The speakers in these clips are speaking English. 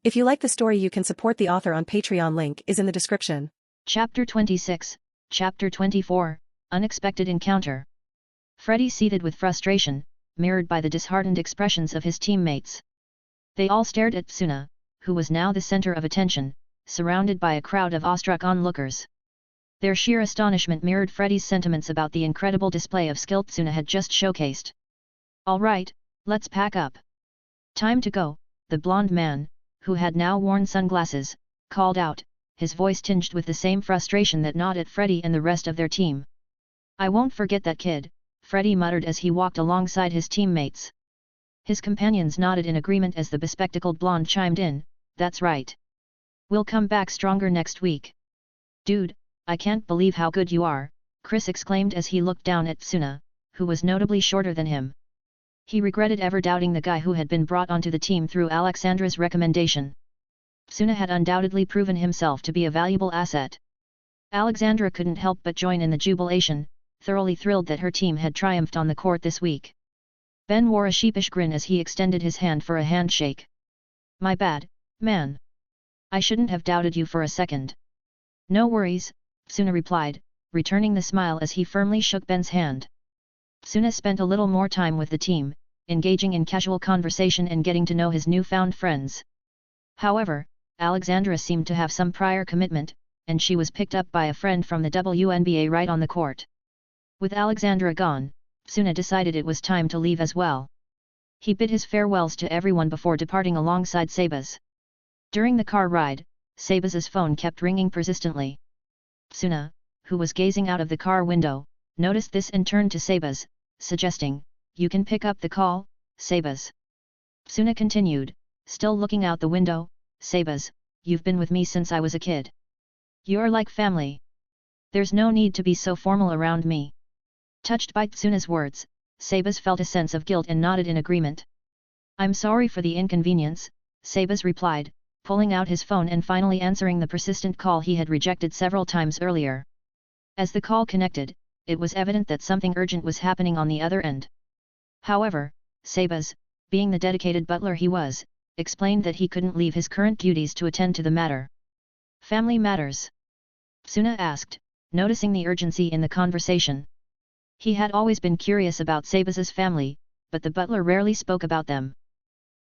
If you like the story, you can support the author on Patreon. Link is in the description. Chapter 26, Chapter 24, Unexpected Encounter. Freddy seethed with frustration, mirrored by the disheartened expressions of his teammates. They all stared at Tsuna, who was now the center of attention, surrounded by a crowd of awestruck onlookers. Their sheer astonishment mirrored Freddy's sentiments about the incredible display of skill Tsuna had just showcased. "All right, let's pack up. Time to go," the blonde man, who had now worn sunglasses, called out, his voice tinged with the same frustration that gnawed at Freddy and the rest of their team. "I won't forget that kid," Freddy muttered as he walked alongside his teammates. His companions nodded in agreement as the bespectacled blonde chimed in, "That's right. We'll come back stronger next week." "Dude, I can't believe how good you are," Chris exclaimed as he looked down at Tsuna, who was notably shorter than him. He regretted ever doubting the guy who had been brought onto the team through Alexandra's recommendation. Tsuna had undoubtedly proven himself to be a valuable asset. Alexandra couldn't help but join in the jubilation, thoroughly thrilled that her team had triumphed on the court this week. Ben wore a sheepish grin as he extended his hand for a handshake. "My bad, man. I shouldn't have doubted you for a second." "No worries," Tsuna replied, returning the smile as he firmly shook Ben's hand. Tsuna spent a little more time with the team, engaging in casual conversation and getting to know his newfound friends. However, Alexandra seemed to have some prior commitment, and she was picked up by a friend from the WNBA right on the court. With Alexandra gone, Tsuna decided it was time to leave as well. He bid his farewells to everyone before departing alongside Sabas. During the car ride, Sabas's phone kept ringing persistently. Tsuna, who was gazing out of the car window, noticed this and turned to Sabas, suggesting, "You can pick up the call, Sabas." Tsuna continued, still looking out the window, "Sabas, you've been with me since I was a kid. You're like family. There's no need to be so formal around me." Touched by Tsuna's words, Sabas felt a sense of guilt and nodded in agreement. "I'm sorry for the inconvenience," Sabas replied, pulling out his phone and finally answering the persistent call he had rejected several times earlier. As the call connected, it was evident that something urgent was happening on the other end. However, Sabas, being the dedicated butler he was, explained that he couldn't leave his current duties to attend to the matter. "Family matters?" Tsuna asked, noticing the urgency in the conversation. He had always been curious about Sabas's family, but the butler rarely spoke about them.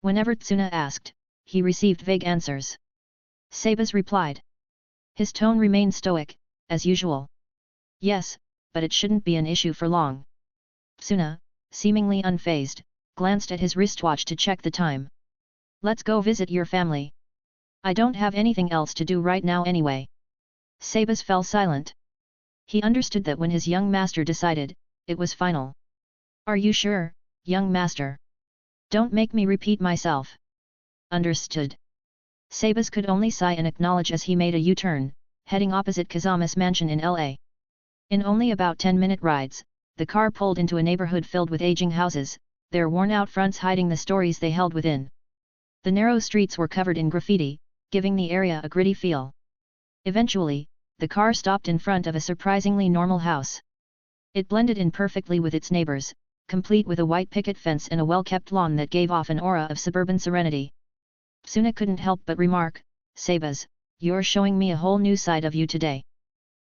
Whenever Tsuna asked, he received vague answers. Sabas replied. His tone remained stoic, as usual. "Yes, but it shouldn't be an issue for long." Tsuna, seemingly unfazed, glanced at his wristwatch to check the time. "Let's go visit your family. I don't have anything else to do right now anyway." Sabas fell silent. He understood that when his young master decided, it was final. "Are you sure, young master? Don't make me repeat myself." "Understood." Sabas could only sigh and acknowledge as he made a U-turn, heading opposite Kazama's mansion in LA. In only about 10-minute rides, the car pulled into a neighborhood filled with aging houses, their worn-out fronts hiding the stories they held within. The narrow streets were covered in graffiti, giving the area a gritty feel. Eventually, the car stopped in front of a surprisingly normal house. It blended in perfectly with its neighbors, complete with a white picket fence and a well-kept lawn that gave off an aura of suburban serenity. Tsuna couldn't help but remark, "Sabas, you're showing me a whole new side of you today."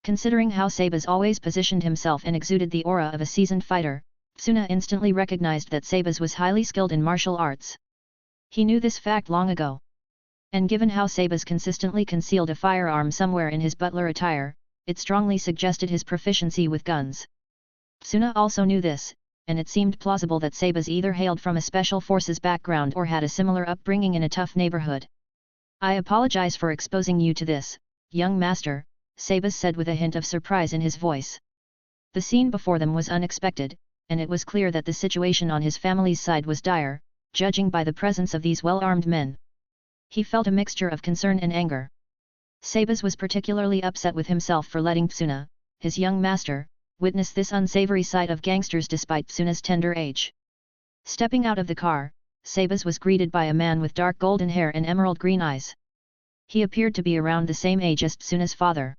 Considering how Sabas always positioned himself and exuded the aura of a seasoned fighter, Tsuna instantly recognized that Sabas was highly skilled in martial arts. He knew this fact long ago. And given how Sabas consistently concealed a firearm somewhere in his butler attire, it strongly suggested his proficiency with guns. Tsuna also knew this, and it seemed plausible that Sabas either hailed from a special forces background or had a similar upbringing in a tough neighborhood. "I apologize for exposing you to this, young master," Sabas said with a hint of surprise in his voice. The scene before them was unexpected, and it was clear that the situation on his family's side was dire, judging by the presence of these well-armed men. He felt a mixture of concern and anger. Sabas was particularly upset with himself for letting Tsuna, his young master, witness this unsavory side of gangsters despite Tsuna's tender age. Stepping out of the car, Sabas was greeted by a man with dark golden hair and emerald green eyes. He appeared to be around the same age as Tsuna's father.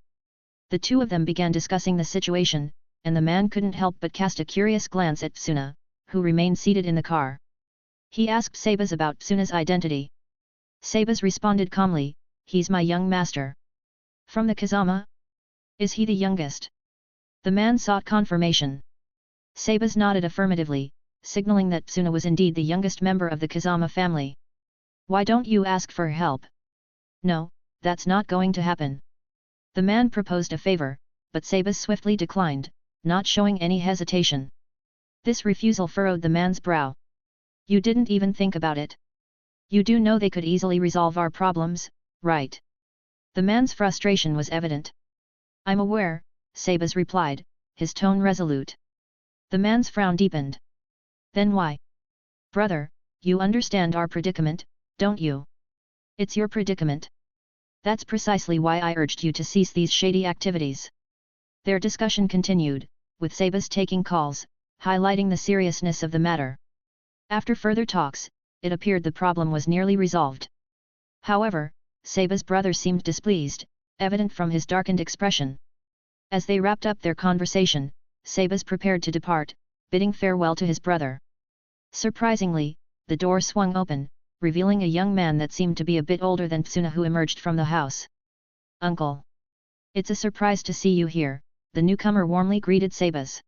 The two of them began discussing the situation, and the man couldn't help but cast a curious glance at Tsuna, who remained seated in the car. He asked Sabas about Tsuna's identity. Sabas responded calmly, "He's my young master." "From the Kazama? Is he the youngest?" The man sought confirmation. Sabas nodded affirmatively, signaling that Tsuna was indeed the youngest member of the Kazama family. "Why don't you ask for help?" "No, that's not going to happen." The man proposed a favor, but Sabas swiftly declined, not showing any hesitation. This refusal furrowed the man's brow. "You didn't even think about it. You do know they could easily resolve our problems, right?" The man's frustration was evident. "I'm aware," Sabas replied, his tone resolute. The man's frown deepened. "Then why?" "Brother, you understand our predicament, don't you?" "It's your predicament. That's precisely why I urged you to cease these shady activities." Their discussion continued, with Sabas taking calls, highlighting the seriousness of the matter. After further talks, it appeared the problem was nearly resolved. However, Sabas' brother seemed displeased, evident from his darkened expression. As they wrapped up their conversation, Sabas prepared to depart, bidding farewell to his brother. Surprisingly, the door swung open, revealing a young man that seemed to be a bit older than Tsuna, who emerged from the house. "Uncle! It's a surprise to see you here," the newcomer warmly greeted Sabas.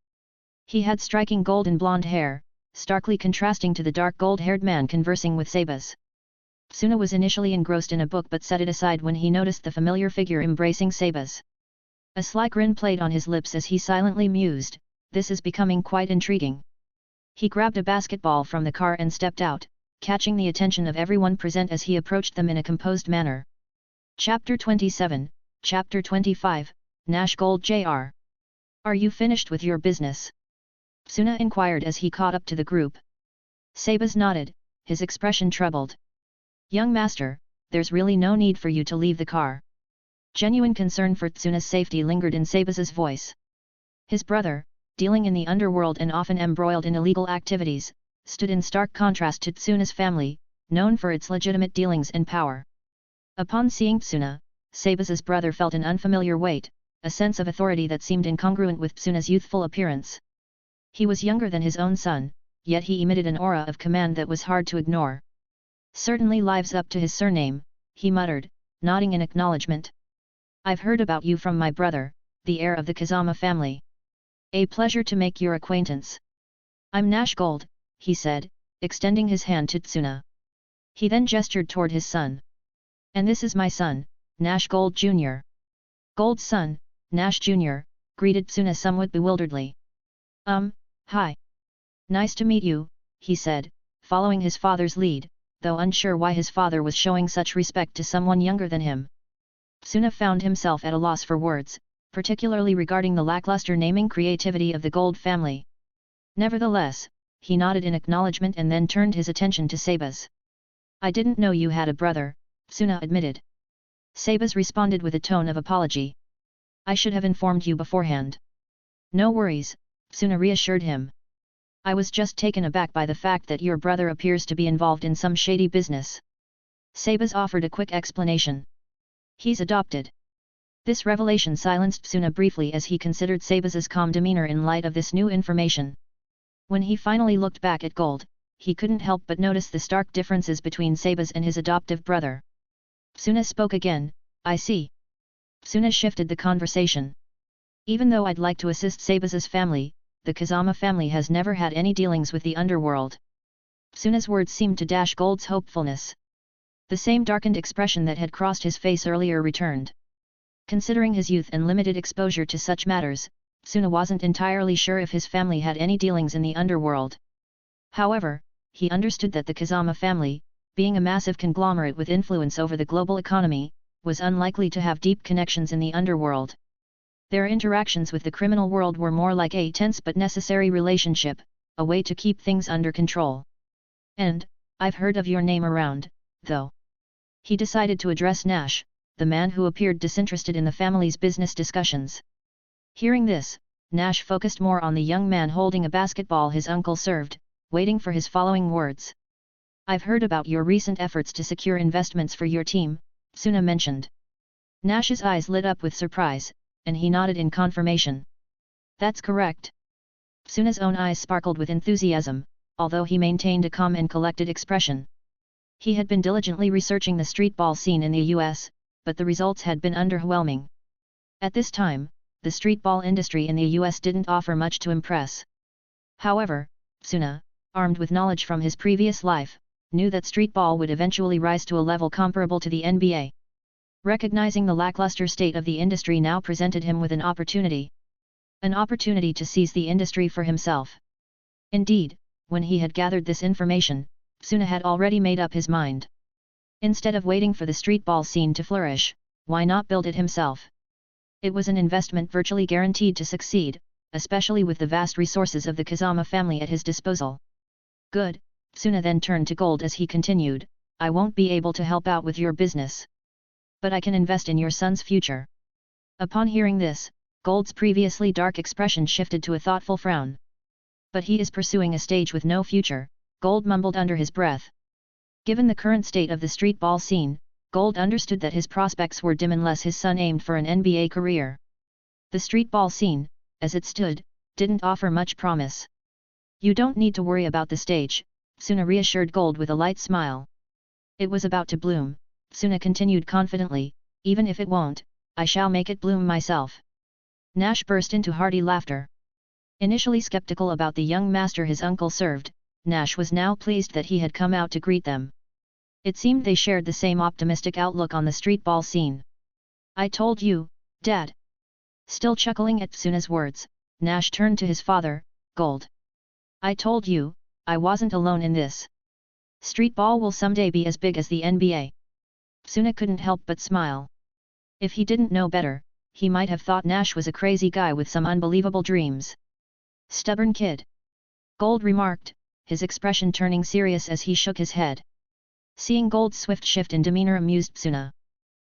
He had striking golden blonde hair, starkly contrasting to the dark gold-haired man conversing with Sabas. Tsuna was initially engrossed in a book but set it aside when he noticed the familiar figure embracing Sabas. A sly grin played on his lips as he silently mused, "This is becoming quite intriguing." He grabbed a basketball from the car and stepped out, catching the attention of everyone present as he approached them in a composed manner. Chapter 27, Chapter 25, Nash Gold Jr. "Are you finished with your business?" Tsuna inquired as he caught up to the group. Sabas nodded, his expression troubled. "Young master, there's really no need for you to leave the car." Genuine concern for Tsuna's safety lingered in Sabas's voice. His brother, dealing in the underworld and often embroiled in illegal activities, stood in stark contrast to Tsuna's family, known for its legitimate dealings and power. Upon seeing Tsuna, Sabas's brother felt an unfamiliar weight, a sense of authority that seemed incongruent with Tsuna's youthful appearance. He was younger than his own son, yet he emitted an aura of command that was hard to ignore. "Certainly lives up to his surname," he muttered, nodding in acknowledgement. "I've heard about you from my brother, the heir of the Kazama family. A pleasure to make your acquaintance." "I'm Nash Gold," he said, extending his hand to Tsuna. He then gestured toward his son. "And this is my son, Nash Gold Jr." "Gold's son, Nash Jr., greeted Tsuna somewhat bewilderedly. Hi. Nice to meet you," he said, following his father's lead, though unsure why his father was showing such respect to someone younger than him. Tsuna found himself at a loss for words, particularly regarding the lackluster naming creativity of the Gold family. Nevertheless, he nodded in acknowledgement and then turned his attention to Sabas. "I didn't know you had a brother," Tsuna admitted. Sabas responded with a tone of apology. "I should have informed you beforehand." "No worries," Tsuna reassured him. "I was just taken aback by the fact that your brother appears to be involved in some shady business." Sabas offered a quick explanation. "He's adopted." This revelation silenced Tsuna briefly as he considered Sabas's calm demeanor in light of this new information. When he finally looked back at Gold, he couldn't help but notice the stark differences between Sabas and his adoptive brother. Tsuna spoke again, "I see." Tsuna shifted the conversation. "Even though I'd like to assist Sabas's family, the Kazama family has never had any dealings with the underworld." Tsuna's words seemed to dash Gold's hopefulness. The same darkened expression that had crossed his face earlier returned. Considering his youth and limited exposure to such matters, Tsuna wasn't entirely sure if his family had any dealings in the underworld. However, he understood that the Kazama family, being a massive conglomerate with influence over the global economy, was unlikely to have deep connections in the underworld. Their interactions with the criminal world were more like a tense but necessary relationship, a way to keep things under control. "And, I've heard of your name around, though." He decided to address Nash, the man who appeared disinterested in the family's business discussions. Hearing this, Nash focused more on the young man holding a basketball his uncle served, waiting for his following words. "I've heard about your recent efforts to secure investments for your team," Tsuna mentioned. Nash's eyes lit up with surprise, and he nodded in confirmation. "That's correct." Tsuna's own eyes sparkled with enthusiasm, although he maintained a calm and collected expression. He had been diligently researching the streetball scene in the US, but the results had been underwhelming. At this time, the streetball industry in the US didn't offer much to impress. However, Tsuna, armed with knowledge from his previous life, knew that streetball would eventually rise to a level comparable to the NBA. Recognizing the lackluster state of the industry now presented him with an opportunity. An opportunity to seize the industry for himself. Indeed, when he had gathered this information, Tsuna had already made up his mind. Instead of waiting for the streetball scene to flourish, why not build it himself? It was an investment virtually guaranteed to succeed, especially with the vast resources of the Kazama family at his disposal. Good, Tsuna then turned to Gold as he continued, I won't be able to help out with your business. But I can invest in your son's future. Upon hearing this, Gold's previously dark expression shifted to a thoughtful frown. But he is pursuing a stage with no future, Gold mumbled under his breath. Given the current state of the streetball scene, Gold understood that his prospects were dim unless his son aimed for an NBA career. The streetball scene, as it stood, didn't offer much promise. You don't need to worry about the stage, Tsuna reassured Gold with a light smile. It was about to bloom, Tsuna continued confidently, even if it won't, I shall make it bloom myself. Nash burst into hearty laughter. Initially skeptical about the young master his uncle served, Nash was now pleased that he had come out to greet them. It seemed they shared the same optimistic outlook on the streetball scene. I told you, Dad. Still chuckling at Tsuna's words, Nash turned to his father, Gold. I told you, I wasn't alone in this. Streetball will someday be as big as the NBA. Tsuna couldn't help but smile. If he didn't know better, he might have thought Nash was a crazy guy with some unbelievable dreams. Stubborn kid. Gold remarked, his expression turning serious as he shook his head. Seeing Gold's swift shift in demeanor amused Tsuna.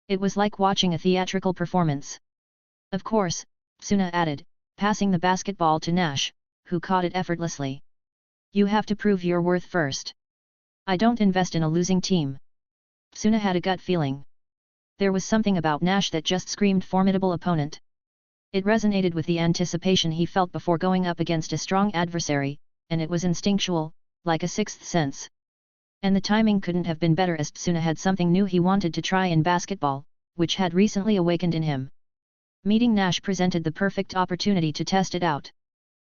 It was like watching a theatrical performance. Of course, Tsuna added, passing the basketball to Nash, who caught it effortlessly. You have to prove your worth first. I don't invest in a losing team. Tsuna had a gut feeling. There was something about Nash that just screamed formidable opponent. It resonated with the anticipation he felt before going up against a strong adversary, and it was instinctual, like a sixth sense. And the timing couldn't have been better as Tsuna had something new he wanted to try in basketball, which had recently awakened in him. Meeting Nash presented the perfect opportunity to test it out.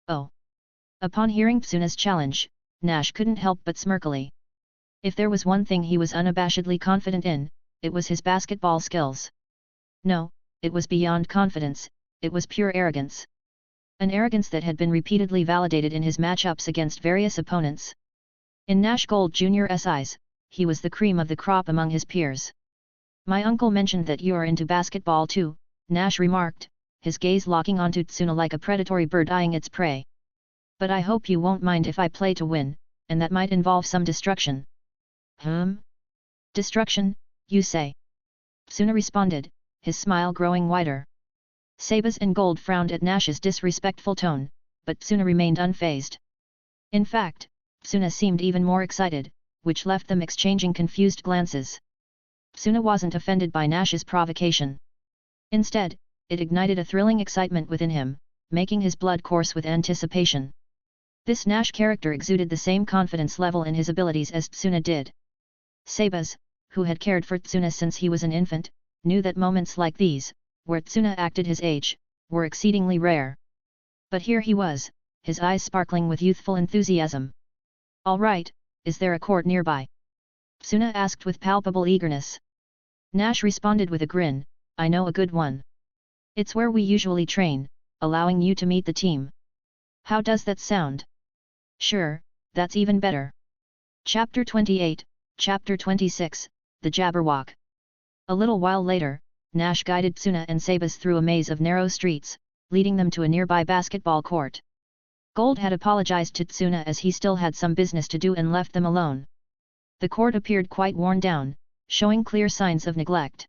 Oh! Upon hearing Tsuna's challenge, Nash couldn't help but smirkily. If there was one thing he was unabashedly confident in, it was his basketball skills. No, it was beyond confidence, it was pure arrogance. An arrogance that had been repeatedly validated in his matchups against various opponents. In Nash Gold Jr.'s eyes, he was the cream of the crop among his peers. My uncle mentioned that you're into basketball too, Nash remarked, his gaze locking onto Tsuna like a predatory bird eyeing its prey. But I hope you won't mind if I play to win, and that might involve some destruction. Destruction, you say? Tsuna responded, his smile growing wider. Sabas and Gold frowned at Nash's disrespectful tone, but Tsuna remained unfazed. In fact, Tsuna seemed even more excited, which left them exchanging confused glances. Tsuna wasn't offended by Nash's provocation. Instead, it ignited a thrilling excitement within him, making his blood course with anticipation. This Nash character exuded the same confidence level in his abilities as Tsuna did. Sabas, who had cared for Tsuna since he was an infant, knew that moments like these, where Tsuna acted his age, were exceedingly rare. But here he was, his eyes sparkling with youthful enthusiasm. All right, is there a court nearby? Tsuna asked with palpable eagerness. Nash responded with a grin, I know a good one. It's where we usually train, allowing you to meet the team. How does that sound? Sure, that's even better. Chapter 28, Chapter 26, The Jabberwock. A little while later, Nash guided Tsuna and Sabas through a maze of narrow streets, leading them to a nearby basketball court. Gold had apologized to Tsuna as he still had some business to do and left them alone. The court appeared quite worn down, showing clear signs of neglect.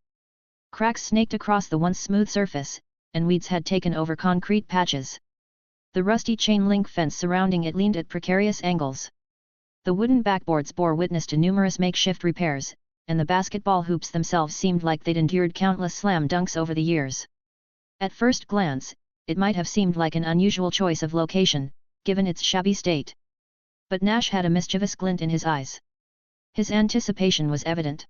Cracks snaked across the once smooth surface, and weeds had taken over concrete patches. The rusty chain-link fence surrounding it leaned at precarious angles. The wooden backboards bore witness to numerous makeshift repairs, and the basketball hoops themselves seemed like they'd endured countless slam dunks over the years. At first glance, it might have seemed like an unusual choice of location, given its shabby state. But Nash had a mischievous glint in his eyes. His anticipation was evident.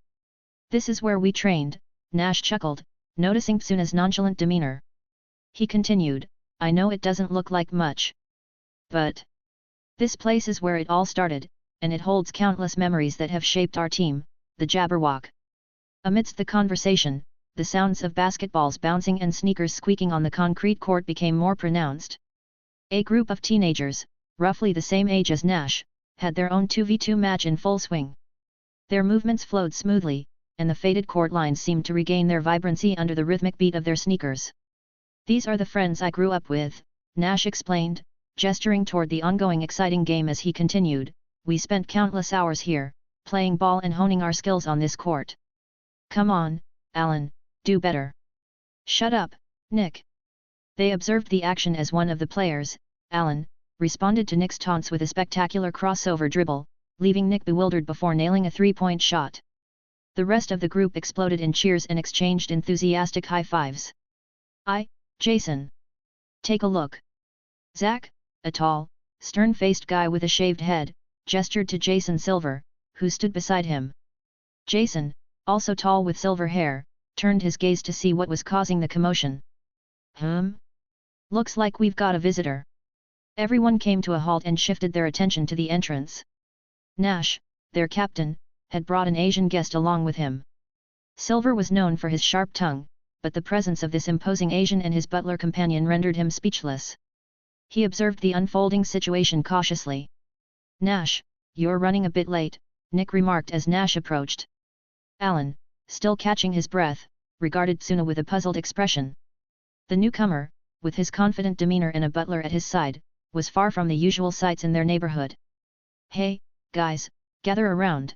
"This is where we trained," Nash chuckled, noticing Tsuna's nonchalant demeanor. He continued, "I know it doesn't look like much. But this place is where it all started, and it holds countless memories that have shaped our team, the Jabberwock." Amidst the conversation, the sounds of basketballs bouncing and sneakers squeaking on the concrete court became more pronounced. A group of teenagers, roughly the same age as Nash, had their own 2v2 match in full swing. Their movements flowed smoothly, and the faded court lines seemed to regain their vibrancy under the rhythmic beat of their sneakers. "These are the friends I grew up with," Nash explained, gesturing toward the ongoing exciting game as he continued, "We spent countless hours here, playing ball and honing our skills on this court. Come on, Alan, do better." "Shut up, Nick." They observed the action as one of the players, Alan, responded to Nick's taunts with a spectacular crossover dribble, leaving Nick bewildered before nailing a three-point shot. The rest of the group exploded in cheers and exchanged enthusiastic high-fives. Jason. Take a look." Zach, a tall, stern-faced guy with a shaved head, gestured to Jason Silver, who stood beside him. Jason, also tall with silver hair, turned his gaze to see what was causing the commotion. Looks like we've got a visitor." Everyone came to a halt and shifted their attention to the entrance. Nash, their captain, had brought an Asian guest along with him. Silver was known for his sharp tongue, but the presence of this imposing Asian and his butler companion rendered him speechless. He observed the unfolding situation cautiously. "Nash, you're running a bit late," Nick remarked as Nash approached. Alan, still catching his breath, regarded Tsuna with a puzzled expression. The newcomer, with his confident demeanor and a butler at his side, was far from the usual sights in their neighborhood. "Hey, guys, gather around.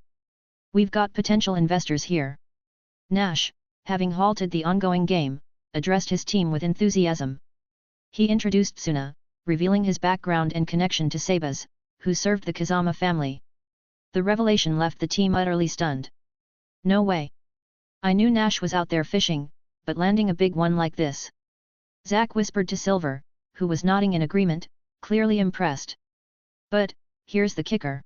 We've got potential investors here." Nash, having halted the ongoing game, addressed his team with enthusiasm. He introduced Tsuna, revealing his background and connection to Sabas, who served the Kazama family. The revelation left the team utterly stunned. "No way. I knew Nash was out there fishing, but landing a big one like this." Zach whispered to Silver, who was nodding in agreement, clearly impressed. "But, here's the kicker.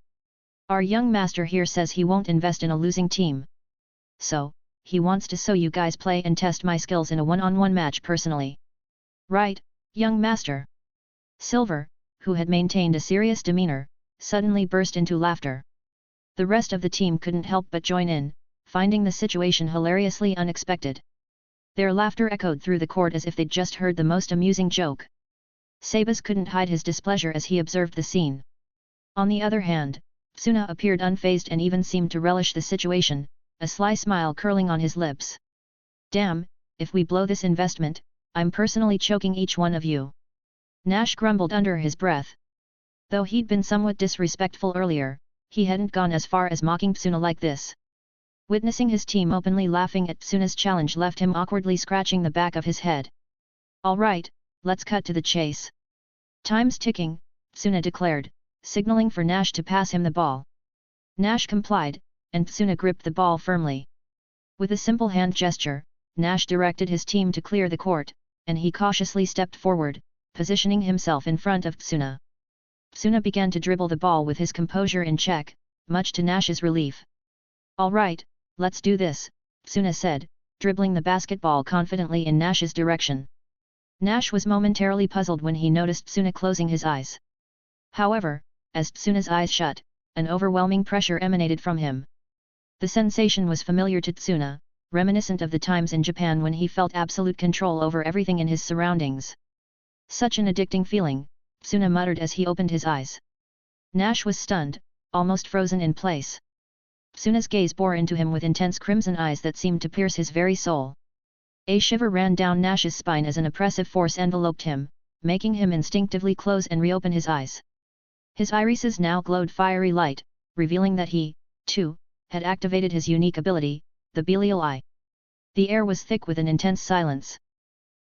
Our young master here says he won't invest in a losing team. So, he wants to show you guys play and test my skills in a one-on-one match personally. Right, young master?" Silver, who had maintained a serious demeanor, suddenly burst into laughter. The rest of the team couldn't help but join in, finding the situation hilariously unexpected. Their laughter echoed through the court as if they'd just heard the most amusing joke. Sabas couldn't hide his displeasure as he observed the scene. On the other hand, Tsuna appeared unfazed and even seemed to relish the situation, a sly smile curling on his lips. "Damn, if we blow this investment, I'm personally choking each one of you." Nash grumbled under his breath. Though he'd been somewhat disrespectful earlier, he hadn't gone as far as mocking Tsuna like this. Witnessing his team openly laughing at Tsuna's challenge left him awkwardly scratching the back of his head. "All right, let's cut to the chase. Time's ticking," Tsuna declared, signaling for Nash to pass him the ball. Nash complied, and Tsuna gripped the ball firmly. With a simple hand gesture, Nash directed his team to clear the court, and he cautiously stepped forward, positioning himself in front of Tsuna. Tsuna began to dribble the ball with his composure in check, much to Nash's relief. "All right, let's do this," Tsuna said, dribbling the basketball confidently in Nash's direction. Nash was momentarily puzzled when he noticed Tsuna closing his eyes. However, as Tsuna's eyes shut, an overwhelming pressure emanated from him. The sensation was familiar to Tsuna, reminiscent of the times in Japan when he felt absolute control over everything in his surroundings. "Such an addicting feeling," Tsuna muttered as he opened his eyes. Nash was stunned, almost frozen in place. Tsuna's gaze bore into him with intense crimson eyes that seemed to pierce his very soul. A shiver ran down Nash's spine as an oppressive force enveloped him, making him instinctively close and reopen his eyes. His irises now glowed fiery light, revealing that he, too, had activated his unique ability, the Belial Eye. The air was thick with an intense silence.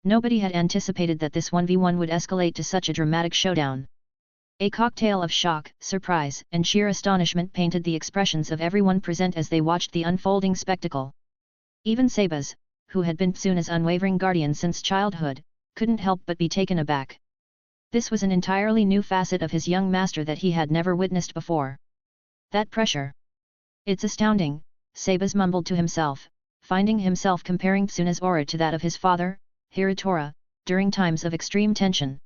Nobody had anticipated that this 1v1 would escalate to such a dramatic showdown. A cocktail of shock, surprise, and sheer astonishment painted the expressions of everyone present as they watched the unfolding spectacle. Even Sabas, who had been Tsuna's unwavering guardian since childhood, couldn't help but be taken aback. This was an entirely new facet of his young master that he had never witnessed before. That pressure. It's astounding, Sabas mumbled to himself, finding himself comparing Tsuna's aura to that of his father, Hirutora, during times of extreme tension.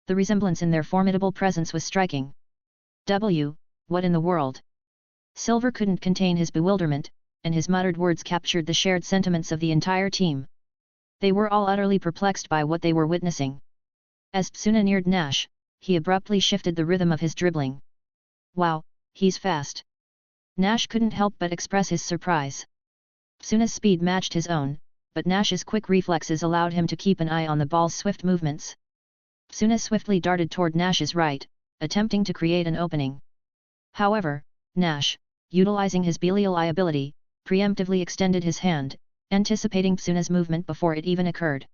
The resemblance in their formidable presence was striking. What in the world? Silver couldn't contain his bewilderment, and his muttered words captured the shared sentiments of the entire team. They were all utterly perplexed by what they were witnessing. As Tsuna neared Nash, he abruptly shifted the rhythm of his dribbling. Wow, he's fast. Nash couldn't help but express his surprise. Tsuna's speed matched his own, but Nash's quick reflexes allowed him to keep an eye on the ball's swift movements. Tsuna swiftly darted toward Nash's right, attempting to create an opening. However, Nash, utilizing his Belial eye ability, preemptively extended his hand, anticipating Tsuna's movement before it even occurred.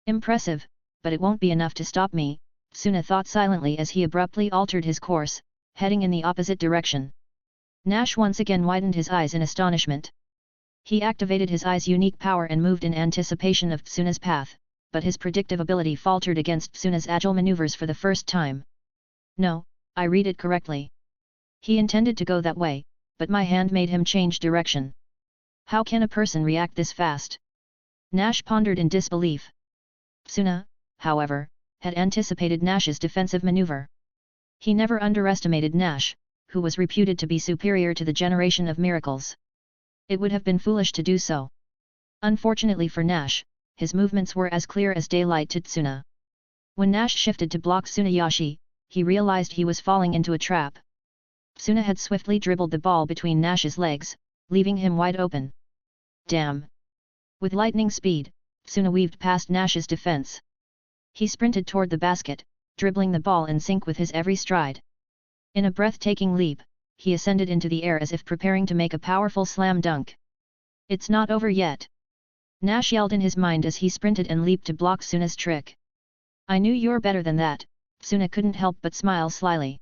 Impressive, but it won't be enough to stop me, Tsuna thought silently as he abruptly altered his course, heading in the opposite direction. Nash once again widened his eyes in astonishment. He activated his eye's unique power and moved in anticipation of Tsuna's path, but his predictive ability faltered against Tsuna's agile maneuvers for the first time. No, I read it correctly. He intended to go that way, but my hand made him change direction. How can a person react this fast? Nash pondered in disbelief. Tsuna, however, had anticipated Nash's defensive maneuver. He never underestimated Nash, who was reputed to be superior to the generation of miracles. It would have been foolish to do so. Unfortunately for Nash, his movements were as clear as daylight to Tsuna. When Nash shifted to block Tsunayashi, he realized he was falling into a trap. Tsuna had swiftly dribbled the ball between Nash's legs, leaving him wide open. Damn! With lightning speed, Tsuna weaved past Nash's defense. He sprinted toward the basket, dribbling the ball in sync with his every stride. In a breathtaking leap, he ascended into the air as if preparing to make a powerful slam dunk. It's not over yet! Nash yelled in his mind as he sprinted and leaped to block Tsuna's trick. I knew you're better than that, Tsuna couldn't help but smile slyly.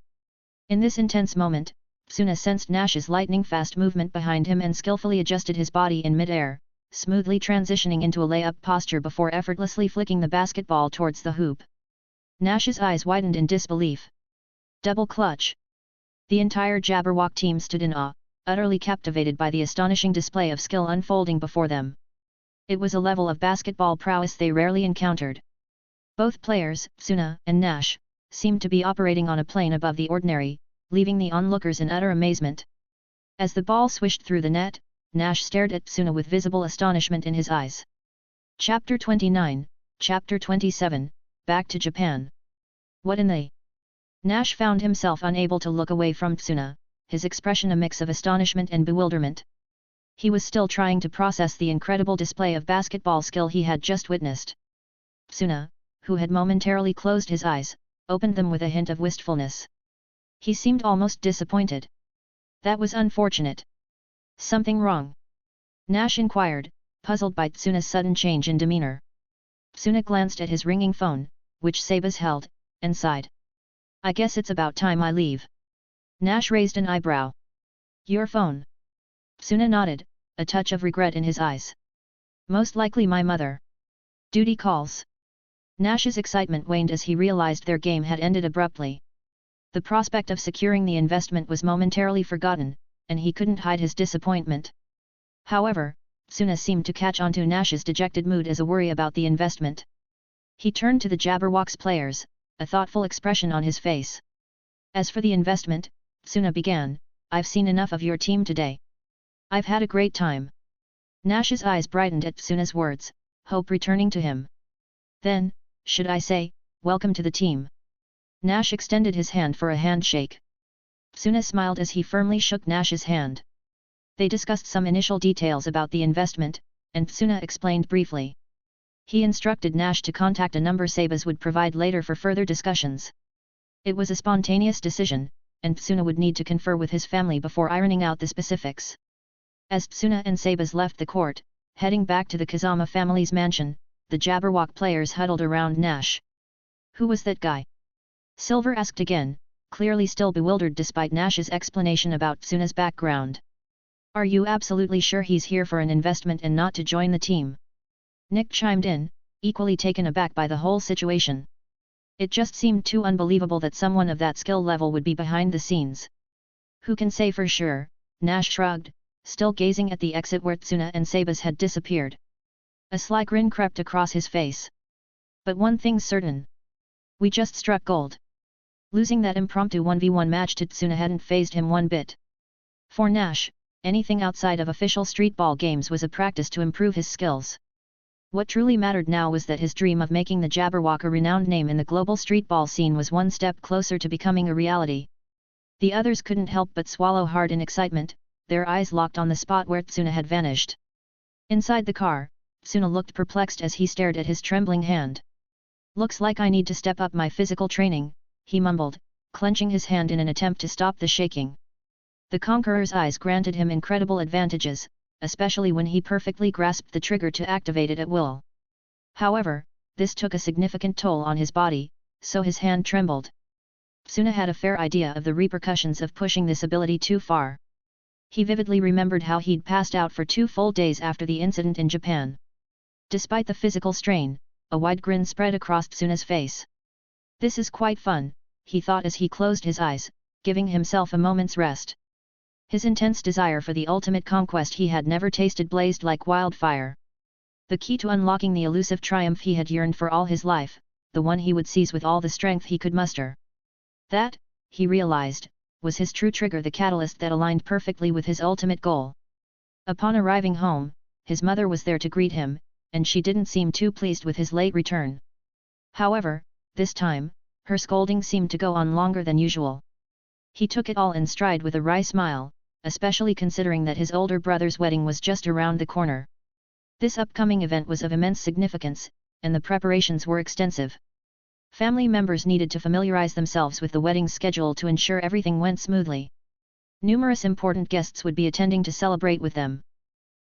In this intense moment, Tsuna sensed Nash's lightning-fast movement behind him and skillfully adjusted his body in mid-air, smoothly transitioning into a layup posture before effortlessly flicking the basketball towards the hoop. Nash's eyes widened in disbelief. Double clutch! The entire Jabberwock team stood in awe, utterly captivated by the astonishing display of skill unfolding before them. It was a level of basketball prowess they rarely encountered. Both players, Tsuna and Nash, seemed to be operating on a plane above the ordinary, leaving the onlookers in utter amazement. As the ball swished through the net, Nash stared at Tsuna with visible astonishment in his eyes. Chapter 29, Chapter 27, Back to Japan. What in the... Nash found himself unable to look away from Tsuna, his expression a mix of astonishment and bewilderment. He was still trying to process the incredible display of basketball skill he had just witnessed. Tsuna, who had momentarily closed his eyes, opened them with a hint of wistfulness. He seemed almost disappointed. That was unfortunate. Something wrong? Nash inquired, puzzled by Tsuna's sudden change in demeanor. Tsuna glanced at his ringing phone, which Sabas held, and sighed. I guess it's about time I leave. Nash raised an eyebrow. Your phone? Tsuna nodded, a touch of regret in his eyes. Most likely my mother. Duty calls. Nash's excitement waned as he realized their game had ended abruptly. The prospect of securing the investment was momentarily forgotten, and he couldn't hide his disappointment. However, Tsuna seemed to catch on to Nash's dejected mood as a worry about the investment. He turned to the Jabberwock's players, a thoughtful expression on his face. As for the investment, Tsuna began, I've seen enough of your team today. I've had a great time. Nash's eyes brightened at Tsuna's words, hope returning to him. Then, should I say, welcome to the team. Nash extended his hand for a handshake. Tsuna smiled as he firmly shook Nash's hand. They discussed some initial details about the investment, and Tsuna explained briefly. He instructed Nash to contact a number Sabas would provide later for further discussions. It was a spontaneous decision, and Tsuna would need to confer with his family before ironing out the specifics. As Tsuna and Sabas left the court, heading back to the Kazama family's mansion, the Jabberwock players huddled around Nash. Who was that guy? Silver asked again, clearly still bewildered despite Nash's explanation about Tsuna's background. Are you absolutely sure he's here for an investment and not to join the team? Nick chimed in, equally taken aback by the whole situation. It just seemed too unbelievable that someone of that skill level would be behind the scenes. Who can say for sure, Nash shrugged, still gazing at the exit where Tsuna and Sabas had disappeared. A sly grin crept across his face. But one thing's certain. We just struck gold. Losing that impromptu 1v1 match to Tsuna hadn't fazed him one bit. For Nash, anything outside of official streetball games was a practice to improve his skills. What truly mattered now was that his dream of making the Jabberwock a renowned name in the global streetball scene was one step closer to becoming a reality. The others couldn't help but swallow hard in excitement, their eyes locked on the spot where Tsuna had vanished. Inside the car, Tsuna looked perplexed as he stared at his trembling hand. "Looks like I need to step up my physical training," he mumbled, clenching his hand in an attempt to stop the shaking. The Conqueror's eyes granted him incredible advantages, especially when he perfectly grasped the trigger to activate it at will. However, this took a significant toll on his body, so his hand trembled. Tsuna had a fair idea of the repercussions of pushing this ability too far. He vividly remembered how he'd passed out for 2 full days after the incident in Japan. Despite the physical strain, a wide grin spread across Tsuna's face. "This is quite fun," he thought as he closed his eyes, giving himself a moment's rest. His intense desire for the ultimate conquest he had never tasted blazed like wildfire. The key to unlocking the elusive triumph he had yearned for all his life, the one he would seize with all the strength he could muster. That, he realized, was his true trigger, the catalyst that aligned perfectly with his ultimate goal. Upon arriving home, his mother was there to greet him, and she didn't seem too pleased with his late return. However, this time, her scolding seemed to go on longer than usual. He took it all in stride with a wry smile, especially considering that his older brother's wedding was just around the corner. This upcoming event was of immense significance, and the preparations were extensive. Family members needed to familiarize themselves with the wedding schedule to ensure everything went smoothly. Numerous important guests would be attending to celebrate with them.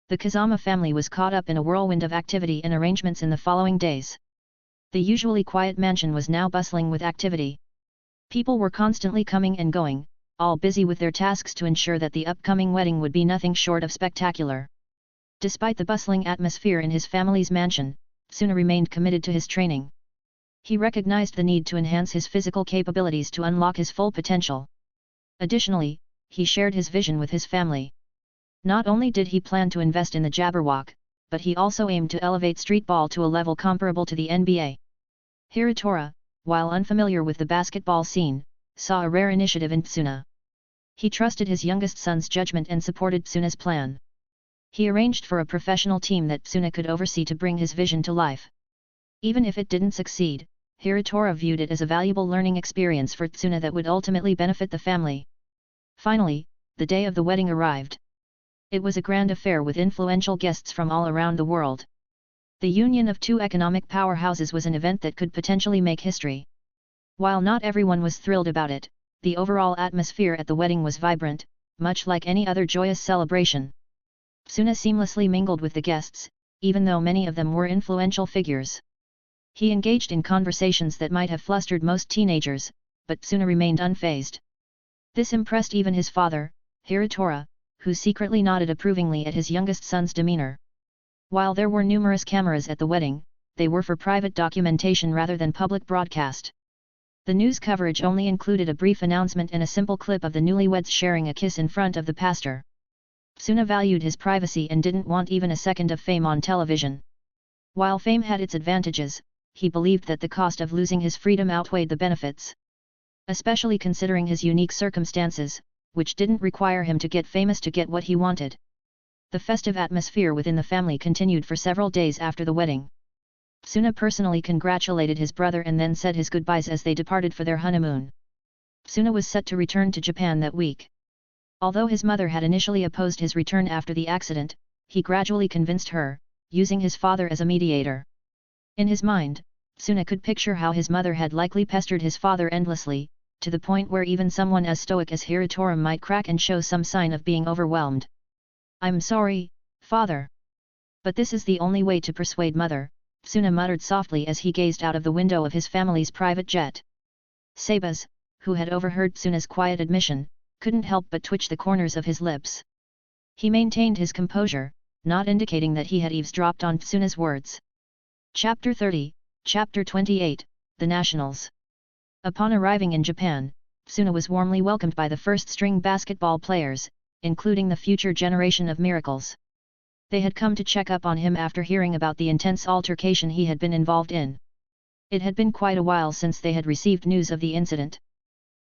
The Kazama family was caught up in a whirlwind of activity and arrangements in the following days. The usually quiet mansion was now bustling with activity. People were constantly coming and going, all busy with their tasks to ensure that the upcoming wedding would be nothing short of spectacular. Despite the bustling atmosphere in his family's mansion, Tsuna remained committed to his training. He recognized the need to enhance his physical capabilities to unlock his full potential. Additionally, he shared his vision with his family. Not only did he plan to invest in the Jabberwock, but he also aimed to elevate streetball to a level comparable to the NBA. Hirotora, while unfamiliar with the basketball scene, saw a rare initiative in Tsuna. He trusted his youngest son's judgment and supported Tsuna's plan. He arranged for a professional team that Tsuna could oversee to bring his vision to life. Even if it didn't succeed, Hirotora viewed it as a valuable learning experience for Tsuna that would ultimately benefit the family. Finally, the day of the wedding arrived. It was a grand affair with influential guests from all around the world. The union of two economic powerhouses was an event that could potentially make history. While not everyone was thrilled about it, the overall atmosphere at the wedding was vibrant, much like any other joyous celebration. Tsuna seamlessly mingled with the guests, even though many of them were influential figures. He engaged in conversations that might have flustered most teenagers, but Tsuna remained unfazed. This impressed even his father, Hirotora, who secretly nodded approvingly at his youngest son's demeanor. While there were numerous cameras at the wedding, they were for private documentation rather than public broadcast. The news coverage only included a brief announcement and a simple clip of the newlyweds sharing a kiss in front of the pastor. Tsuna valued his privacy and didn't want even a second of fame on television. While fame had its advantages, he believed that the cost of losing his freedom outweighed the benefits. Especially considering his unique circumstances, which didn't require him to get famous to get what he wanted. The festive atmosphere within the family continued for several days after the wedding. Tsuna personally congratulated his brother and then said his goodbyes as they departed for their honeymoon. Tsuna was set to return to Japan that week. Although his mother had initially opposed his return after the accident, he gradually convinced her, using his father as a mediator. In his mind, Tsuna could picture how his mother had likely pestered his father endlessly, to the point where even someone as stoic as Hirotora might crack and show some sign of being overwhelmed. "I'm sorry, father. But this is the only way to persuade mother," Tsuna muttered softly as he gazed out of the window of his family's private jet. Sabas, who had overheard Tsuna's quiet admission, couldn't help but twitch the corners of his lips. He maintained his composure, not indicating that he had eavesdropped on Tsuna's words. Chapter 30, Chapter 28, The Nationals. Upon arriving in Japan, Tsuna was warmly welcomed by the first-string basketball players, including the future generation of miracles. They had come to check up on him after hearing about the intense altercation he had been involved in. It had been quite a while since they had received news of the incident.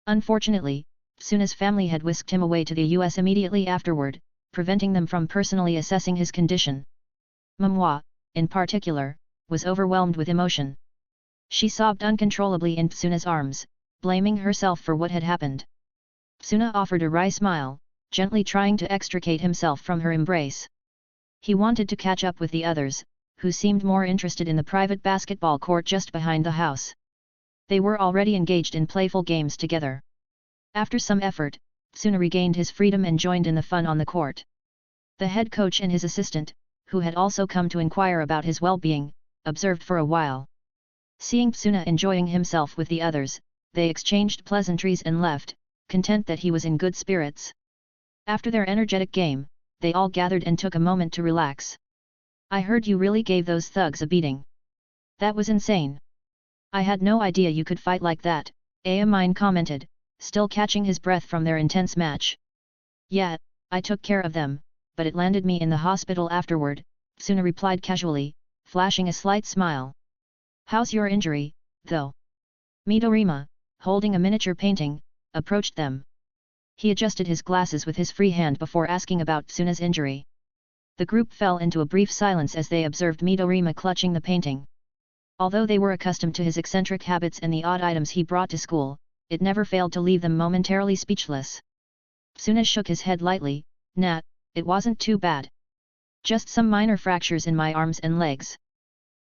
Unfortunately, Tsuna's family had whisked him away to the US immediately afterward, preventing them from personally assessing his condition. Mamoa, in particular, was overwhelmed with emotion. She sobbed uncontrollably in Tsuna's arms, blaming herself for what had happened. Tsuna offered a wry smile, gently trying to extricate himself from her embrace. He wanted to catch up with the others, who seemed more interested in the private basketball court just behind the house. They were already engaged in playful games together. After some effort, Tsuna regained his freedom and joined in the fun on the court. The head coach and his assistant, who had also come to inquire about his well-being, observed for a while. Seeing Tsuna enjoying himself with the others, they exchanged pleasantries and left, content that he was in good spirits. After their energetic game, they all gathered and took a moment to relax. "I heard you really gave those thugs a beating. That was insane. I had no idea you could fight like that," Amine commented, still catching his breath from their intense match. "Yeah, I took care of them, but it landed me in the hospital afterward," Tsuna replied casually, flashing a slight smile. "How's your injury, though?" Midorima, holding a miniature painting, approached them. He adjusted his glasses with his free hand before asking about Tsuna's injury. The group fell into a brief silence as they observed Midorima clutching the painting. Although they were accustomed to his eccentric habits and the odd items he brought to school, it never failed to leave them momentarily speechless. Tsuna shook his head lightly. "Nah, it wasn't too bad. Just some minor fractures in my arms and legs."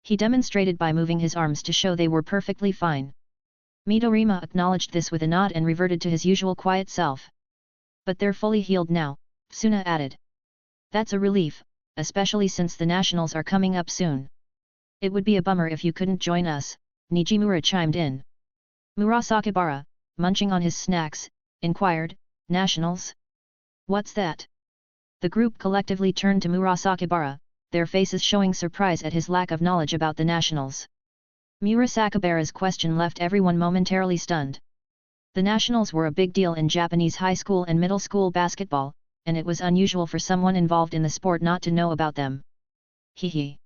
He demonstrated by moving his arms to show they were perfectly fine. Midorima acknowledged this with a nod and reverted to his usual quiet self. "But they're fully healed now," Tsuna added. "That's a relief, especially since the nationals are coming up soon." "It would be a bummer if you couldn't join us," Nijimura chimed in. Murasakibara, munching on his snacks, inquired, "Nationals? What's that?" The group collectively turned to Murasakibara, their faces showing surprise at his lack of knowledge about the nationals. Murasakibara's question left everyone momentarily stunned. The nationals were a big deal in Japanese high school and middle school basketball, and it was unusual for someone involved in the sport not to know about them. "Hee.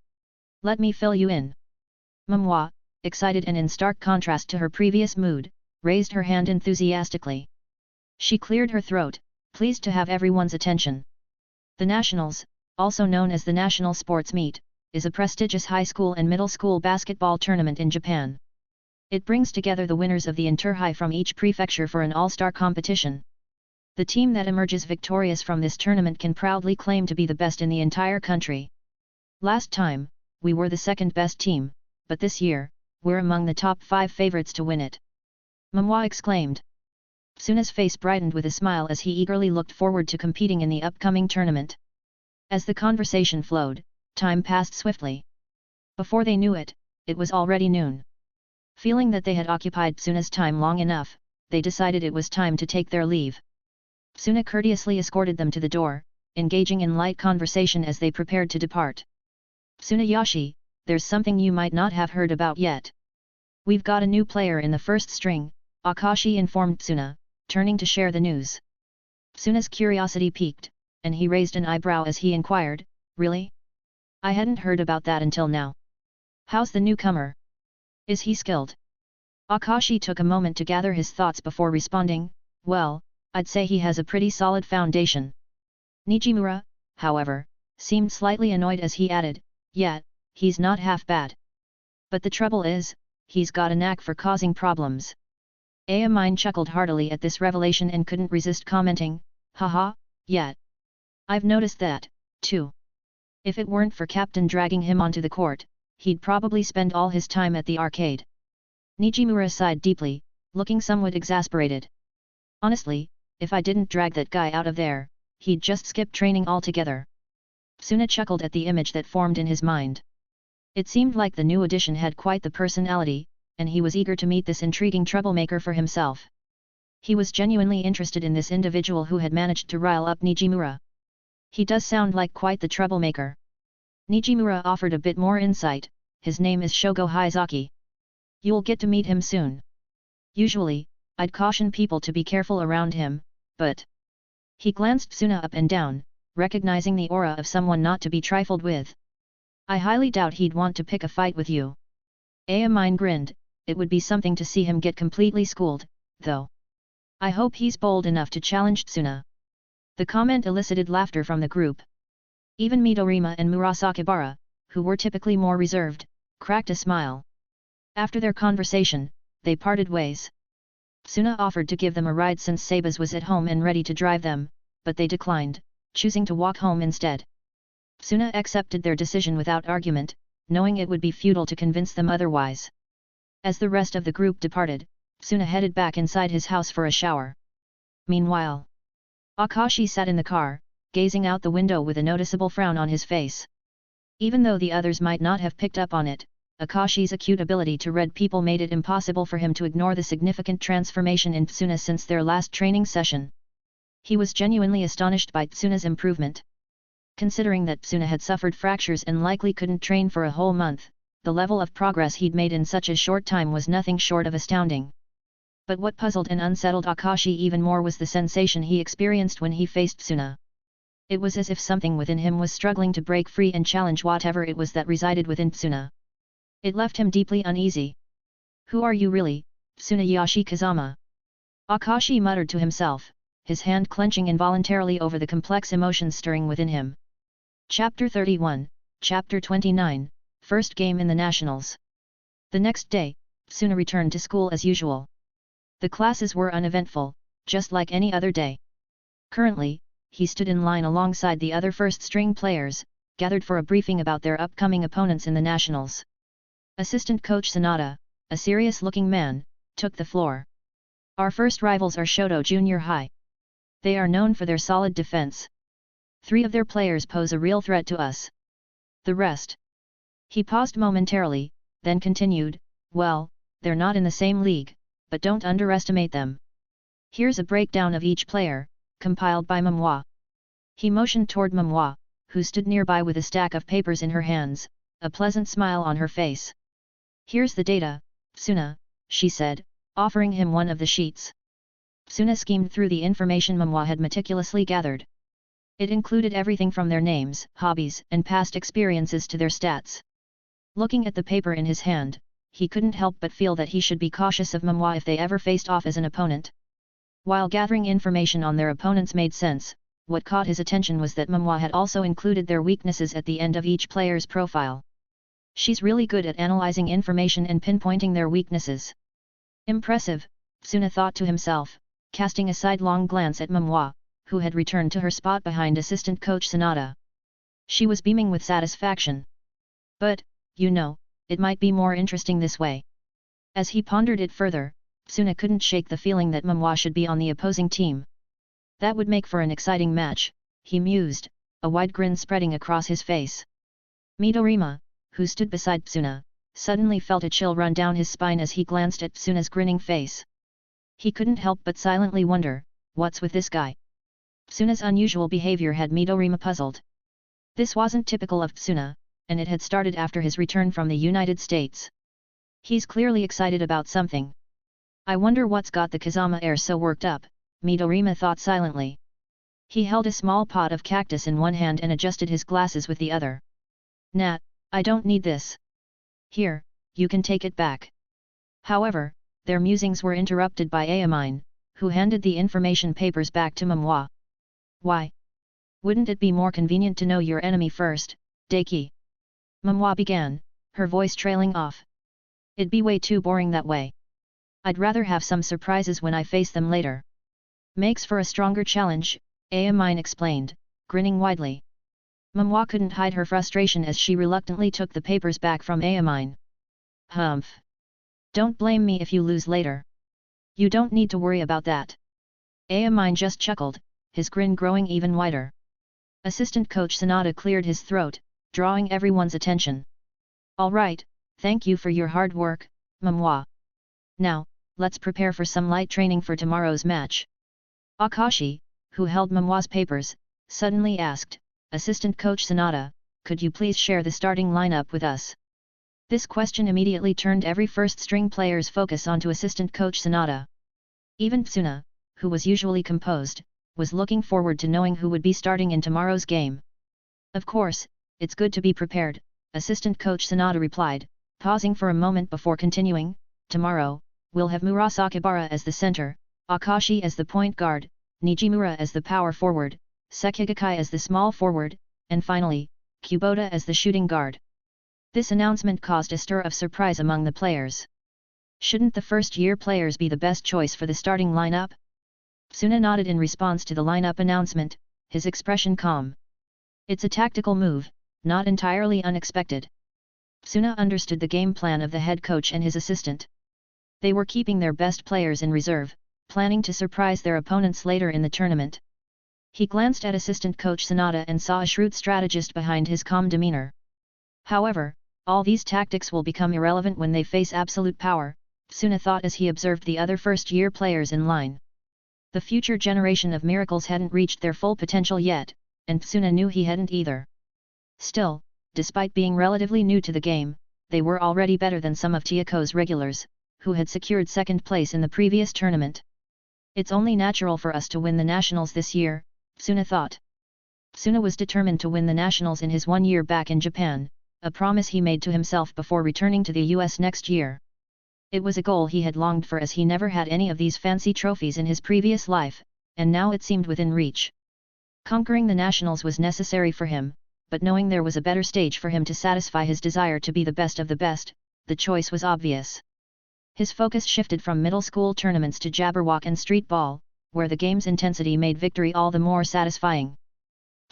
Let me fill you in." Mamoa, excited and in stark contrast to her previous mood, raised her hand enthusiastically. She cleared her throat, pleased to have everyone's attention. The Nationals, also known as the National Sports Meet, is a prestigious high school and middle school basketball tournament in Japan. It brings together the winners of the inter-high from each prefecture for an all-star competition. The team that emerges victorious from this tournament can proudly claim to be the best in the entire country. "Last time, we were the second best team, but this year, we're among the top 5 favorites to win it," Mamoa exclaimed. Tsuna's face brightened with a smile as he eagerly looked forward to competing in the upcoming tournament. As the conversation flowed, time passed swiftly. Before they knew it, it was already noon. Feeling that they had occupied Tsuna's time long enough, they decided it was time to take their leave. Tsuna courteously escorted them to the door, engaging in light conversation as they prepared to depart. "Tsunayashi, there's something you might not have heard about yet. We've got a new player in the first string," Akashi informed Tsuna, turning to share the news. Tsuna's curiosity piqued, and he raised an eyebrow as he inquired, "Really? I hadn't heard about that until now. How's the newcomer? Is he skilled?" Akashi took a moment to gather his thoughts before responding, "Well, I'd say he has a pretty solid foundation." Nijimura, however, seemed slightly annoyed as he added, "Yeah, he's not half bad. But the trouble is, he's got a knack for causing problems." Amine chuckled heartily at this revelation and couldn't resist commenting, "Haha, yeah. I've noticed that, too. If it weren't for Captain dragging him onto the court, he'd probably spend all his time at the arcade." Nijimura sighed deeply, looking somewhat exasperated. "Honestly, if I didn't drag that guy out of there, he'd just skip training altogether." Tsuna chuckled at the image that formed in his mind. It seemed like the new addition had quite the personality, and he was eager to meet this intriguing troublemaker for himself. He was genuinely interested in this individual who had managed to rile up Nijimura. "He does sound like quite the troublemaker." Nijimura offered a bit more insight, "His name is Shogo Haizaki. You'll get to meet him soon." Usually, I'd caution people to be careful around him, but... He glanced Tsuna up and down, recognizing the aura of someone not to be trifled with. I highly doubt he'd want to pick a fight with you. Amin grinned, it would be something to see him get completely schooled, though. I hope he's bold enough to challenge Tsuna. The comment elicited laughter from the group. Even Midorima and Murasakibara, who were typically more reserved, cracked a smile. After their conversation, they parted ways. Tsuna offered to give them a ride since Sabas was at home and ready to drive them, but they declined, choosing to walk home instead. Tsuna accepted their decision without argument, knowing it would be futile to convince them otherwise. As the rest of the group departed, Tsuna headed back inside his house for a shower. Meanwhile, Akashi sat in the car, gazing out the window with a noticeable frown on his face. Even though the others might not have picked up on it, Akashi's acute ability to read people made it impossible for him to ignore the significant transformation in Tsuna since their last training session. He was genuinely astonished by Tsuna's improvement. Considering that Tsuna had suffered fractures and likely couldn't train for a whole month, the level of progress he'd made in such a short time was nothing short of astounding. But what puzzled and unsettled Akashi even more was the sensation he experienced when he faced Tsuna. It was as if something within him was struggling to break free and challenge whatever it was that resided within Tsuna. It left him deeply uneasy. Who are you really, Tsunayashi Kazama? Akashi muttered to himself, his hand clenching involuntarily over the complex emotions stirring within him. Chapter 31, Chapter 29, First Game in the Nationals. The next day, Tsuna returned to school as usual. The classes were uneventful, just like any other day. Currently, he stood in line alongside the other first-string players, gathered for a briefing about their upcoming opponents in the Nationals. Assistant coach Sanada, a serious-looking man, took the floor. Our first rivals are Shoto Junior High. They are known for their solid defense. 3 of their players pose a real threat to us. The rest. He paused momentarily, then continued, well, they're not in the same league, but don't underestimate them. Here's a breakdown of each player, compiled by Memoir. He motioned toward Memoir, who stood nearby with a stack of papers in her hands, a pleasant smile on her face. Here's the data, Tsuna, she said, offering him one of the sheets. Tsuna schemed through the information Memoir had meticulously gathered. It included everything from their names, hobbies, and past experiences to their stats. Looking at the paper in his hand, he couldn't help but feel that he should be cautious of Memoir if they ever faced off as an opponent. While gathering information on their opponents made sense, what caught his attention was that Memoir had also included their weaknesses at the end of each player's profile. She's really good at analyzing information and pinpointing their weaknesses. Impressive, Tsuna thought to himself, casting a sidelong glance at Memoir, who had returned to her spot behind assistant coach Sanada. She was beaming with satisfaction. But, you know, it might be more interesting this way. As he pondered it further, Tsuna couldn't shake the feeling that Memoir should be on the opposing team. That would make for an exciting match, he mused, a wide grin spreading across his face. Midorima, who stood beside Tsuna, suddenly felt a chill run down his spine as he glanced at Tsuna's grinning face. He couldn't help but silently wonder, what's with this guy? Tsuna's unusual behavior had Midorima puzzled. This wasn't typical of Tsuna, and it had started after his return from the United States. He's clearly excited about something. I wonder what's got the Kazama heir so worked up, Midorima thought silently. He held a small pot of cactus in one hand and adjusted his glasses with the other. Nah, I don't need this. Here, you can take it back. However, their musings were interrupted by Amin, who handed the information papers back to Memoir. Why? Wouldn't it be more convenient to know your enemy first, Deki? Memoir began, her voice trailing off. It'd be way too boring that way. I'd rather have some surprises when I face them later. Makes for a stronger challenge, Amin explained, grinning widely. Memoir couldn't hide her frustration as she reluctantly took the papers back from Amin. Humph. Don't blame me if you lose later. You don't need to worry about that. Amin just chuckled, his grin growing even wider. Assistant coach Sanada cleared his throat, drawing everyone's attention. All right, thank you for your hard work, Memoir. Now, let's prepare for some light training for tomorrow's match. Akashi, who held Memoir's papers, suddenly asked, Assistant coach Sanada, could you please share the starting lineup with us? This question immediately turned every first-string player's focus onto assistant coach Sanada. Even Tsuna, who was usually composed, was looking forward to knowing who would be starting in tomorrow's game. Of course, it's good to be prepared, assistant coach Sanada replied, pausing for a moment before continuing. Tomorrow, we'll have Murasakibara as the center, Akashi as the point guard, Nijimura as the power forward, Sekigakai as the small forward, and finally, Kubota as the shooting guard. This announcement caused a stir of surprise among the players. Shouldn't the first-year players be the best choice for the starting lineup? Tsuna nodded in response to the lineup announcement, his expression calm. It's a tactical move, not entirely unexpected. Tsuna understood the game plan of the head coach and his assistant. They were keeping their best players in reserve, planning to surprise their opponents later in the tournament. He glanced at assistant coach Sanada and saw a shrewd strategist behind his calm demeanor. However, all these tactics will become irrelevant when they face absolute power, Tsuna thought as he observed the other first-year players in line. The future generation of miracles hadn't reached their full potential yet, and Tsuna knew he hadn't either. Still, despite being relatively new to the game, they were already better than some of Tiako's regulars, who had secured second place in the previous tournament. It's only natural for us to win the nationals this year, Tsuna thought. Tsuna was determined to win the nationals in his 1 year back in Japan, a promise he made to himself before returning to the US next year. It was a goal he had longed for as he never had any of these fancy trophies in his previous life, and now it seemed within reach. Conquering the nationals was necessary for him, but knowing there was a better stage for him to satisfy his desire to be the best of the best, the choice was obvious. His focus shifted from middle school tournaments to Jabberwock and street ball, where the game's intensity made victory all the more satisfying.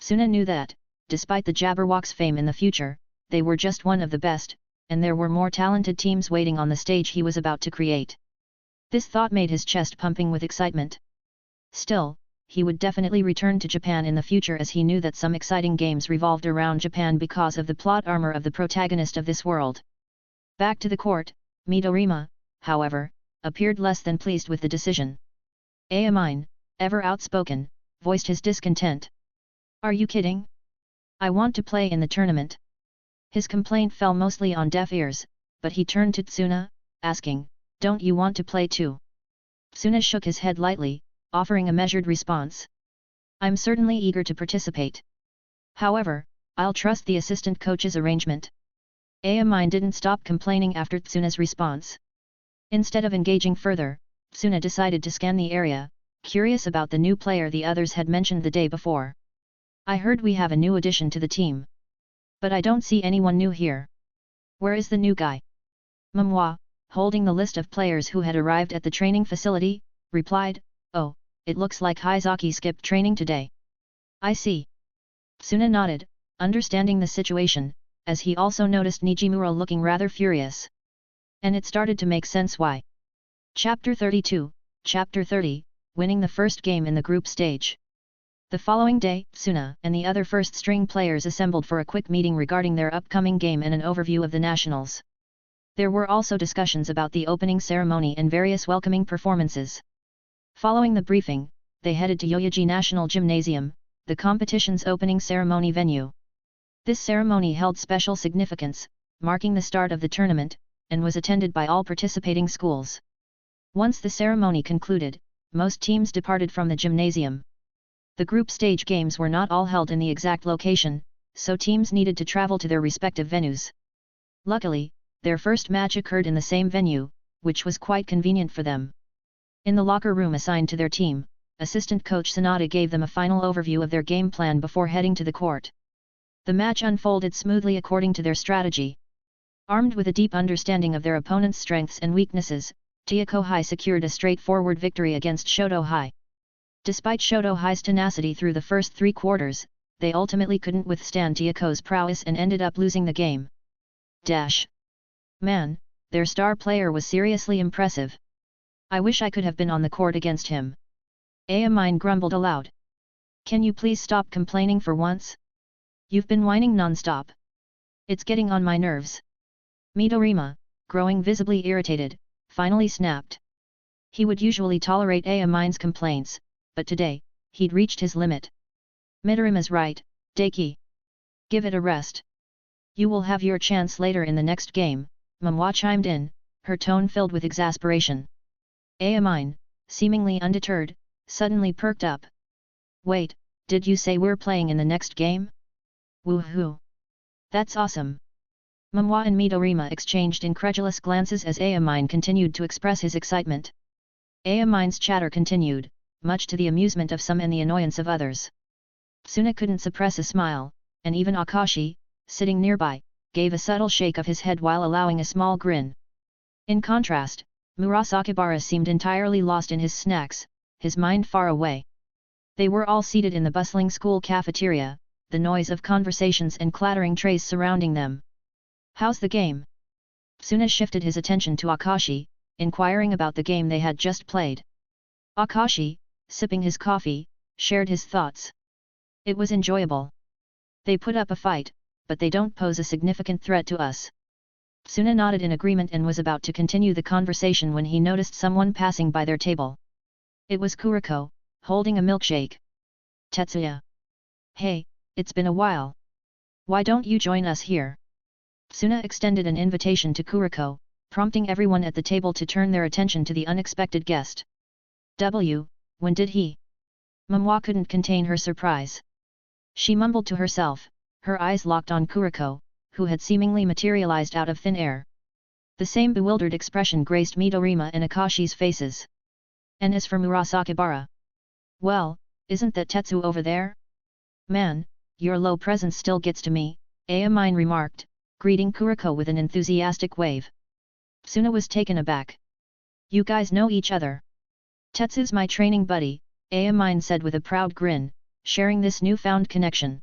Tsuna knew that, despite the Jabberwock's fame in the future, they were just one of the best, and there were more talented teams waiting on the stage he was about to create. This thought made his chest pumping with excitement. Still, he would definitely return to Japan in the future as he knew that some exciting games revolved around Japan because of the plot armor of the protagonist of this world. Back to the court, Midorima, however, appeared less than pleased with the decision. Akin, ever outspoken, voiced his discontent. Are you kidding? I want to play in the tournament. His complaint fell mostly on deaf ears, but he turned to Tsuna, asking, don't you want to play too? Tsuna shook his head lightly, offering a measured response. I'm certainly eager to participate. However, I'll trust the assistant coach's arrangement. Akin didn't stop complaining after Tsuna's response. Instead of engaging further, Tsuna decided to scan the area, curious about the new player the others had mentioned the day before. I heard we have a new addition to the team. But I don't see anyone new here. Where is the new guy? Mamwa, holding the list of players who had arrived at the training facility, replied, oh, it looks like Hizaki skipped training today. I see. Tsuna nodded, understanding the situation, as he also noticed Nijimura looking rather furious. And it started to make sense why. Chapter 32, Chapter 30, winning the first game in the group stage. The following day, Tsuna and the other first-string players assembled for a quick meeting regarding their upcoming game and an overview of the nationals. There were also discussions about the opening ceremony and various welcoming performances. Following the briefing, they headed to Yoyogi National Gymnasium, the competition's opening ceremony venue. This ceremony held special significance, marking the start of the tournament, and was attended by all participating schools. Once the ceremony concluded, most teams departed from the gymnasium. The group stage games were not all held in the exact location, so teams needed to travel to their respective venues. Luckily, their first match occurred in the same venue, which was quite convenient for them. In the locker room assigned to their team, assistant coach Sanada gave them a final overview of their game plan before heading to the court. The match unfolded smoothly according to their strategy. Armed with a deep understanding of their opponent's strengths and weaknesses, Tiako High secured a straightforward victory against Shoto High. Despite Shoto High's tenacity through the first 3 quarters, they ultimately couldn't withstand Tiako's prowess and ended up losing the game. Man, their star player was seriously impressive. I wish I could have been on the court against him. Akin grumbled aloud. Can you please stop complaining for once? You've been whining non-stop. It's getting on my nerves. Midorima, growing visibly irritated, finally snapped. He would usually tolerate Akin's complaints, but today, he'd reached his limit. Midorima's right, Daiki. Give it a rest. You will have your chance later in the next game, Mamwa chimed in, her tone filled with exasperation. Akin, seemingly undeterred, suddenly perked up. Wait, did you say we're playing in the next game? Woohoo! That's awesome! Mamwa and Midorima exchanged incredulous glances as Akin continued to express his excitement. Akin's chatter continued, much to the amusement of some and the annoyance of others. Tsuna couldn't suppress a smile, and even Akashi, sitting nearby, gave a subtle shake of his head while allowing a small grin. In contrast, Murasakibara seemed entirely lost in his snacks, his mind far away. They were all seated in the bustling school cafeteria, the noise of conversations and clattering trays surrounding them. How's the game? Tsuna shifted his attention to Akashi, inquiring about the game they had just played. Akashi, sipping his coffee, shared his thoughts. It was enjoyable. They put up a fight, but they don't pose a significant threat to us. Tsuna nodded in agreement and was about to continue the conversation when he noticed someone passing by their table. It was Kuroko, holding a milkshake. Tetsuya. Hey, it's been a while. Why don't you join us here? Tsuna extended an invitation to Kuroko, prompting everyone at the table to turn their attention to the unexpected guest. When did he? Mamwa couldn't contain her surprise. She mumbled to herself, her eyes locked on Kuroko, who had seemingly materialized out of thin air. The same bewildered expression graced Midorima and Akashi's faces. And as for Murasakibara? Well, isn't that Tetsu over there? Man, your low presence still gets to me, Akin remarked, greeting Kuroko with an enthusiastic wave. Tsuna was taken aback. You guys know each other? Tetsu's my training buddy, Akin said with a proud grin, sharing this newfound connection.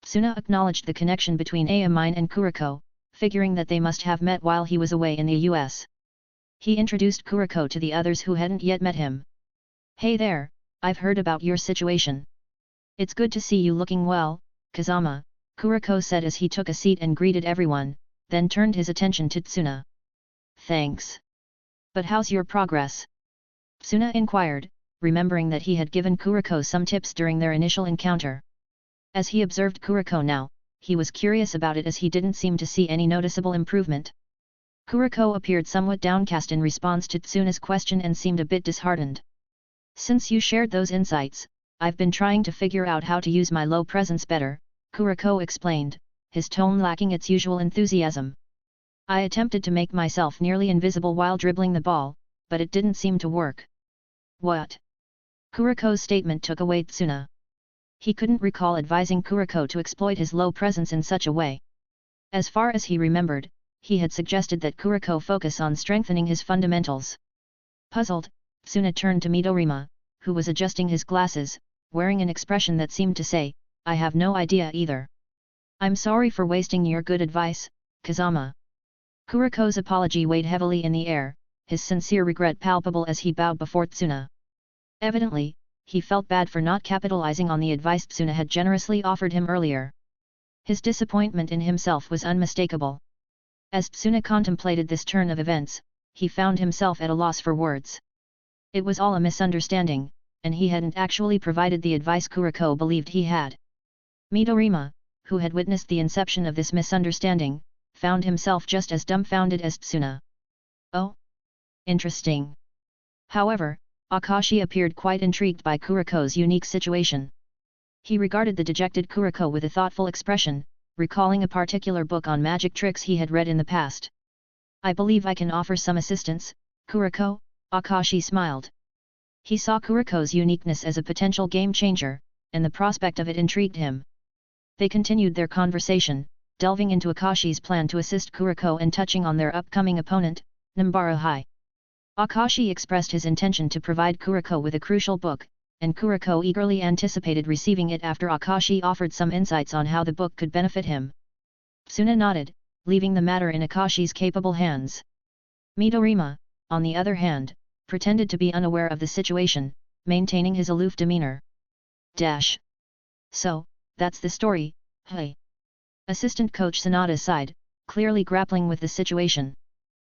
Tsuna acknowledged the connection between Akin and Kuroko, figuring that they must have met while he was away in the US. He introduced Kuroko to the others who hadn't yet met him. Hey there, I've heard about your situation. It's good to see you looking well, Kazama, Kuroko said as he took a seat and greeted everyone, then turned his attention to Tsuna. Thanks. But how's your progress? Tsuna inquired, remembering that he had given Kuroko some tips during their initial encounter. As he observed Kuroko now, he was curious about it as he didn't seem to see any noticeable improvement. Kuroko appeared somewhat downcast in response to Tsuna's question and seemed a bit disheartened. Since you shared those insights, I've been trying to figure out how to use my low presence better, Kuroko explained, his tone lacking its usual enthusiasm. I attempted to make myself nearly invisible while dribbling the ball, but it didn't seem to work. What? Kuroko's statement took away Tsuna. He couldn't recall advising Kuroko to exploit his low presence in such a way. As far as he remembered, he had suggested that Kuroko focus on strengthening his fundamentals. Puzzled, Tsuna turned to Midorima, who was adjusting his glasses, wearing an expression that seemed to say, I have no idea either. I'm sorry for wasting your good advice, Kazama. Kuroko's apology weighed heavily in the air, his sincere regret palpable as he bowed before Tsuna. Evidently, he felt bad for not capitalizing on the advice Tsuna had generously offered him earlier. His disappointment in himself was unmistakable. As Tsuna contemplated this turn of events, he found himself at a loss for words. It was all a misunderstanding, and he hadn't actually provided the advice Kuroko believed he had. Midorima, who had witnessed the inception of this misunderstanding, found himself just as dumbfounded as Tsuna. Oh? Interesting. However, Akashi appeared quite intrigued by Kuroko's unique situation. He regarded the dejected Kuroko with a thoughtful expression, recalling a particular book on magic tricks he had read in the past. I believe I can offer some assistance, Kuroko, Akashi smiled. He saw Kuroko's uniqueness as a potential game-changer, and the prospect of it intrigued him. They continued their conversation, delving into Akashi's plan to assist Kuroko and touching on their upcoming opponent, Nambara High. Akashi expressed his intention to provide Kuroko with a crucial book, and Kuroko eagerly anticipated receiving it after Akashi offered some insights on how the book could benefit him. Tsuna nodded, leaving the matter in Akashi's capable hands. Midorima, on the other hand, pretended to be unaware of the situation, maintaining his aloof demeanor. So, that's the story, hey. Assistant coach Sanada sighed, clearly grappling with the situation.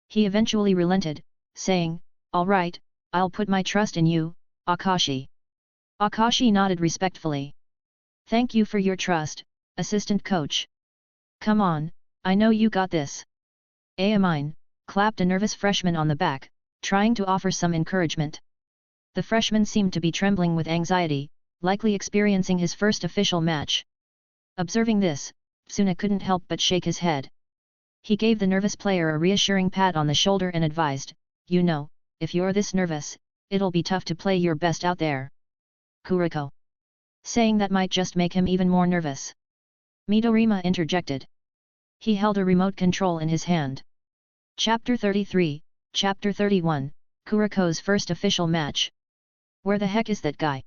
He eventually relented, saying, all right, I'll put my trust in you, Akashi. Akashi nodded respectfully. Thank you for your trust, assistant coach. Come on, I know you got this. Akin clapped a nervous freshman on the back, trying to offer some encouragement. The freshman seemed to be trembling with anxiety, likely experiencing his first official match. Observing this, Tsuna couldn't help but shake his head. He gave the nervous player a reassuring pat on the shoulder and advised, "You know, if you're this nervous, it'll be tough to play your best out there." Kuroko. Saying that might just make him even more nervous. Midorima interjected. He held a remote control in his hand. Chapter 33, Chapter 31, Kuroko's first official match. Where the heck is that guy?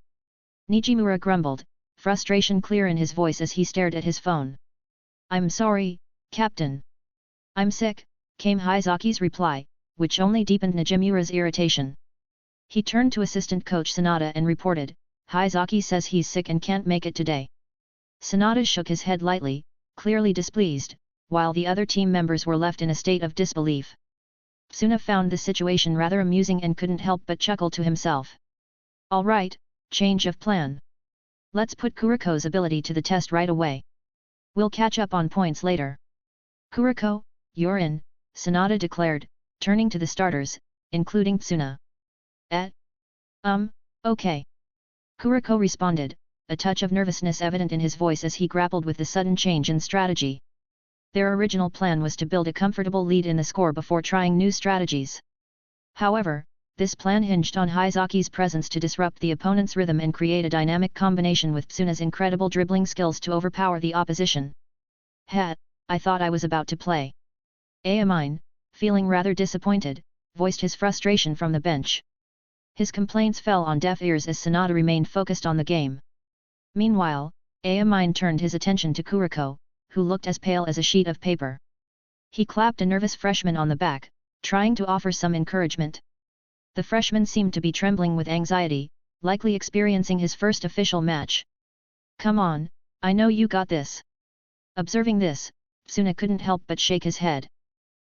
Nijimura grumbled, frustration clear in his voice as he stared at his phone. "I'm sorry, Captain. I'm sick," came Hizaki's reply, which only deepened Nijimura's irritation. He turned to assistant coach Sanada and reported, "Hizaki says he's sick and can't make it today." Sanada shook his head lightly, clearly displeased, while the other team members were left in a state of disbelief. Tsuna found the situation rather amusing and couldn't help but chuckle to himself. "All right, change of plan. Let's put Kuroko's ability to the test right away. We'll catch up on points later." "Kuroko, you're in," Sanada declared, turning to the starters, including Tsuna. Okay." Kuroko responded, a touch of nervousness evident in his voice as he grappled with the sudden change in strategy. Their original plan was to build a comfortable lead in the score before trying new strategies. However, this plan hinged on Hizaki's presence to disrupt the opponent's rhythm and create a dynamic combination with Tsuna's incredible dribbling skills to overpower the opposition. I thought I was about to play." Akin, feeling rather disappointed, voiced his frustration from the bench. His complaints fell on deaf ears as Sanada remained focused on the game. Meanwhile, Akin turned his attention to Kuroko, who looked as pale as a sheet of paper. He clapped a nervous freshman on the back, trying to offer some encouragement. The freshman seemed to be trembling with anxiety, likely experiencing his first official match. "Come on, I know you got this." Observing this, Tsuna couldn't help but shake his head.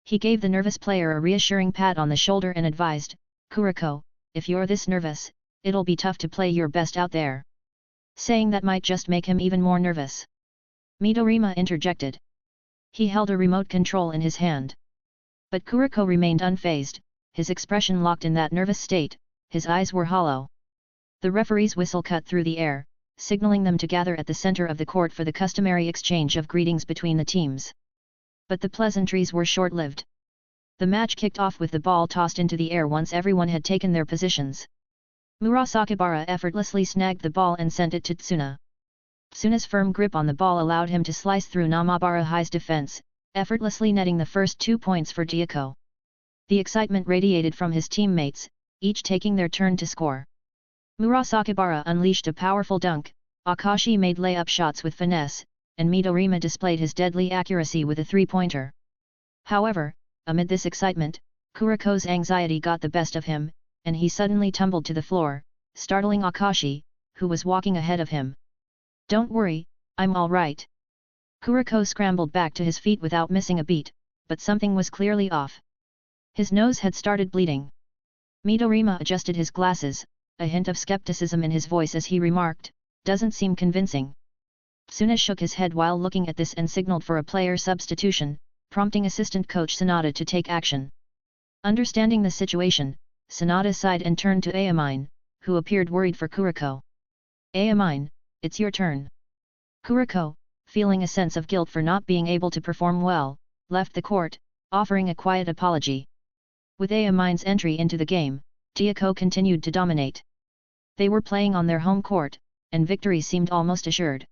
He gave the nervous player a reassuring pat on the shoulder and advised, "Kuroko, if you're this nervous, it'll be tough to play your best out there." Saying that might just make him even more nervous. Midorima interjected. He held a remote control in his hand. But Kuroko remained unfazed, his expression locked in that nervous state, his eyes were hollow. The referee's whistle cut through the air, signaling them to gather at the center of the court for the customary exchange of greetings between the teams. But the pleasantries were short-lived. The match kicked off with the ball tossed into the air once everyone had taken their positions. Murasakibara effortlessly snagged the ball and sent it to Tsuna. Tsuna's firm grip on the ball allowed him to slice through Namabara High's defense, effortlessly netting the first 2 points for Diako. The excitement radiated from his teammates, each taking their turn to score. Murasakibara unleashed a powerful dunk, Akashi made layup shots with finesse, and Midorima displayed his deadly accuracy with a three-pointer. However, amid this excitement, Kuroko's anxiety got the best of him, and he suddenly tumbled to the floor, startling Akashi, who was walking ahead of him. "Don't worry, I'm all right." Kuroko scrambled back to his feet without missing a beat, but something was clearly off. His nose had started bleeding. Midorima adjusted his glasses, a hint of skepticism in his voice as he remarked, "Doesn't seem convincing." Tsuna shook his head while looking at this and signaled for a player substitution, prompting assistant coach Sanada to take action. Understanding the situation, Sanada sighed and turned to Akin, who appeared worried for Kuroko. "Akin, it's your turn." Kuroko, feeling a sense of guilt for not being able to perform well, left the court, offering a quiet apology. With Akin's entry into the game, Diako continued to dominate. They were playing on their home court, and victory seemed almost assured.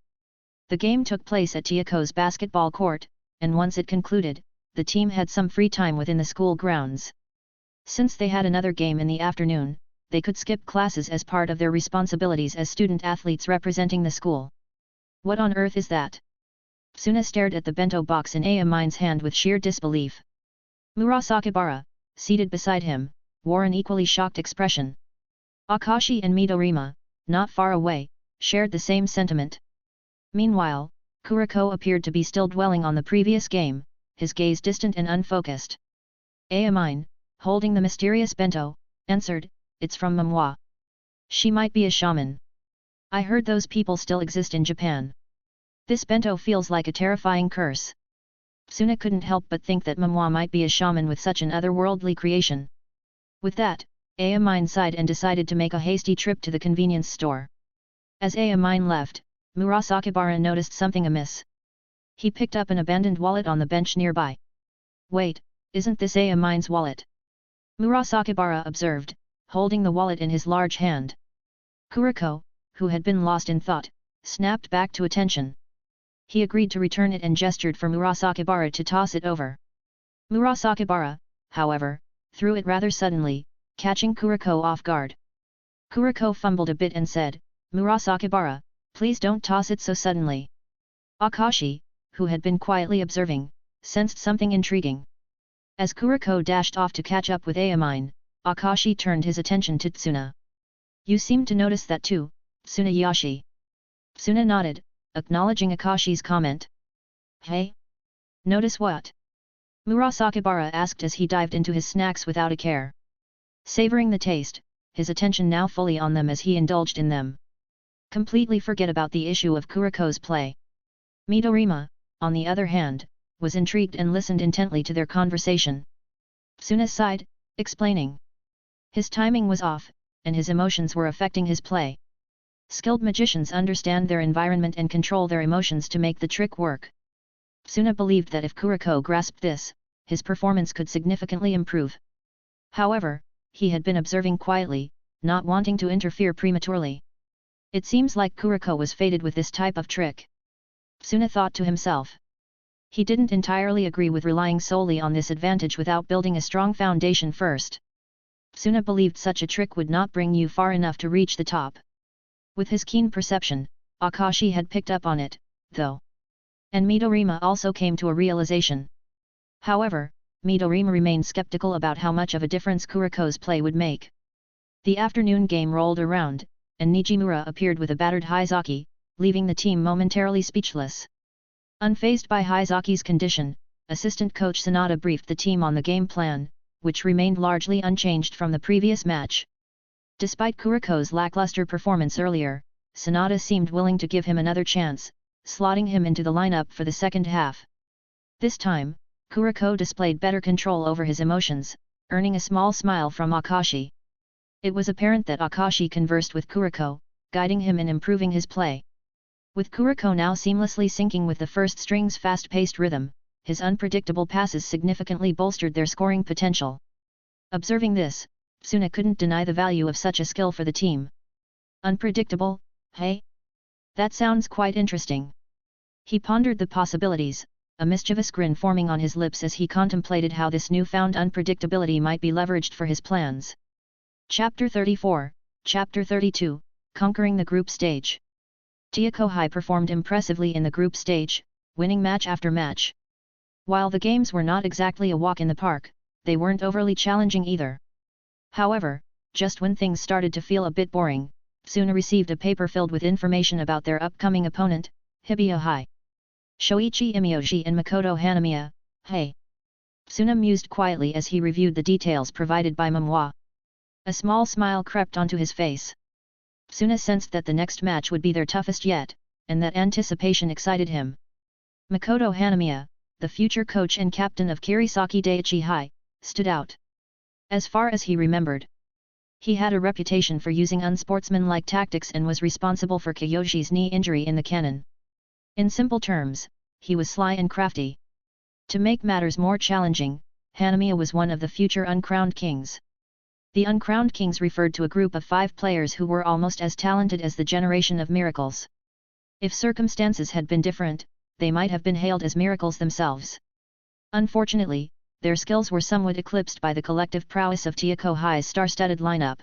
The game took place at Diako's basketball court, and once it concluded, the team had some free time within the school grounds. Since they had another game in the afternoon, they could skip classes as part of their responsibilities as student athletes representing the school. "What on earth is that?" Tsuna stared at the bento box in Akin's hand with sheer disbelief. Murasakibara, seated beside him, wore an equally shocked expression. Akashi and Midorima, not far away, shared the same sentiment. Meanwhile, Kuroko appeared to be still dwelling on the previous game, his gaze distant and unfocused. Akin, holding the mysterious bento, answered, "It's from Mamwa. She might be a shaman. I heard those people still exist in Japan. This bento feels like a terrifying curse." Tsuna couldn't help but think that Momoa might be a shaman with such an otherworldly creation. With that, Amin sighed and decided to make a hasty trip to the convenience store. As Amin left, Murasakibara noticed something amiss. He picked up an abandoned wallet on the bench nearby. Wait, isn't this Amin's wallet? Murasakibara observed, holding the wallet in his large hand. Kuroko, who had been lost in thought, snapped back to attention. He agreed to return it and gestured for Murasakibara to toss it over. Murasakibara, however, threw it rather suddenly, catching Kuroko off guard. Kuroko fumbled a bit and said, "Murasakibara, please don't toss it so suddenly." Akashi, who had been quietly observing, sensed something intriguing. As Kuroko dashed off to catch up with Amin, Akashi turned his attention to Tsuna. "You seem to notice that too, Tsunayashi." Tsuna nodded, acknowledging Akashi's comment. "Hey? Notice what?" Murasakibara asked as he dived into his snacks without a care. Savoring the taste, his attention now fully on them as he indulged in them. Completely forget about the issue of Kuroko's play. Midorima, on the other hand, was intrigued and listened intently to their conversation. Tsuna sighed, explaining. His timing was off, and his emotions were affecting his play. Skilled magicians understand their environment and control their emotions to make the trick work. Tsuna believed that if Kuroko grasped this, his performance could significantly improve. However, he had been observing quietly, not wanting to interfere prematurely. It seems like Kuroko was fated with this type of trick. Tsuna thought to himself. He didn't entirely agree with relying solely on this advantage without building a strong foundation first. Tsuna believed such a trick would not bring you far enough to reach the top. With his keen perception, Akashi had picked up on it, though. And Midorima also came to a realization. However, Midorima remained skeptical about how much of a difference Kuroko's play would make. The afternoon game rolled around, and Nijimura appeared with a battered Haizaki, leaving the team momentarily speechless. Unfazed by Haizaki's condition, assistant coach Sanada briefed the team on the game plan, which remained largely unchanged from the previous match. Despite Kuroko's lackluster performance earlier, Sanada seemed willing to give him another chance, slotting him into the lineup for the second half. This time, Kuroko displayed better control over his emotions, earning a small smile from Akashi. It was apparent that Akashi conversed with Kuroko, guiding him in improving his play. With Kuroko now seamlessly syncing with the first string's fast-paced rhythm, his unpredictable passes significantly bolstered their scoring potential. Observing this, Tsuna couldn't deny the value of such a skill for the team. Unpredictable, hey? That sounds quite interesting. He pondered the possibilities, a mischievous grin forming on his lips as he contemplated how this newfound unpredictability might be leveraged for his plans. Chapter 34, Chapter 32, Conquering the Group Stage. Tiokohai performed impressively in the group stage, winning match after match. While the games were not exactly a walk in the park, they weren't overly challenging either. However, just when things started to feel a bit boring, Tsuna received a paper filled with information about their upcoming opponent, Hibiyo-hai. Shoichi Imiyoshi and Makoto Hanamiya, hey. Tsuna mused quietly as he reviewed the details provided by Momoa. A small smile crept onto his face. Tsuna sensed that the next match would be their toughest yet, and that anticipation excited him. Makoto Hanamiya, the future coach and captain of Kirisaki Daiichi High, stood out. As far as he remembered, he had a reputation for using unsportsmanlike tactics and was responsible for Kiyoshi's knee injury in the canon. In simple terms, he was sly and crafty. To make matters more challenging, Hanamiya was one of the future uncrowned kings. The uncrowned kings referred to a group of 5 players who were almost as talented as the Generation of Miracles. If circumstances had been different, they might have been hailed as miracles themselves. Unfortunately, their skills were somewhat eclipsed by the collective prowess of Tiokohai's star-studded lineup.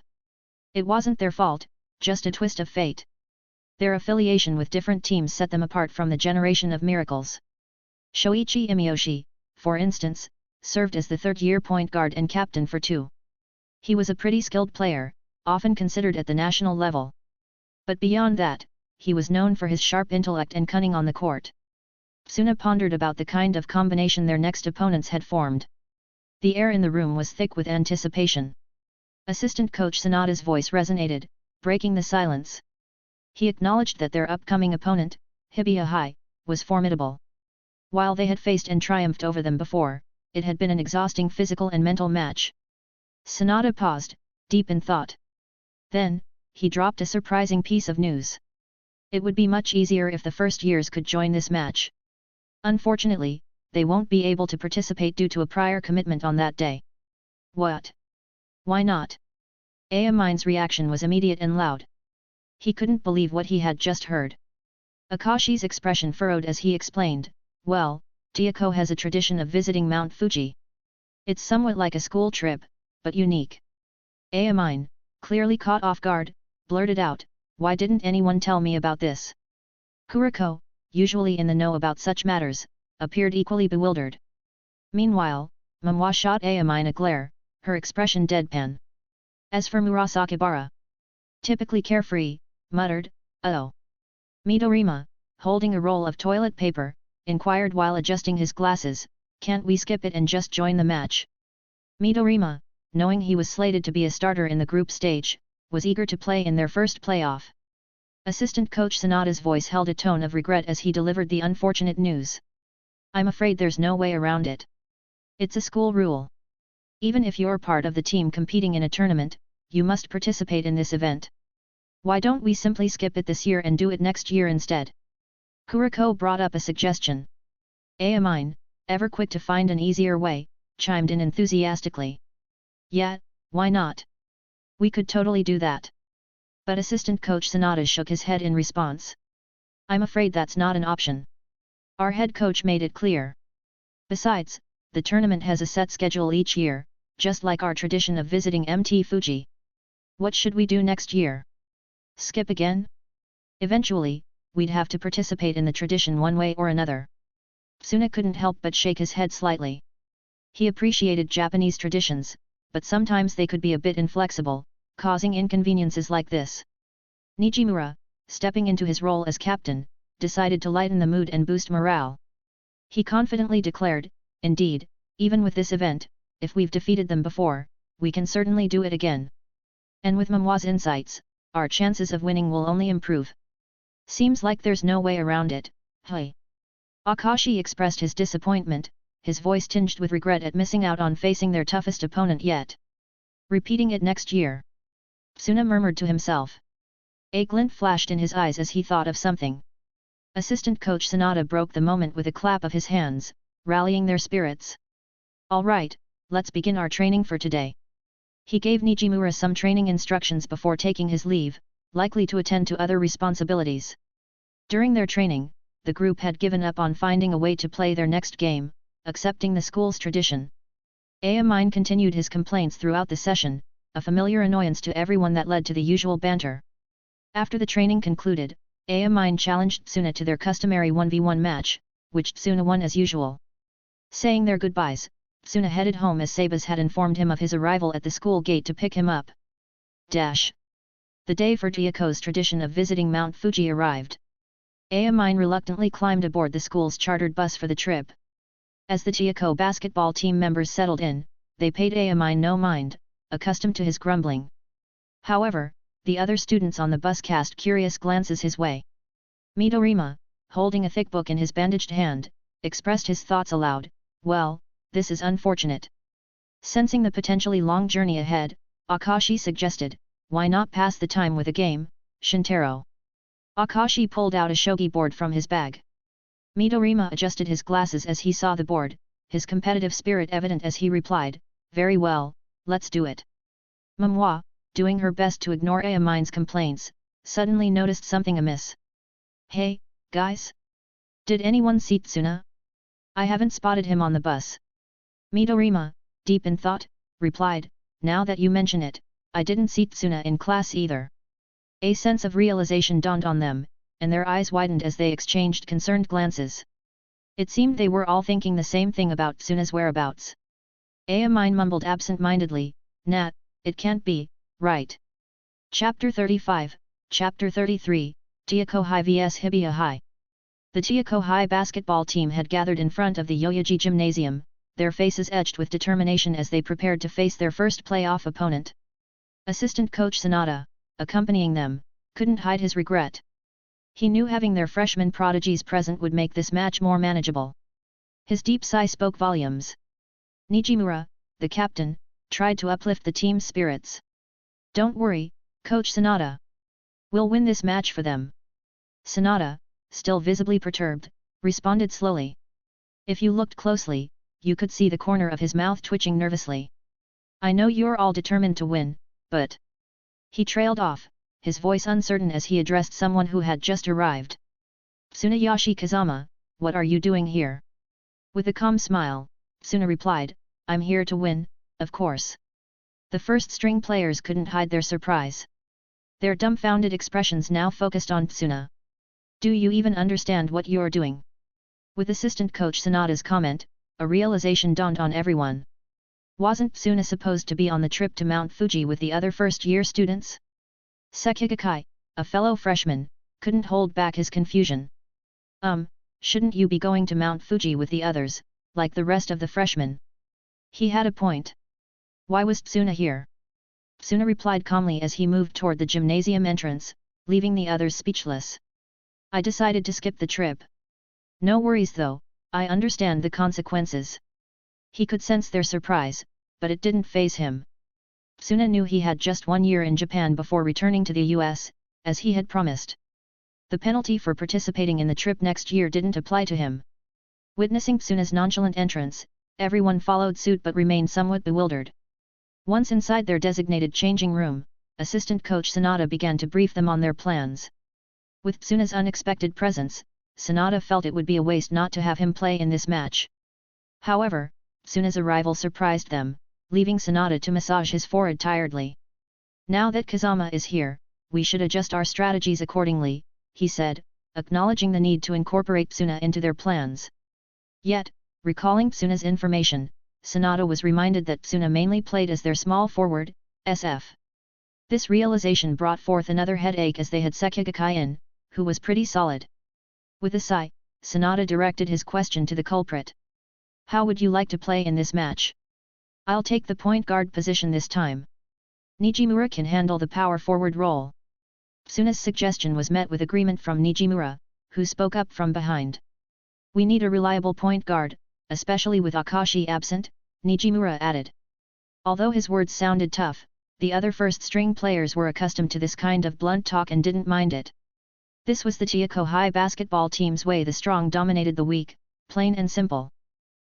It wasn't their fault, just a twist of fate. Their affiliation with different teams set them apart from the Generation of Miracles. Shoichi Imiyoshi, for instance, served as the third-year point guard and captain for 2. He was a pretty skilled player, often considered at the national level. But beyond that, he was known for his sharp intellect and cunning on the court. Tsuna pondered about the kind of combination their next opponents had formed. The air in the room was thick with anticipation. Assistant coach Sanada's voice resonated, breaking the silence. He acknowledged that their upcoming opponent, Hibiyo-hai, was formidable. While they had faced and triumphed over them before, it had been an exhausting physical and mental match. Tsunade paused, deep in thought. Then, he dropped a surprising piece of news. It would be much easier if the first years could join this match. Unfortunately, they won't be able to participate due to a prior commitment on that day. What? Why not? Amine's reaction was immediate and loud. He couldn't believe what he had just heard. Akashi's expression furrowed as he explained, well, Tsuko has a tradition of visiting Mount Fuji. It's somewhat like a school trip, but unique. Amine, clearly caught off guard, blurted out, why didn't anyone tell me about this? Kuroko, usually in the know about such matters, appeared equally bewildered. Meanwhile, Momoa shot Amine a glare, her expression deadpan. As for Murasakibara, typically carefree, muttered, oh. Midorima, holding a roll of toilet paper, inquired while adjusting his glasses, can't we skip it and just join the match? Midorima, knowing he was slated to be a starter in the group stage, was eager to play in their first playoff. Assistant coach Tsunade's voice held a tone of regret as he delivered the unfortunate news. I'm afraid there's no way around it. It's a school rule. Even if you're part of the team competing in a tournament, you must participate in this event. Why don't we simply skip it this year and do it next year instead? Kuroko brought up a suggestion. Amine, ever quick to find an easier way, chimed in enthusiastically. Yeah, why not? We could totally do that. But assistant coach Tsunade shook his head in response. I'm afraid that's not an option. Our head coach made it clear. Besides, the tournament has a set schedule each year, just like our tradition of visiting Mt Fuji. What should we do next year? Skip again? Eventually, we'd have to participate in the tradition one way or another. Tsuna couldn't help but shake his head slightly. He appreciated Japanese traditions, but sometimes they could be a bit inflexible, causing inconveniences like this. Nijimura, stepping into his role as captain, decided to lighten the mood and boost morale. He confidently declared, indeed, even with this event, if we've defeated them before, we can certainly do it again. And with Momoa's insights, our chances of winning will only improve. Seems like there's no way around it, hey. Akashi expressed his disappointment, his voice tinged with regret at missing out on facing their toughest opponent yet. Repeating it next year. Tsuna murmured to himself. A glint flashed in his eyes as he thought of something. Assistant coach Tsunade broke the moment with a clap of his hands, rallying their spirits. All right, let's begin our training for today. He gave Nijimura some training instructions before taking his leave, likely to attend to other responsibilities. During their training, the group had given up on finding a way to play their next game, accepting the school's tradition. Amine continued his complaints throughout the session, a familiar annoyance to everyone that led to the usual banter. After the training concluded, Amine challenged Tsuna to their customary 1v1 match, which Tsuna won as usual. Saying their goodbyes, Tsuna headed home as Sabas had informed him of his arrival at the school gate to pick him up. The day for Tsuko's tradition of visiting Mount Fuji arrived. Amine reluctantly climbed aboard the school's chartered bus for the trip. As the Tsuko basketball team members settled in, they paid Amine no mind, accustomed to his grumbling. However, the other students on the bus cast curious glances his way. Midorima, holding a thick book in his bandaged hand, expressed his thoughts aloud, well, this is unfortunate. Sensing the potentially long journey ahead, Akashi suggested, why not pass the time with a game, Shintaro? Akashi pulled out a shogi board from his bag. Midorima adjusted his glasses as he saw the board, his competitive spirit evident as he replied, very well, let's do it. Momoa, doing her best to ignore Amine's complaints, suddenly noticed something amiss. Hey, guys? Did anyone see Tsuna? I haven't spotted him on the bus. Midorima, deep in thought, replied, now that you mention it, I didn't see Tsuna in class either. A sense of realization dawned on them, and their eyes widened as they exchanged concerned glances. It seemed they were all thinking the same thing about Tsuna's whereabouts. Amine mumbled absent-mindedly, Nat, it can't be, right. Chapter 35, Chapter 33, Tsuko High vs Hibiya High. The Tsuko High basketball team had gathered in front of the Yoyogi Gymnasium, their faces etched with determination as they prepared to face their first playoff opponent. Assistant coach Tsunade, accompanying them, couldn't hide his regret. He knew having their freshman prodigies present would make this match more manageable. His deep sigh spoke volumes. Nijimura, the captain, tried to uplift the team's spirits. Don't worry, Coach Sanada. We'll win this match for them. Sanada, still visibly perturbed, responded slowly. If you looked closely, you could see the corner of his mouth twitching nervously. I know you're all determined to win, but... He trailed off, his voice uncertain as he addressed someone who had just arrived. Tsunayoshi Kazama, what are you doing here? With a calm smile, Tsuna replied, I'm here to win, of course. The first string players couldn't hide their surprise. Their dumbfounded expressions now focused on Tsuna. Do you even understand what you're doing? With assistant coach Sanada's comment, a realization dawned on everyone. Wasn't Tsuna supposed to be on the trip to Mount Fuji with the other first-year students? Sekigakai, a fellow freshman, couldn't hold back his confusion. Shouldn't you be going to Mount Fuji with the others, like the rest of the freshmen? He had a point. Why was Tsuna here? Tsuna replied calmly as he moved toward the gymnasium entrance, leaving the others speechless. I decided to skip the trip. No worries though, I understand the consequences. He could sense their surprise, but it didn't faze him. Tsuna knew he had just 1 year in Japan before returning to the US, as he had promised. The penalty for participating in the trip next year didn't apply to him. Witnessing Tsuna's nonchalant entrance, everyone followed suit but remained somewhat bewildered. Once inside their designated changing room, assistant coach Sanada began to brief them on their plans. With Tsuna's unexpected presence, Sanada felt it would be a waste not to have him play in this match. However, Tsuna's arrival surprised them, leaving Sanada to massage his forehead tiredly. Now that Kazama is here, we should adjust our strategies accordingly, he said, acknowledging the need to incorporate Tsuna into their plans. Yet, recalling Tsuna's information, Sanada was reminded that Tsuna mainly played as their small forward, SF. This realization brought forth another headache as they had Sekigakai in, who was pretty solid. With a sigh, Sanada directed his question to the culprit. How would you like to play in this match? I'll take the point guard position this time. Nijimura can handle the power forward role. Tsuna's suggestion was met with agreement from Nijimura, who spoke up from behind. We need a reliable point guard, especially with Akashi absent, Nijimura added. Although his words sounded tough, the other first-string players were accustomed to this kind of blunt talk and didn't mind it. This was the Teiko High basketball team's way. The strong dominated the weak, plain and simple.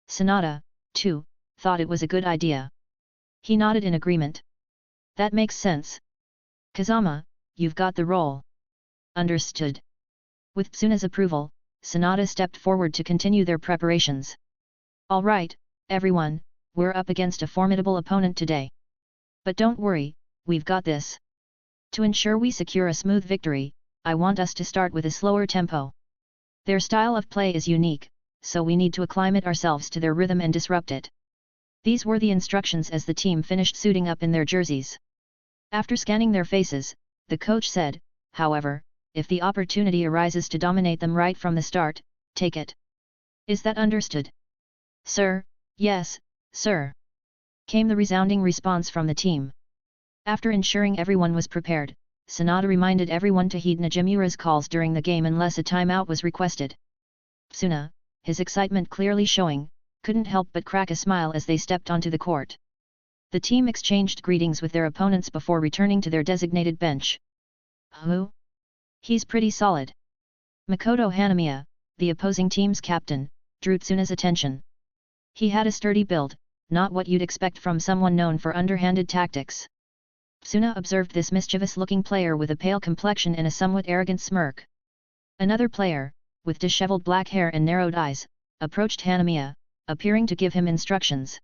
Sanada, too, thought it was a good idea. He nodded in agreement. That makes sense. Kazama, you've got the role. Understood. With Tsuna's approval, Sanada stepped forward to continue their preparations. All right, everyone, we're up against a formidable opponent today. But don't worry, we've got this. To ensure we secure a smooth victory, I want us to start with a slower tempo. Their style of play is unique, so we need to acclimate ourselves to their rhythm and disrupt it. These were the instructions as the team finished suiting up in their jerseys. After scanning their faces, the coach said, however, if the opportunity arises to dominate them right from the start, take it. Is that understood? Sir, yes, sir. Came the resounding response from the team. After ensuring everyone was prepared, Sanada reminded everyone to heed Nijimura's calls during the game unless a timeout was requested. Tsuna, his excitement clearly showing, couldn't help but crack a smile as they stepped onto the court. The team exchanged greetings with their opponents before returning to their designated bench. Who? He's pretty solid. Makoto Hanamiya, the opposing team's captain, drew Tsuna's attention. He had a sturdy build, not what you'd expect from someone known for underhanded tactics. Tsuna observed this mischievous-looking player with a pale complexion and a somewhat arrogant smirk. Another player, with disheveled black hair and narrowed eyes, approached Hanamiya, appearing to give him instructions.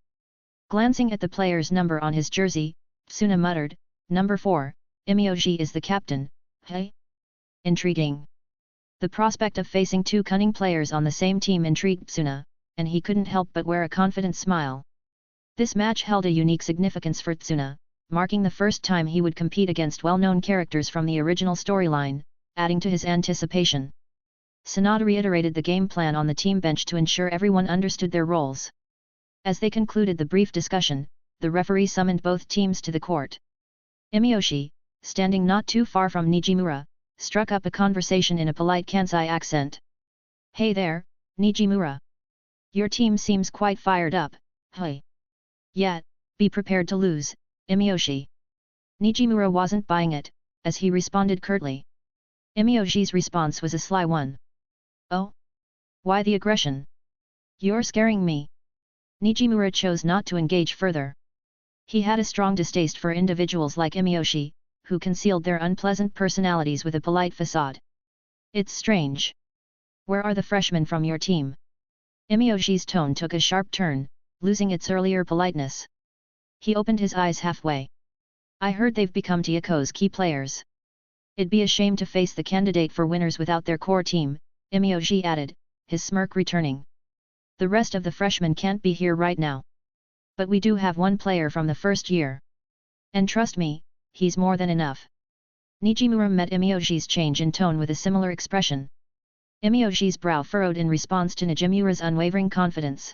Glancing at the player's number on his jersey, Tsuna muttered, "Number 4, Imyoji is the captain, hey? Intriguing." The prospect of facing two cunning players on the same team intrigued Tsuna, and he couldn't help but wear a confident smile. This match held a unique significance for Tsuna, marking the first time he would compete against well-known characters from the original storyline, adding to his anticipation. Sanada reiterated the game plan on the team bench to ensure everyone understood their roles. As they concluded the brief discussion, the referee summoned both teams to the court. Imyoshi, standing not too far from Nijimura, struck up a conversation in a polite Kansai accent. "Hey there, Nijimura. Your team seems quite fired up, hey. Yet, be prepared to lose, Imiyoshi. Nijimura wasn't buying it, as he responded curtly. Imiyoshi's response was a sly one. Oh? Why the aggression? You're scaring me. Nijimura chose not to engage further. He had a strong distaste for individuals like Imiyoshi, who concealed their unpleasant personalities with a polite facade. It's strange. Where are the freshmen from your team? Imiyoshi's tone took a sharp turn, losing its earlier politeness. He opened his eyes halfway. I heard they've become Tioko's key players. It'd be a shame to face the candidate for winners without their core team, Imiyoshi added, his smirk returning. The rest of the freshmen can't be here right now. But we do have one player from the first year. And trust me, he's more than enough. Nijimura met Imiyoshi's change in tone with a similar expression. Imiyoshi's brow furrowed in response to Nijimura's unwavering confidence.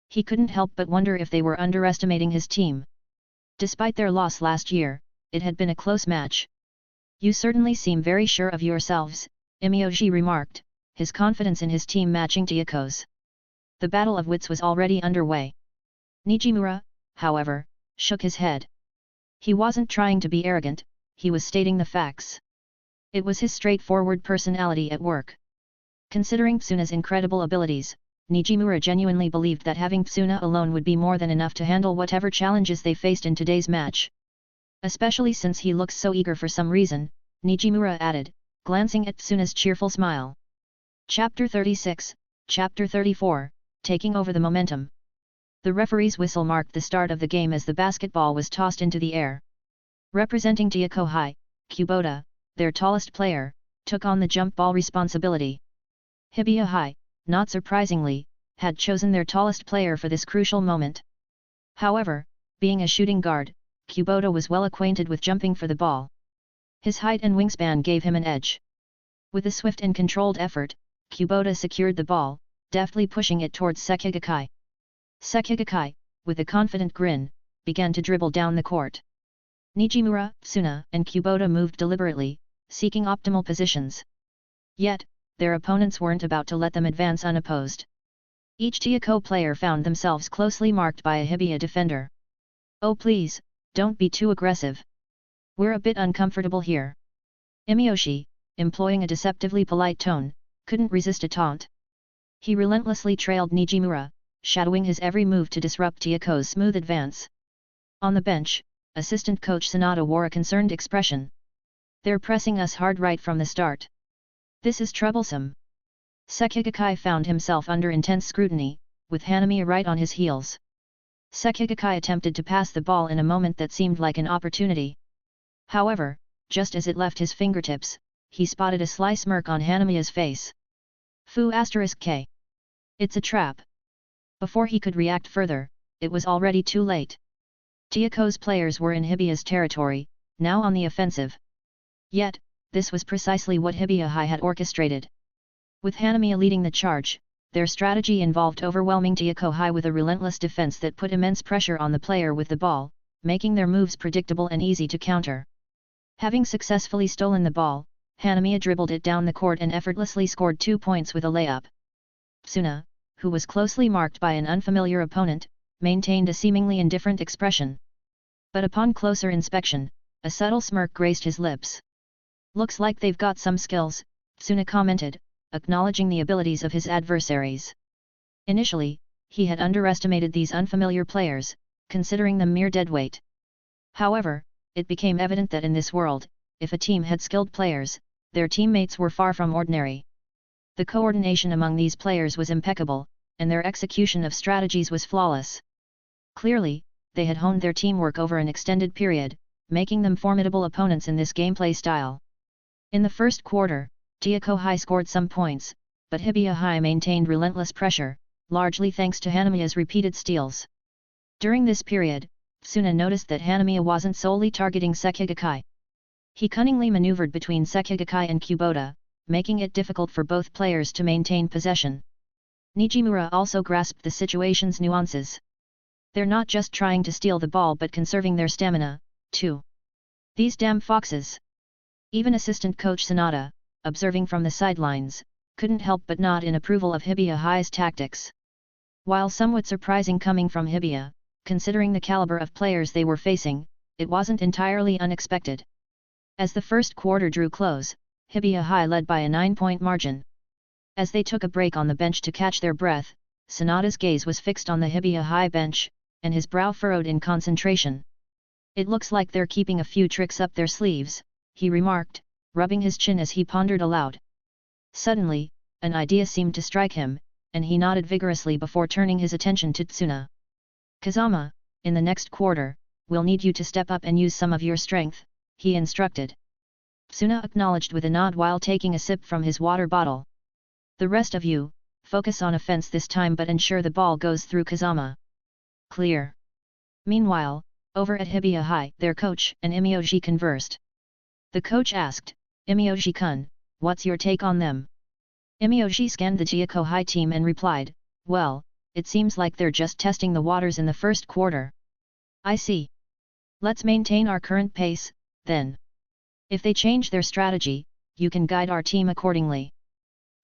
He couldn't help but wonder if they were underestimating his team. Despite their loss last year, it had been a close match. You certainly seem very sure of yourselves, Imiyoshi remarked, his confidence in his team matching Tioko's. The battle of wits was already underway. Nijimura, however, shook his head. He wasn't trying to be arrogant, he was stating the facts. It was his straightforward personality at work. Considering Tsuna's incredible abilities, Nijimura genuinely believed that having Tsuna alone would be more than enough to handle whatever challenges they faced in today's match. Especially since he looks so eager for some reason, Nijimura added, glancing at Tsuna's cheerful smile. Chapter 36, Chapter 34, Taking over the momentum. The referee's whistle marked the start of the game as the basketball was tossed into the air. Representing Tioko High, Kubota, their tallest player, took on the jump ball responsibility. Hibiya High, not surprisingly, had chosen their tallest player for this crucial moment. However, being a shooting guard, Kubota was well acquainted with jumping for the ball. His height and wingspan gave him an edge. With a swift and controlled effort, Kubota secured the ball, deftly pushing it towards Sekigakai. Sekigakai, with a confident grin, began to dribble down the court. Nijimura, Tsuna, and Kubota moved deliberately, seeking optimal positions. Yet, their opponents weren't about to let them advance unopposed. Each Tiyoko player found themselves closely marked by a Hibiya defender. Oh please, don't be too aggressive. We're a bit uncomfortable here. Imiyoshi, employing a deceptively polite tone, couldn't resist a taunt. He relentlessly trailed Nijimura, shadowing his every move to disrupt Tiyoko's smooth advance. On the bench, assistant coach Sanada wore a concerned expression. They're pressing us hard right from the start. This is troublesome. Sekigakai found himself under intense scrutiny, with Hanamiya right on his heels. Sekigakai attempted to pass the ball in a moment that seemed like an opportunity. However, just as it left his fingertips, he spotted a sly smirk on Hanamiya's face. Fu*K. It's a trap. Before he could react further, it was already too late. Tiyoko's players were in Hibiya's territory, now on the offensive. Yet, this was precisely what Hibiya High had orchestrated. With Hanamiya leading the charge, their strategy involved overwhelming Tiyoko High with a relentless defense that put immense pressure on the player with the ball, making their moves predictable and easy to counter. Having successfully stolen the ball, Hanamiya dribbled it down the court and effortlessly scored 2 points with a layup. Tsuna, who was closely marked by an unfamiliar opponent, maintained a seemingly indifferent expression. But upon closer inspection, a subtle smirk graced his lips. Looks like they've got some skills, Tsuna commented, acknowledging the abilities of his adversaries. Initially, he had underestimated these unfamiliar players, considering them mere deadweight. However, it became evident that in this world, if a team had skilled players, their teammates were far from ordinary. The coordination among these players was impeccable, and their execution of strategies was flawless. Clearly, they had honed their teamwork over an extended period, making them formidable opponents in this gameplay style. In the first quarter, Tiyoko High scored some points, but Hibiya High maintained relentless pressure, largely thanks to Hanamiya's repeated steals. During this period, Tsuna noticed that Hanamiya wasn't solely targeting Sekigakai. He cunningly maneuvered between Sekigakai and Kubota, making it difficult for both players to maintain possession. Nijimura also grasped the situation's nuances. They're not just trying to steal the ball but conserving their stamina, too. These damn foxes! Even assistant coach Sanada, observing from the sidelines, couldn't help but nod in approval of Hibiya High's tactics. While somewhat surprising coming from Hibiya, considering the caliber of players they were facing, it wasn't entirely unexpected. As the first quarter drew close, Hibiya High led by a 9-point margin. As they took a break on the bench to catch their breath, Sonata's gaze was fixed on the Hibiya High bench, and his brow furrowed in concentration. "It looks like they're keeping a few tricks up their sleeves," he remarked, rubbing his chin as he pondered aloud. Suddenly, an idea seemed to strike him, and he nodded vigorously before turning his attention to Tsuna. "Kazama, in the next quarter, we'll need you to step up and use some of your strength," he instructed. Tsuna acknowledged with a nod while taking a sip from his water bottle. "The rest of you, focus on offense this time but ensure the ball goes through Kazama." "Clear." Meanwhile, over at Hibiya High, their coach and Imyoji conversed. The coach asked, "Imyoji-kun, what's your take on them?" Imyoji scanned the Gyako High team and replied, "Well, it seems like they're just testing the waters in the first quarter." "I see. Let's maintain our current pace, then. If they change their strategy, you can guide our team accordingly."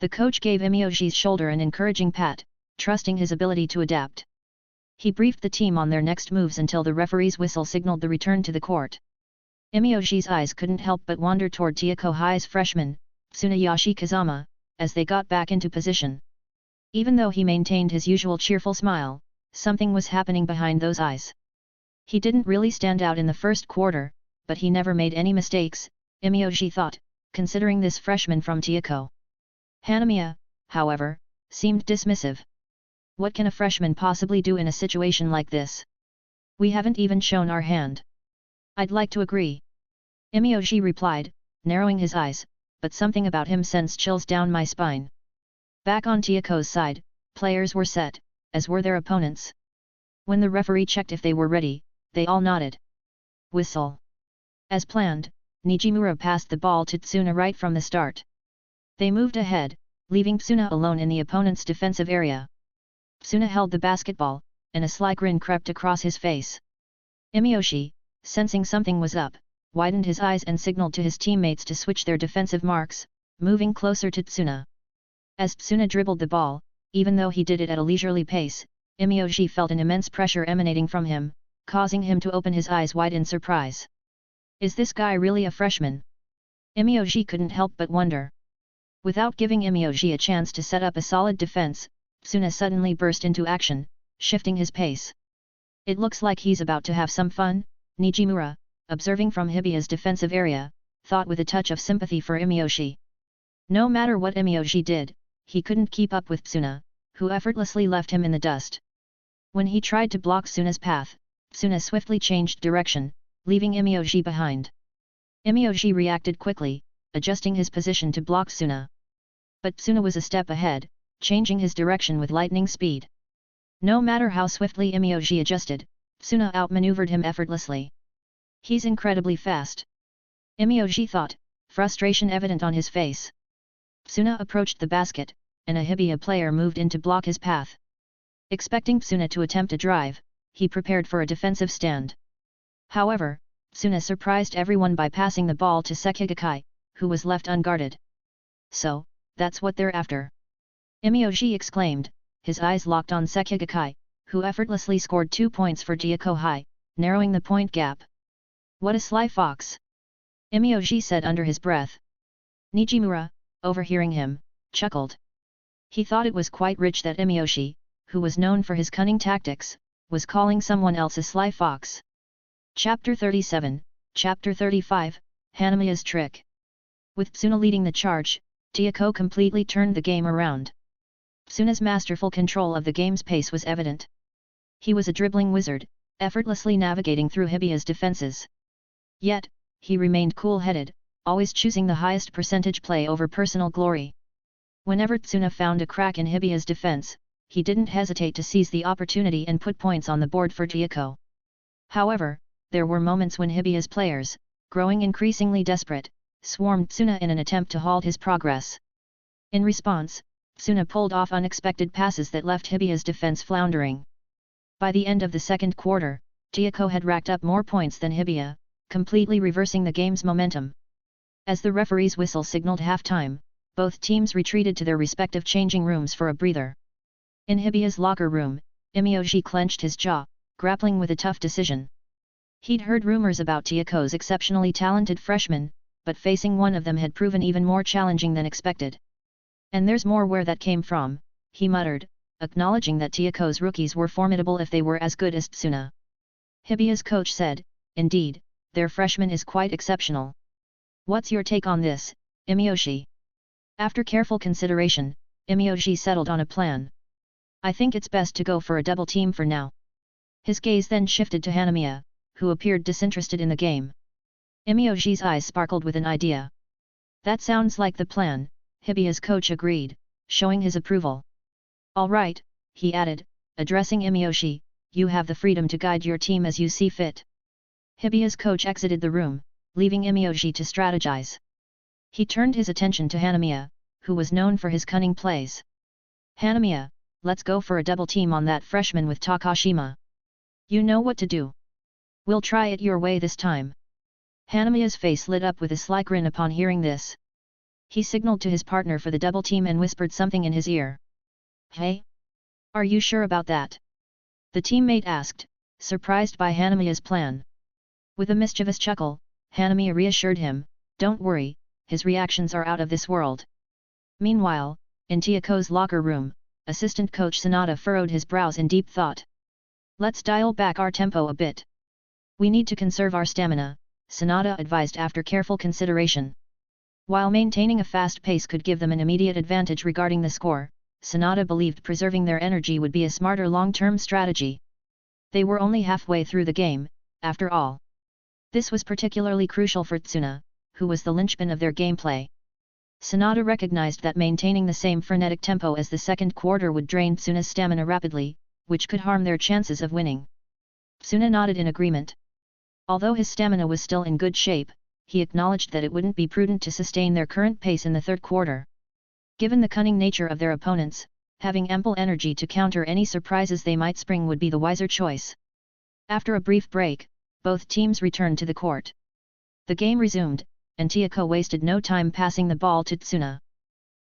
The coach gave Imyoji's shoulder an encouraging pat, trusting his ability to adapt. He briefed the team on their next moves until the referee's whistle signaled the return to the court. Imyoji's eyes couldn't help but wander toward Gyako High's freshman, Tsunayoshi Kazama, as they got back into position. Even though he maintained his usual cheerful smile, something was happening behind those eyes. He didn't really stand out in the first quarter, but he never made any mistakes, Imyoji thought, considering this freshman from Gyako. Hanamiya, however, seemed dismissive. "What can a freshman possibly do in a situation like this? We haven't even shown our hand." "I'd like to agree," Imyoji replied, narrowing his eyes, "but something about him sends chills down my spine." Back on Gyako's side, players were set, as were their opponents. When the referee checked if they were ready, they all nodded. Whistle. As planned, Nijimura passed the ball to Tsuna right from the start. They moved ahead, leaving Tsuna alone in the opponent's defensive area. Tsuna held the basketball, and a sly grin crept across his face. Imyoji, sensing something was up, widened his eyes and signaled to his teammates to switch their defensive marks, moving closer to Tsuna. As Tsuna dribbled the ball, even though he did it at a leisurely pace, Imyoji felt an immense pressure emanating from him, causing him to open his eyes wide in surprise. "Is this guy really a freshman?" Imyoji couldn't help but wonder. Without giving Imyoji a chance to set up a solid defense, Tsuna suddenly burst into action, shifting his pace. "It looks like he's about to have some fun," Nijimura, observing from Hibiya's defensive area, thought with a touch of sympathy for Imyoji. No matter what Imyoji did, he couldn't keep up with Tsuna, who effortlessly left him in the dust. When he tried to block Tsuna's path, Tsuna swiftly changed direction, leaving Imyoji behind. Imyoji reacted quickly, adjusting his position to block Tsuna. But Tsuna was a step ahead, changing his direction with lightning speed. No matter how swiftly Imyoji adjusted, Tsuna outmaneuvered him effortlessly. "He's incredibly fast," Imyoji thought, frustration evident on his face. Tsuna approached the basket, and a Hibiya player moved in to block his path. Expecting Tsuna to attempt a drive, he prepared for a defensive stand. However, Tsuna surprised everyone by passing the ball to Sekigakai, who was left unguarded. "So, that's what they're after," Imyoji exclaimed, his eyes locked on Sekigakai, who effortlessly scored 2 points for Gyako High, narrowing the point gap. "What a sly fox," Imyoji said under his breath. Nijimura, overhearing him, chuckled. He thought it was quite rich that Imyoji, who was known for his cunning tactics, was calling someone else a sly fox. Chapter 37, Chapter 35, Hanamiya's Trick. With Tsuna leading the charge, Gyako completely turned the game around. Tsuna's masterful control of the game's pace was evident. He was a dribbling wizard, effortlessly navigating through Hibiya's defenses. Yet, he remained cool-headed, always choosing the highest percentage play over personal glory. Whenever Tsuna found a crack in Hibiya's defense, he didn't hesitate to seize the opportunity and put points on the board for Gyako. However, there were moments when Hibiya's players, growing increasingly desperate, swarmed Tsuna in an attempt to halt his progress. In response, Tsuna pulled off unexpected passes that left Hibiya's defense floundering. By the end of the second quarter, Gyako had racked up more points than Hibiya, completely reversing the game's momentum. As the referee's whistle signaled halftime, both teams retreated to their respective changing rooms for a breather. In Hibiya's locker room, Imyoji clenched his jaw, grappling with a tough decision. He'd heard rumors about Tieko's exceptionally talented freshmen, but facing one of them had proven even more challenging than expected. And there's more where that came from, he muttered, acknowledging that Tieko's rookies were formidable if they were as good as Tsuna. Hibiya's coach said, indeed, their freshman is quite exceptional. What's your take on this, Imyoji? After careful consideration, Imyoji settled on a plan. I think it's best to go for a double team for now. His gaze then shifted to Hanamiya, who appeared disinterested in the game. Imyoji's eyes sparkled with an idea. That sounds like the plan, Hibiya's coach agreed, showing his approval. All right, he added, addressing Imyoji, you have the freedom to guide your team as you see fit. Hibiya's coach exited the room, leaving Imyoji to strategize. He turned his attention to Hanamiya, who was known for his cunning plays. Hanamiya, let's go for a double team on that freshman with Takashima. You know what to do. We'll try it your way this time. Hanamiya's face lit up with a sly grin upon hearing this. He signaled to his partner for the double team and whispered something in his ear. Hey? Are you sure about that? The teammate asked, surprised by Hanamiya's plan. With a mischievous chuckle, Hanamiya reassured him, don't worry, his reactions are out of this world. Meanwhile, in Tieko's locker room, assistant coach Sanada furrowed his brows in deep thought. Let's dial back our tempo a bit. We need to conserve our stamina, Sanada advised after careful consideration. While maintaining a fast pace could give them an immediate advantage regarding the score, Sanada believed preserving their energy would be a smarter long-term strategy. They were only halfway through the game, after all. This was particularly crucial for Tsuna, who was the linchpin of their gameplay. Sanada recognized that maintaining the same frenetic tempo as the second quarter would drain Tsuna's stamina rapidly, which could harm their chances of winning. Tsuna nodded in agreement. Although his stamina was still in good shape, he acknowledged that it wouldn't be prudent to sustain their current pace in the third quarter. Given the cunning nature of their opponents, having ample energy to counter any surprises they might spring would be the wiser choice. After a brief break, both teams returned to the court. The game resumed, and Tieko wasted no time passing the ball to Tsuna.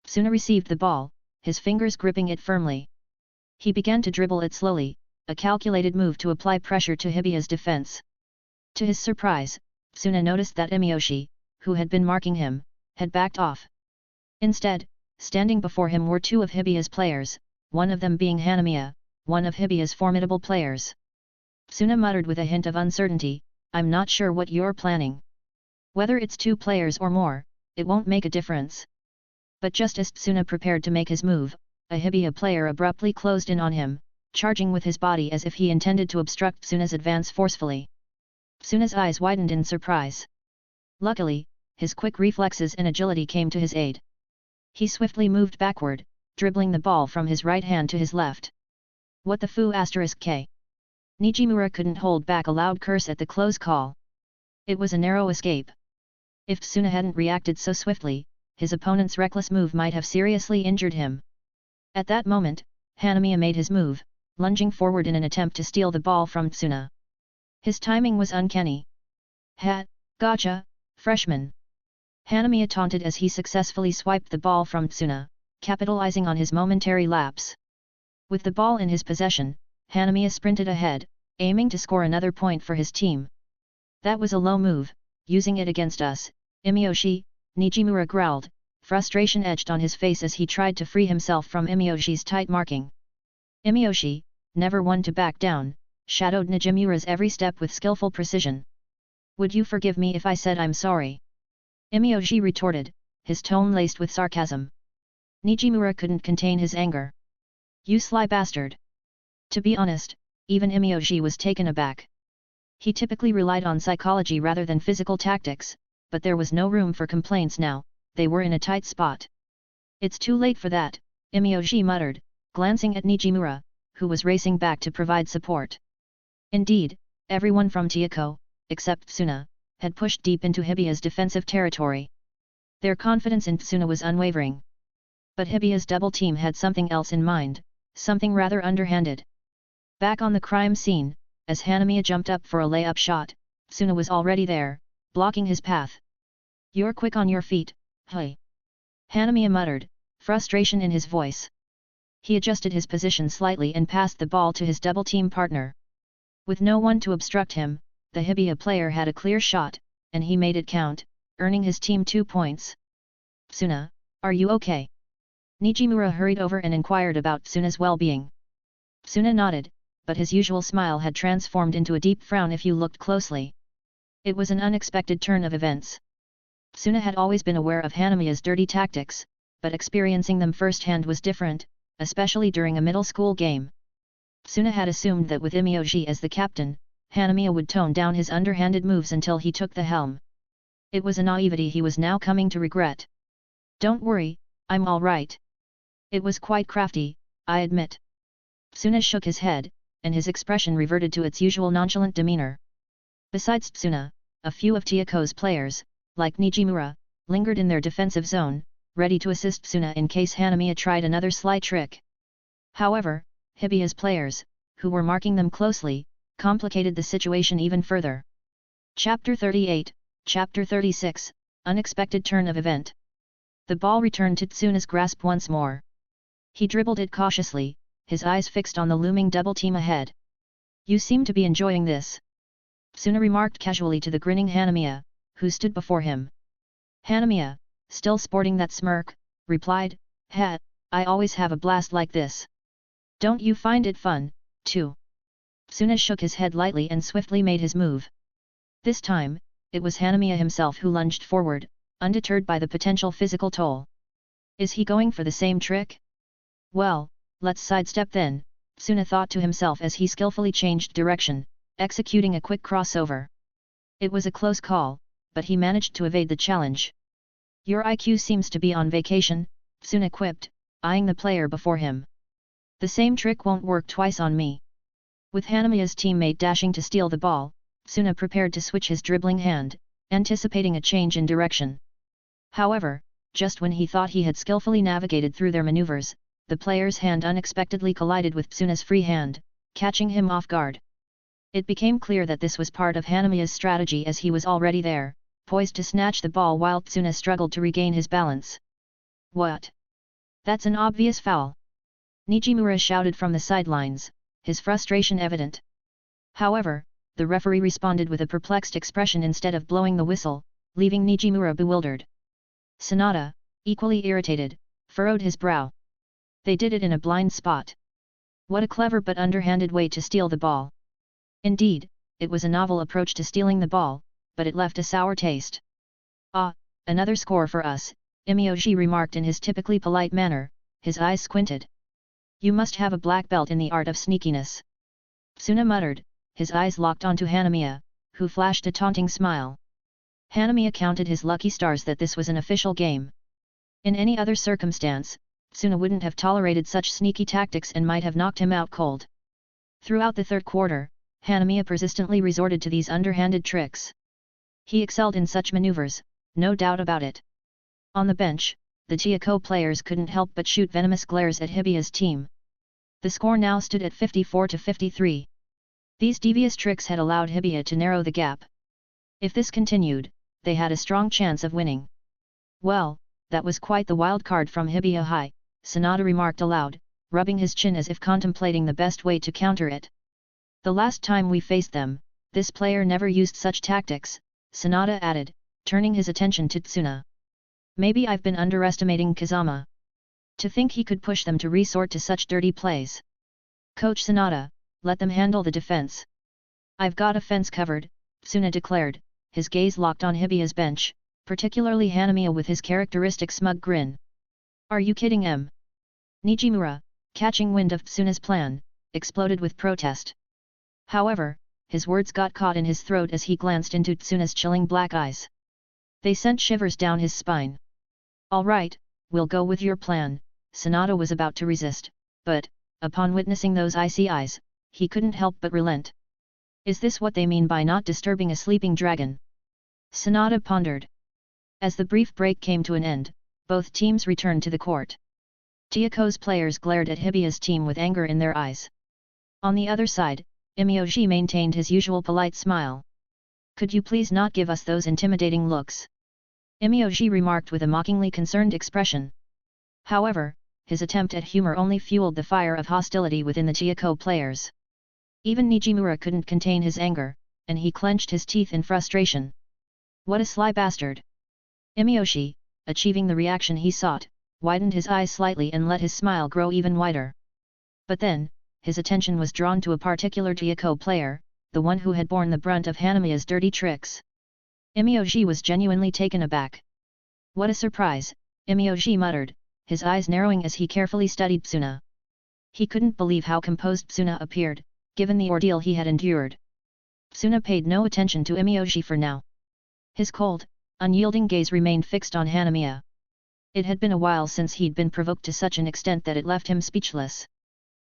Tsuna received the ball, his fingers gripping it firmly. He began to dribble it slowly, a calculated move to apply pressure to Hibiya's defense. To his surprise, Tsuna noticed that Imyoji, who had been marking him, had backed off. Instead, standing before him were two of Hibiya's players, one of them being Hanamiya, one of Hibiya's formidable players. Tsuna muttered with a hint of uncertainty, I'm not sure what you're planning. Whether it's two players or more, it won't make a difference. But just as Tsuna prepared to make his move, a Hibiya player abruptly closed in on him, charging with his body as if he intended to obstruct Tsuna's advance forcefully. Tsuna's eyes widened in surprise. Luckily, his quick reflexes and agility came to his aid. He swiftly moved backward, dribbling the ball from his right hand to his left. What the foo *k. Nijimura couldn't hold back a loud curse at the close call. It was a narrow escape. If Tsuna hadn't reacted so swiftly, his opponent's reckless move might have seriously injured him. At that moment, Hanamiya made his move, lunging forward in an attempt to steal the ball from Tsuna. His timing was uncanny. Gotcha, freshman! Hanamiya taunted as he successfully swiped the ball from Tsuna, capitalizing on his momentary lapse. With the ball in his possession, Hanamiya sprinted ahead, aiming to score another point for his team. That was a low move, using it against us, Imyoji, Nijimura growled, frustration etched on his face as he tried to free himself from Imyoji's tight marking. Imyoji, never one to back down, shadowed Nijimura's every step with skillful precision. Would you forgive me if I said I'm sorry? Imyoji retorted, his tone laced with sarcasm. Nijimura couldn't contain his anger. You sly bastard! To be honest, even Imyoji was taken aback. He typically relied on psychology rather than physical tactics, but there was no room for complaints now, they were in a tight spot. It's too late for that, Imyoji muttered, glancing at Nijimura, who was racing back to provide support. Indeed, everyone from Tieko, except Tsuna, had pushed deep into Hibiya's defensive territory. Their confidence in Tsuna was unwavering. But Hibiya's double team had something else in mind, something rather underhanded. Back on the crime scene, as Hanamiya jumped up for a layup shot, Tsuna was already there, blocking his path. You're quick on your feet, hey! Hanamiya muttered, frustration in his voice. He adjusted his position slightly and passed the ball to his double-team partner. With no one to obstruct him, the Hibiya player had a clear shot, and he made it count, earning his team 2 points. "Tsuna, are you okay?" Nijimura hurried over and inquired about Tsuna's well-being. Tsuna nodded, but his usual smile had transformed into a deep frown if you looked closely. It was an unexpected turn of events. Tsuna had always been aware of Hanamiya's dirty tactics, but experiencing them firsthand was different, especially during a middle school game. Tsuna had assumed that with Imioji as the captain, Hanamiya would tone down his underhanded moves until he took the helm. It was a naivety he was now coming to regret. "Don't worry, I'm all right. It was quite crafty, I admit." Tsuna shook his head, and his expression reverted to its usual nonchalant demeanor. Besides Tsuna, a few of Tiako's players, like Nijimura, lingered in their defensive zone, ready to assist Tsuna in case Hanamiya tried another sly trick. However, Hibiya's players, who were marking them closely, complicated the situation even further. Chapter 38, Chapter 36, Unexpected Turn of Event. The ball returned to Tsuna's grasp once more. He dribbled it cautiously, his eyes fixed on the looming double team ahead. "You seem to be enjoying this," Tsuna remarked casually to the grinning Hanamiya, who stood before him. Hanamiya, still sporting that smirk, replied, "Ha, I always have a blast like this. Don't you find it fun, too?" Tsuna shook his head lightly and swiftly made his move. This time, it was Hanamiya himself who lunged forward, undeterred by the potential physical toll. "Is he going for the same trick? Well, let's sidestep then," Tsuna thought to himself as he skillfully changed direction, executing a quick crossover. It was a close call, but he managed to evade the challenge. "Your IQ seems to be on vacation," Tsuna quipped, eyeing the player before him. "The same trick won't work twice on me." With Hanamiya's teammate dashing to steal the ball, Tsuna prepared to switch his dribbling hand, anticipating a change in direction. However, just when he thought he had skillfully navigated through their maneuvers, the player's hand unexpectedly collided with Tsuna's free hand, catching him off guard. It became clear that this was part of Hanamiya's strategy as he was already there, poised to snatch the ball while Tsuna struggled to regain his balance. "What? That's an obvious foul!" Nijimura shouted from the sidelines, his frustration evident. However, the referee responded with a perplexed expression instead of blowing the whistle, leaving Nijimura bewildered. Sanada, equally irritated, furrowed his brow. They did it in a blind spot. What a clever but underhanded way to steal the ball. Indeed, it was a novel approach to stealing the ball, but it left a sour taste. "Ah, another score for us," Imioji remarked in his typically polite manner, his eyes squinted. "You must have a black belt in the art of sneakiness." Tsuna muttered, his eyes locked onto Hanamiya, who flashed a taunting smile. Hanamiya counted his lucky stars that this was an official game. In any other circumstance, Tsuna wouldn't have tolerated such sneaky tactics and might have knocked him out cold. Throughout the third quarter, Hanamiya persistently resorted to these underhanded tricks. He excelled in such maneuvers, no doubt about it. On the bench, the Tiako players couldn't help but shoot venomous glares at Hibiya's team. The score now stood at 54-53. These devious tricks had allowed Hibiya to narrow the gap. If this continued, they had a strong chance of winning. "Well, that was quite the wild card from Hibiya High," Sanada remarked aloud, rubbing his chin as if contemplating the best way to counter it. "The last time we faced them, this player never used such tactics," Sanada added, turning his attention to Tsuna. "Maybe I've been underestimating Kazama. To think he could push them to resort to such dirty plays. Coach Sanada, let them handle the defense." "I've got a fence covered," Tsuna declared, his gaze locked on Hibiya's bench, particularly Hanamiya with his characteristic smug grin. "Are you kidding em?" Nijimura, catching wind of Tsuna's plan, exploded with protest. However, his words got caught in his throat as he glanced into Tsuna's chilling black eyes. They sent shivers down his spine. "All right, we'll go with your plan," Sanada was about to resist, but, upon witnessing those icy eyes, he couldn't help but relent. "Is this what they mean by not disturbing a sleeping dragon?" Sanada pondered. As the brief break came to an end, both teams returned to the court. Tiako's players glared at Hibiya's team with anger in their eyes. On the other side, Imioji maintained his usual polite smile. "Could you please not give us those intimidating looks?" Imioji remarked with a mockingly concerned expression. However, his attempt at humor only fueled the fire of hostility within the Chieko players. Even Nijimura couldn't contain his anger, and he clenched his teeth in frustration. What a sly bastard! Imiyoshi, achieving the reaction he sought, widened his eyes slightly and let his smile grow even wider. But then, his attention was drawn to a particular Chieko player, the one who had borne the brunt of Hanamiya's dirty tricks. Imiyoshi was genuinely taken aback. What a surprise, Imiyoshi muttered, his eyes narrowing as he carefully studied Tsuna. He couldn't believe how composed Tsuna appeared, given the ordeal he had endured. Tsuna paid no attention to Imiyoshi for now. His cold, unyielding gaze remained fixed on Hanamiya. It had been a while since he'd been provoked to such an extent that it left him speechless.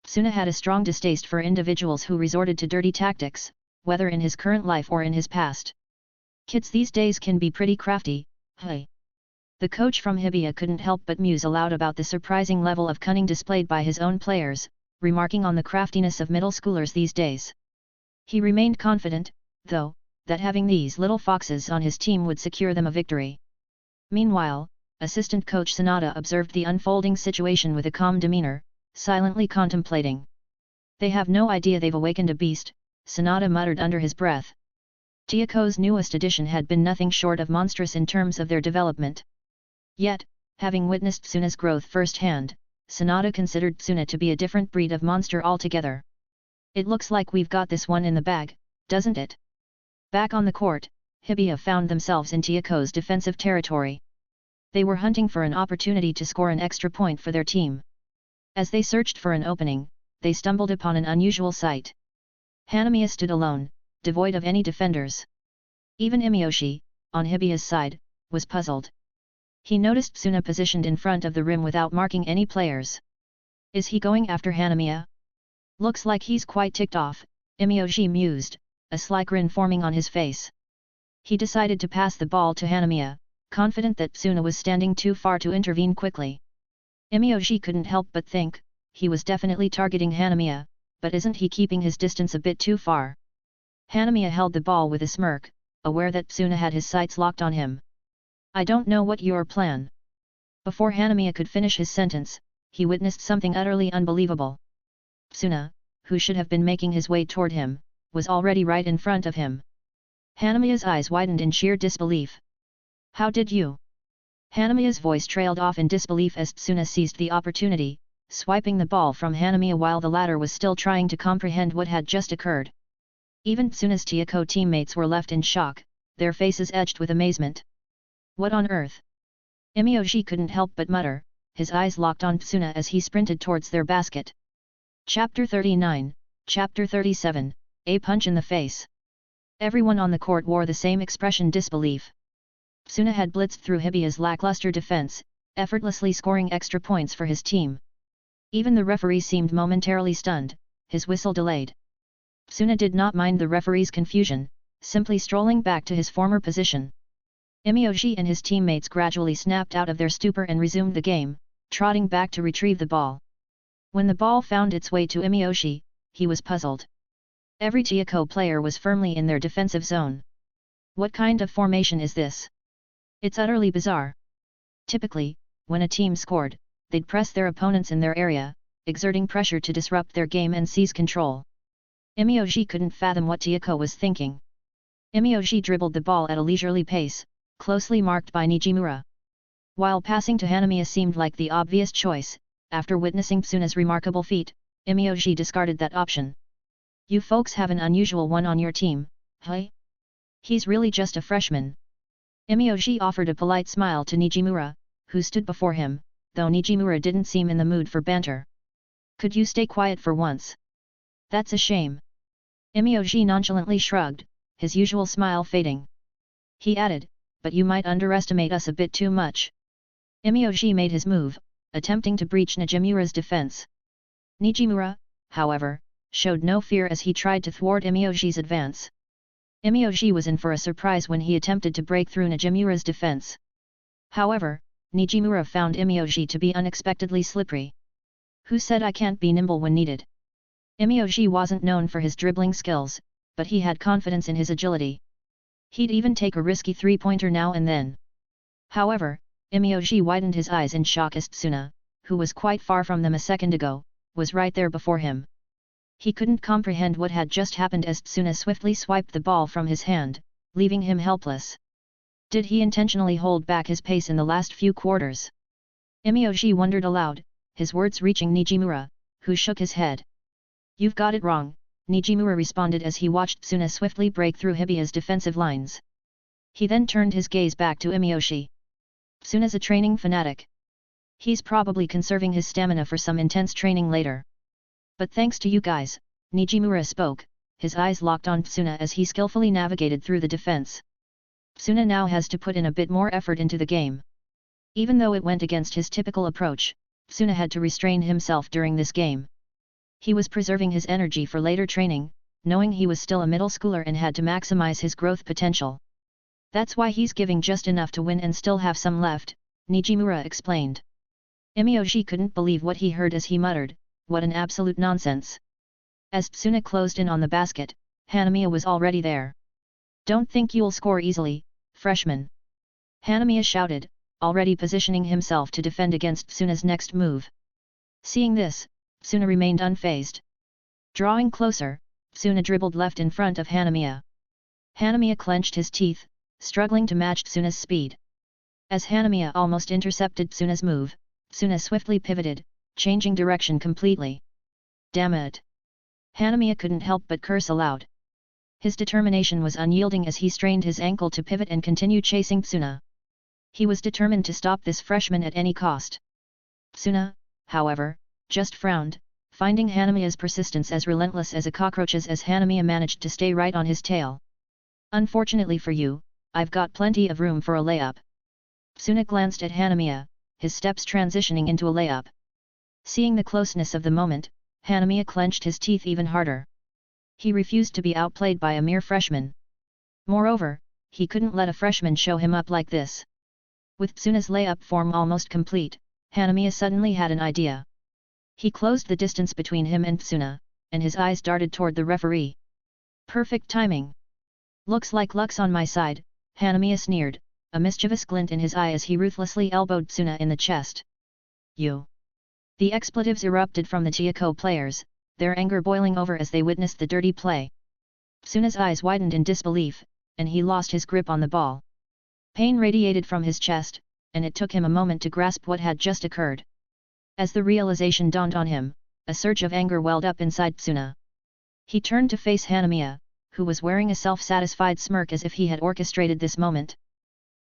Tsuna had a strong distaste for individuals who resorted to dirty tactics, whether in his current life or in his past. Kids these days can be pretty crafty, hey. The coach from Hibiya couldn't help but muse aloud about the surprising level of cunning displayed by his own players, remarking on the craftiness of middle schoolers these days. He remained confident, though, that having these little foxes on his team would secure them a victory. Meanwhile, assistant coach Sanada observed the unfolding situation with a calm demeanor, silently contemplating. They have no idea they've awakened a beast, Sanada muttered under his breath. Chieko's newest addition had been nothing short of monstrous in terms of their development. Yet, having witnessed Tsuna's growth firsthand, Sanada considered Tsuna to be a different breed of monster altogether. It looks like we've got this one in the bag, doesn't it? Back on the court, Hibiya found themselves in Chieko's defensive territory. They were hunting for an opportunity to score an extra point for their team. As they searched for an opening, they stumbled upon an unusual sight. Hanamiya stood alone, devoid of any defenders. Even Imiyoshi, on Hibiya's side, was puzzled. He noticed Tsuna positioned in front of the rim without marking any players. Is he going after Hanamiya? Looks like he's quite ticked off, Imiyoshi mused, a sly grin forming on his face. He decided to pass the ball to Hanamiya, confident that Tsuna was standing too far to intervene quickly. Imiyoshi couldn't help but think, he was definitely targeting Hanamiya, but isn't he keeping his distance a bit too far? Hanamiya held the ball with a smirk, aware that Tsuna had his sights locked on him. I don't know what your plan. Before Hanamiya could finish his sentence, he witnessed something utterly unbelievable. Tsuna, who should have been making his way toward him, was already right in front of him. Hanamiya's eyes widened in sheer disbelief. How did you? Hanamiya's voice trailed off in disbelief as Tsuna seized the opportunity, swiping the ball from Hanamiya while the latter was still trying to comprehend what had just occurred. Even Tsuna's Chieko teammates were left in shock, their faces edged with amazement. What on earth? Imiyoshi couldn't help but mutter, his eyes locked on Tsuna as he sprinted towards their basket. Chapter 39, Chapter 37, A Punch in the Face. Everyone on the court wore the same expression: disbelief. Tsuna had blitzed through Hibiya's lackluster defense, effortlessly scoring extra points for his team. Even the referee seemed momentarily stunned, his whistle delayed. Tsuna did not mind the referee's confusion, simply strolling back to his former position. Imiyoshi and his teammates gradually snapped out of their stupor and resumed the game, trotting back to retrieve the ball. When the ball found its way to Imiyoshi, he was puzzled. Every Chieko player was firmly in their defensive zone. What kind of formation is this? It's utterly bizarre. Typically, when a team scored, they'd press their opponents in their area, exerting pressure to disrupt their game and seize control. Imiyoshi couldn't fathom what Chieko was thinking. Imiyoshi dribbled the ball at a leisurely pace, closely marked by Nijimura. While passing to Hanamiya seemed like the obvious choice, after witnessing Tsuna's remarkable feat, Imiyoshi discarded that option. You folks have an unusual one on your team, hey? He's really just a freshman. Imiyoshi offered a polite smile to Nijimura, who stood before him, though Nijimura didn't seem in the mood for banter. Could you stay quiet for once? That's a shame. Imiyoshi nonchalantly shrugged, his usual smile fading. He added, but you might underestimate us a bit too much. Imiyoshi made his move, attempting to breach Nijimura's defense. Nijimura, however, showed no fear as he tried to thwart Imiyoshi's advance. Imiyoshi was in for a surprise when he attempted to break through Nijimura's defense. However, Nijimura found Imiyoshi to be unexpectedly slippery. Who said I can't be nimble when needed? Imiyoshi wasn't known for his dribbling skills, but he had confidence in his agility. He'd even take a risky three-pointer now and then. However, Imiyoshi widened his eyes in shock as Tsuna, who was quite far from them a second ago, was right there before him. He couldn't comprehend what had just happened as Tsuna swiftly swiped the ball from his hand, leaving him helpless. Did he intentionally hold back his pace in the last few quarters? Miyoshi wondered aloud, his words reaching Nijimura, who shook his head. You've got it wrong, Nijimura responded as he watched Tsuna swiftly break through Hibiya's defensive lines. He then turned his gaze back to Miyoshi. Tsuna's a training fanatic. He's probably conserving his stamina for some intense training later. But thanks to you guys, Nijimura spoke, his eyes locked on Tsuna as he skillfully navigated through the defense. Tsuna now has to put in a bit more effort into the game. Even though it went against his typical approach, Tsuna had to restrain himself during this game. He was preserving his energy for later training, knowing he was still a middle schooler and had to maximize his growth potential. That's why he's giving just enough to win and still have some left, Nijimura explained. Miyoshi couldn't believe what he heard as he muttered, what an absolute nonsense. As Tsuna closed in on the basket, Hanamiya was already there. Don't think you'll score easily, freshman. Hanamiya shouted, already positioning himself to defend against Tsuna's next move. Seeing this, Tsuna remained unfazed. Drawing closer, Tsuna dribbled left in front of Hanamiya. Hanamiya clenched his teeth, struggling to match Tsuna's speed. As Hanamiya almost intercepted Tsuna's move, Tsuna swiftly pivoted, changing direction completely. Damn it! Hanamiya couldn't help but curse aloud. His determination was unyielding as he strained his ankle to pivot and continue chasing Tsuna. He was determined to stop this freshman at any cost. Tsuna, however, just frowned, finding Hanamiya's persistence as relentless as a cockroach's as Hanamiya managed to stay right on his tail. Unfortunately for you, I've got plenty of room for a layup. Tsuna glanced at Hanamiya, his steps transitioning into a layup. Seeing the closeness of the moment, Hanamiya clenched his teeth even harder. He refused to be outplayed by a mere freshman. Moreover, he couldn't let a freshman show him up like this. With Tsuna's layup form almost complete, Hanamiya suddenly had an idea. He closed the distance between him and Tsuna, and his eyes darted toward the referee. Perfect timing. Looks like luck's on my side, Hanamiya sneered, a mischievous glint in his eye as he ruthlessly elbowed Tsuna in the chest. You! The expletives erupted from the Chieko players, their anger boiling over as they witnessed the dirty play. Tsuna's eyes widened in disbelief, and he lost his grip on the ball. Pain radiated from his chest, and it took him a moment to grasp what had just occurred. As the realization dawned on him, a surge of anger welled up inside Tsuna. He turned to face Hanamiya, who was wearing a self-satisfied smirk as if he had orchestrated this moment.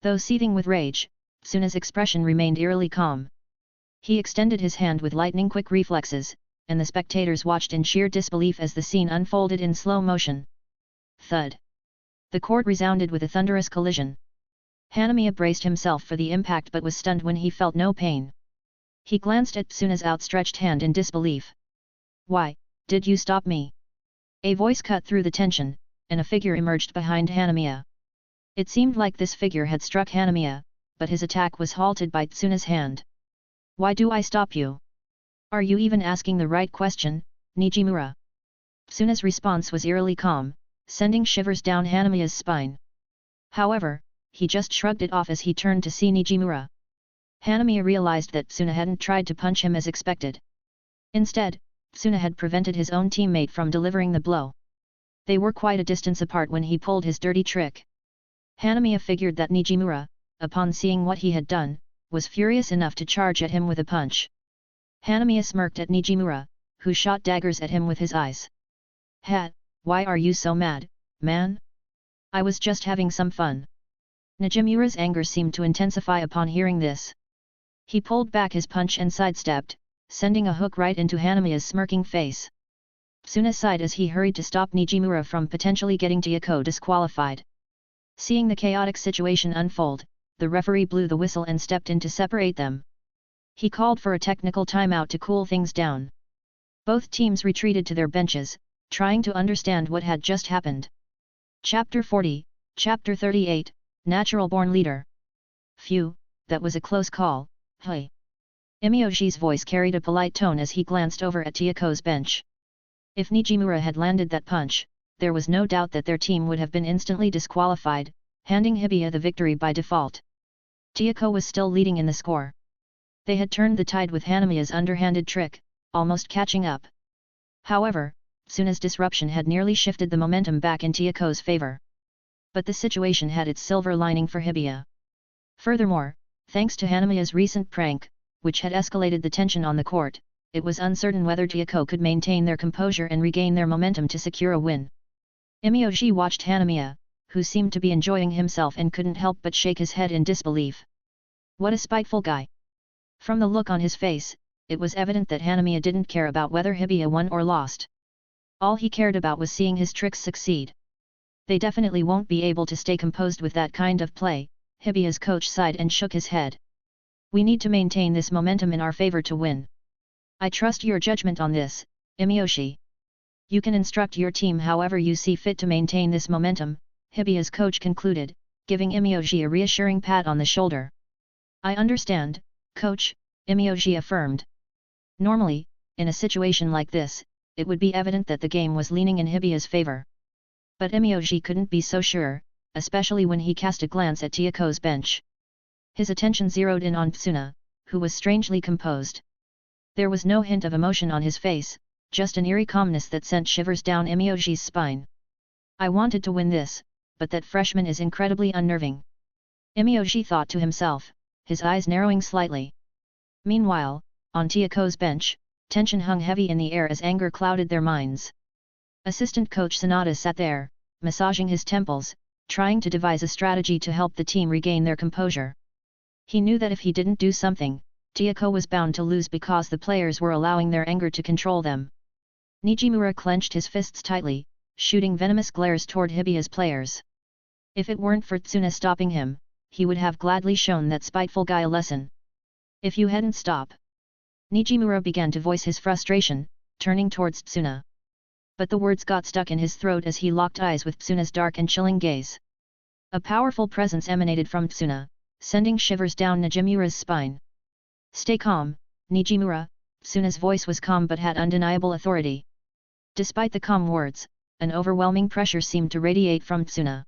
Though seething with rage, Tsuna's expression remained eerily calm. He extended his hand with lightning-quick reflexes, and the spectators watched in sheer disbelief as the scene unfolded in slow motion. Thud! The court resounded with a thunderous collision. Hanamiya braced himself for the impact but was stunned when he felt no pain. He glanced at Tsuna's outstretched hand in disbelief. Why, did you stop me? A voice cut through the tension, and a figure emerged behind Hanamiya. It seemed like this figure had struck Hanamiya, but his attack was halted by Tsuna's hand. Why do I stop you? Are you even asking the right question, Nijimura? Tsuna's response was eerily calm, sending shivers down Hanamiya's spine. However, he just shrugged it off as he turned to see Nijimura. Hanamiya realized that Tsuna hadn't tried to punch him as expected. Instead, Tsuna had prevented his own teammate from delivering the blow. They were quite a distance apart when he pulled his dirty trick. Hanamiya figured that Nijimura, upon seeing what he had done, was furious enough to charge at him with a punch. Hanamiya smirked at Nijimura, who shot daggers at him with his eyes. Why are you so mad, man? I was just having some fun. Nijimura's anger seemed to intensify upon hearing this. He pulled back his punch and sidestepped, sending a hook right into Hanamiya's smirking face. Tsuna sighed as he hurried to stop Nijimura from potentially getting Chieko disqualified. Seeing the chaotic situation unfold, the referee blew the whistle and stepped in to separate them. He called for a technical timeout to cool things down. Both teams retreated to their benches, trying to understand what had just happened. Chapter 40, Chapter 38, Natural-born Leader. Phew, that was a close call, hey. Miyoshi's voice carried a polite tone as he glanced over at Chieko's bench. If Nijimura had landed that punch, there was no doubt that their team would have been instantly disqualified, handing Hibiya the victory by default. Chieko was still leading in the score. They had turned the tide with Hanamiya's underhanded trick, almost catching up. However, Tsuna's disruption had nearly shifted the momentum back in Tieko's favor. But the situation had its silver lining for Hibiya. Furthermore, thanks to Hanamiya's recent prank, which had escalated the tension on the court, it was uncertain whether Tieko could maintain their composure and regain their momentum to secure a win. Imyoji watched Hanamiya, who seemed to be enjoying himself and couldn't help but shake his head in disbelief. What a spiteful guy! From the look on his face, it was evident that Hanamiya didn't care about whether Hibiya won or lost. All he cared about was seeing his tricks succeed. They definitely won't be able to stay composed with that kind of play, Hibiya's coach sighed and shook his head. We need to maintain this momentum in our favor to win. I trust your judgment on this, Imyoshi. You can instruct your team however you see fit to maintain this momentum, Hibiya's coach concluded, giving Imyoji a reassuring pat on the shoulder. I understand, coach, Imyoji affirmed. Normally, in a situation like this, it would be evident that the game was leaning in Hibiya's favor. But Imyoji couldn't be so sure, especially when he cast a glance at Tieko's bench. His attention zeroed in on Tsuna, who was strangely composed. There was no hint of emotion on his face, just an eerie calmness that sent shivers down Imyoji's spine. I wanted to win this, but that freshman is incredibly unnerving. Imyoji thought to himself, his eyes narrowing slightly. Meanwhile, on Tieko's bench, tension hung heavy in the air as anger clouded their minds. Assistant coach Sanada sat there, massaging his temples, trying to devise a strategy to help the team regain their composure. He knew that if he didn't do something, Tieko was bound to lose because the players were allowing their anger to control them. Nijimura clenched his fists tightly, shooting venomous glares toward Hibiya's players. If it weren't for Tsuna stopping him, he would have gladly shown that spiteful guy a lesson. If you hadn't stopped. Nijimura began to voice his frustration, turning towards Tsuna. But the words got stuck in his throat as he locked eyes with Tsuna's dark and chilling gaze. A powerful presence emanated from Tsuna, sending shivers down Nijimura's spine. Stay calm, Nijimura, Tsuna's voice was calm but had undeniable authority. Despite the calm words, an overwhelming pressure seemed to radiate from Tsuna.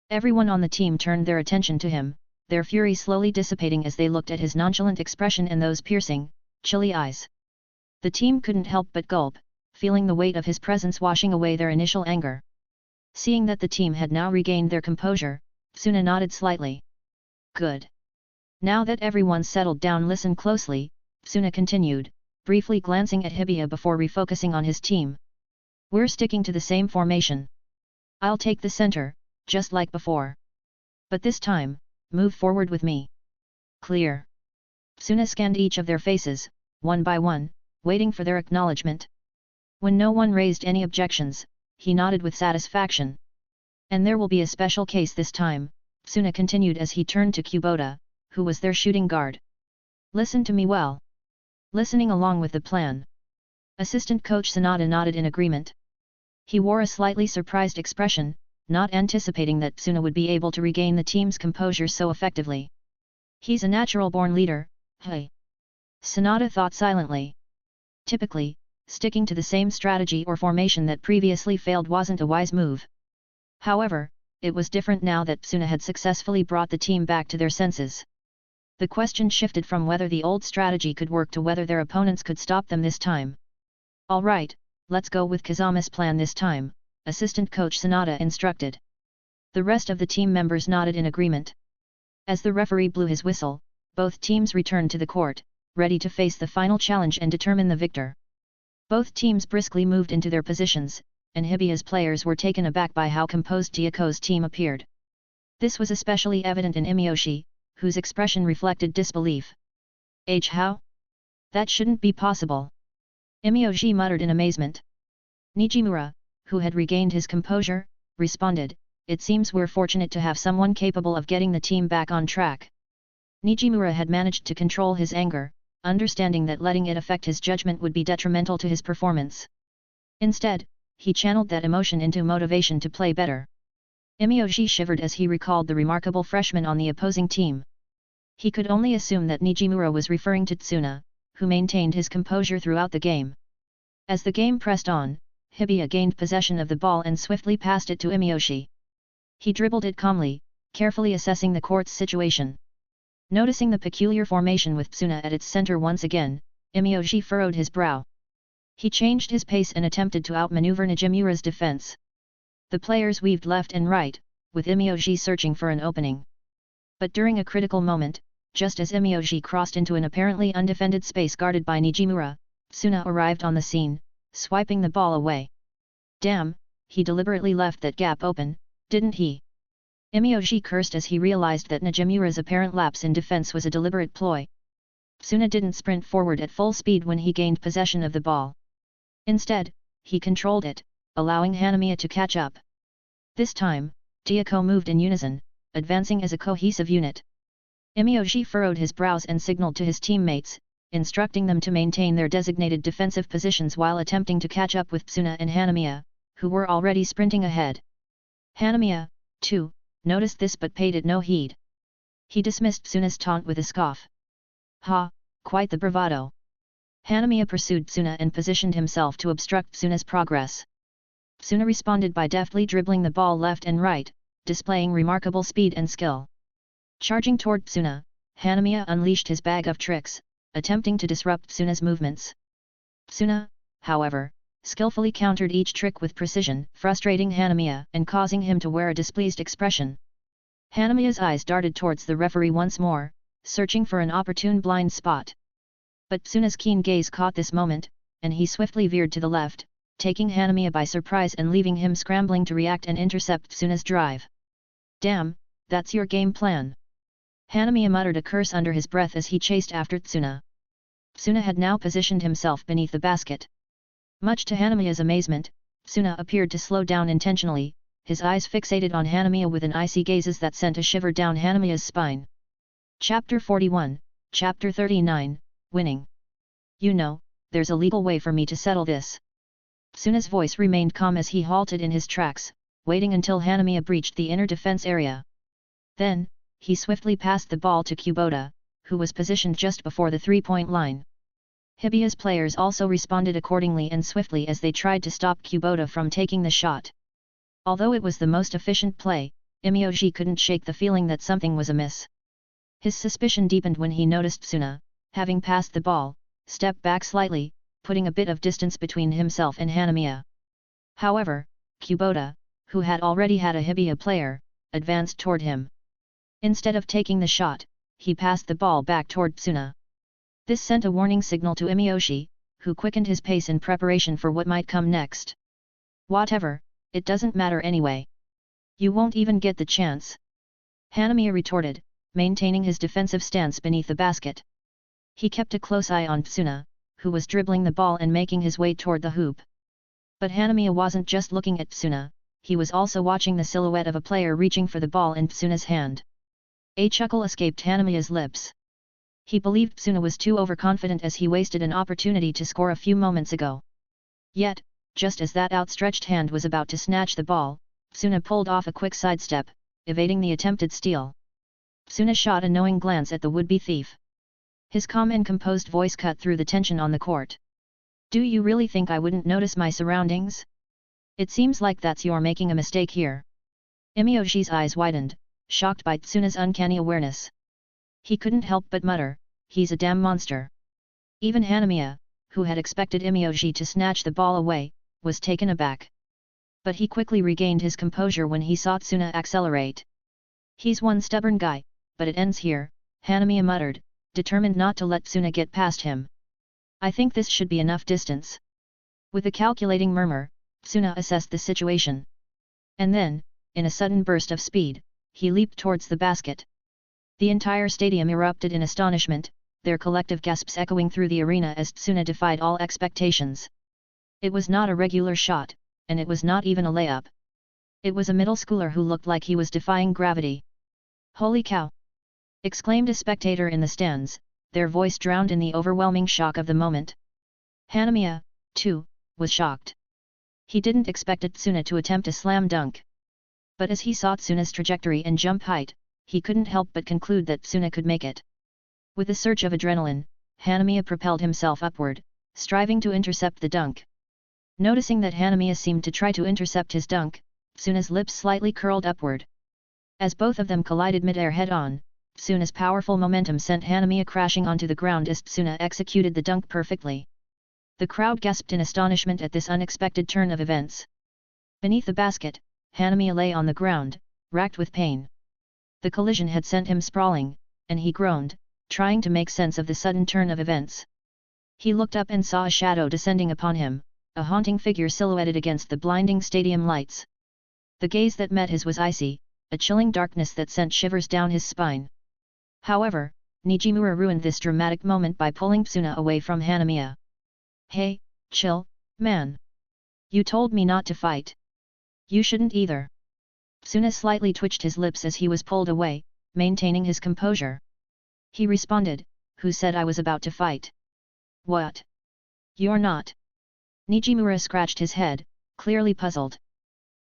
Everyone on the team turned their attention to him, their fury slowly dissipating as they looked at his nonchalant expression and those piercing, chilly eyes. The team couldn't help but gulp, feeling the weight of his presence washing away their initial anger. Seeing that the team had now regained their composure, Tsuna nodded slightly. Good. Now that everyone's settled down, listen closely, Tsuna continued, briefly glancing at Hibiya before refocusing on his team. We're sticking to the same formation. I'll take the center, just like before. But this time, move forward with me. Clear. Tsuna scanned each of their faces, one by one, waiting for their acknowledgement. When no one raised any objections, he nodded with satisfaction. And there will be a special case this time, Tsuna continued as he turned to Kubota, who was their shooting guard. Listen to me well. Listening along with the plan. Assistant coach Sanada nodded in agreement. He wore a slightly surprised expression, not anticipating that Tsuna would be able to regain the team's composure so effectively. He's a natural-born leader, hey. Sanada thought silently. Typically, sticking to the same strategy or formation that previously failed wasn't a wise move. However, it was different now that Tsuna had successfully brought the team back to their senses. The question shifted from whether the old strategy could work to whether their opponents could stop them this time. All right, let's go with Kazama's plan this time, assistant coach Sanada instructed. The rest of the team members nodded in agreement. As the referee blew his whistle, both teams returned to the court, ready to face the final challenge and determine the victor. Both teams briskly moved into their positions, and Hibiya's players were taken aback by how composed Tieko's team appeared. This was especially evident in Imyoshi, whose expression reflected disbelief. How? That shouldn't be possible. Imyoshi muttered in amazement. Nijimura, who had regained his composure, responded, it seems we're fortunate to have someone capable of getting the team back on track. Nijimura had managed to control his anger, understanding that letting it affect his judgment would be detrimental to his performance. Instead, he channeled that emotion into motivation to play better. Imyoshi shivered as he recalled the remarkable freshman on the opposing team. He could only assume that Nijimura was referring to Tsuna, who maintained his composure throughout the game. As the game pressed on, Hibiya gained possession of the ball and swiftly passed it to Imyoshi. He dribbled it calmly, carefully assessing the court's situation. Noticing the peculiar formation with Tsuna at its center once again, Imyoji furrowed his brow. He changed his pace and attempted to outmaneuver Najimura's defense. The players weaved left and right, with Imyoji searching for an opening. But during a critical moment, just as Imyoji crossed into an apparently undefended space guarded by Nijimura, Tsuna arrived on the scene, swiping the ball away. Damn, he deliberately left that gap open, didn't he? Imyoji cursed as he realized that Najimura's apparent lapse in defense was a deliberate ploy. Tsuna didn't sprint forward at full speed when he gained possession of the ball. Instead, he controlled it, allowing Hanamiya to catch up. This time, Ryuko moved in unison, advancing as a cohesive unit. Imyoji furrowed his brows and signaled to his teammates, instructing them to maintain their designated defensive positions while attempting to catch up with Tsuna and Hanamiya, who were already sprinting ahead. Hanamiya, too, noticed this but paid it no heed. He dismissed Tsuna's taunt with a scoff. Ha, quite the bravado. Hanamiya pursued Tsuna and positioned himself to obstruct Tsuna's progress. Tsuna responded by deftly dribbling the ball left and right, displaying remarkable speed and skill. Charging toward Tsuna, Hanamiya unleashed his bag of tricks, attempting to disrupt Tsuna's movements. Tsuna, however, skillfully countered each trick with precision, frustrating Hanamiya and causing him to wear a displeased expression. Hanamiya's eyes darted towards the referee once more, searching for an opportune blind spot. But Tsuna's keen gaze caught this moment, and he swiftly veered to the left, taking Hanamiya by surprise and leaving him scrambling to react and intercept Tsuna's drive. Damn, that's your game plan. Hanamiya muttered a curse under his breath as he chased after Tsuna. Tsuna had now positioned himself beneath the basket. Much to Hanamiya's amazement, Tsuna appeared to slow down intentionally, his eyes fixated on Hanamiya with an icy gaze that sent a shiver down Hanamiya's spine. Chapter 41, Chapter 39, Winning. You know, there's a legal way for me to settle this. Tsuna's voice remained calm as he halted in his tracks, waiting until Hanamiya breached the inner defense area. Then, he swiftly passed the ball to Kubota, who was positioned just before the three-point line. Hibiya's players also responded accordingly and swiftly as they tried to stop Kubota from taking the shot. Although it was the most efficient play, Imyoji couldn't shake the feeling that something was amiss. His suspicion deepened when he noticed Tsuna, having passed the ball, step back slightly, putting a bit of distance between himself and Hanamiya. However, Kubota, who had already had a Hibiya player, advanced toward him. Instead of taking the shot, he passed the ball back toward Tsuna. This sent a warning signal to Imyoji, who quickened his pace in preparation for what might come next. Whatever, it doesn't matter anyway. You won't even get the chance. Hanamiya retorted, maintaining his defensive stance beneath the basket. He kept a close eye on Tsuna, who was dribbling the ball and making his way toward the hoop. But Hanamiya wasn't just looking at Tsuna, he was also watching the silhouette of a player reaching for the ball in Tsuna's hand. A chuckle escaped Hanamiya's lips. He believed Tsuna was too overconfident as he wasted an opportunity to score a few moments ago. Yet, just as that outstretched hand was about to snatch the ball, Tsuna pulled off a quick sidestep, evading the attempted steal. Tsuna shot a knowing glance at the would-be thief. His calm and composed voice cut through the tension on the court. Do you really think I wouldn't notice my surroundings? It seems like that's you're making a mistake here. Imyoji's eyes widened, shocked by Tsuna's uncanny awareness. He couldn't help but mutter, he's a damn monster. Even Hanamiya, who had expected Imyoji to snatch the ball away, was taken aback. But he quickly regained his composure when he saw Tsuna accelerate. He's one stubborn guy, but it ends here, Hanamiya muttered, determined not to let Tsuna get past him. I think this should be enough distance. With a calculating murmur, Tsuna assessed the situation. And then, in a sudden burst of speed, he leaped towards the basket. The entire stadium erupted in astonishment, their collective gasps echoing through the arena as Tsuna defied all expectations. It was not a regular shot, and it was not even a layup. It was a middle schooler who looked like he was defying gravity. Holy cow! Exclaimed a spectator in the stands, their voice drowned in the overwhelming shock of the moment. Hanamiya, too, was shocked. He didn't expect Tsuna to attempt a slam dunk. But as he saw Tsuna's trajectory and jump height, he couldn't help but conclude that Tsuna could make it. With a surge of adrenaline, Hanamiya propelled himself upward, striving to intercept the dunk. Noticing that Hanamiya seemed to try to intercept his dunk, Tsuna's lips slightly curled upward. As both of them collided mid-air head-on, Tsuna's powerful momentum sent Hanamiya crashing onto the ground as Tsuna executed the dunk perfectly. The crowd gasped in astonishment at this unexpected turn of events. Beneath the basket, Hanamiya lay on the ground, racked with pain. The collision had sent him sprawling, and he groaned, trying to make sense of the sudden turn of events. He looked up and saw a shadow descending upon him, a haunting figure silhouetted against the blinding stadium lights. The gaze that met his was icy, a chilling darkness that sent shivers down his spine. However, Nijimura ruined this dramatic moment by pulling Tsuna away from Hanamiya. "Hey, chill, man. You told me not to fight. You shouldn't either." Tsuna slightly twitched his lips as he was pulled away, maintaining his composure. He responded, "Who said I was about to fight? What? You're not." Nijimura scratched his head, clearly puzzled.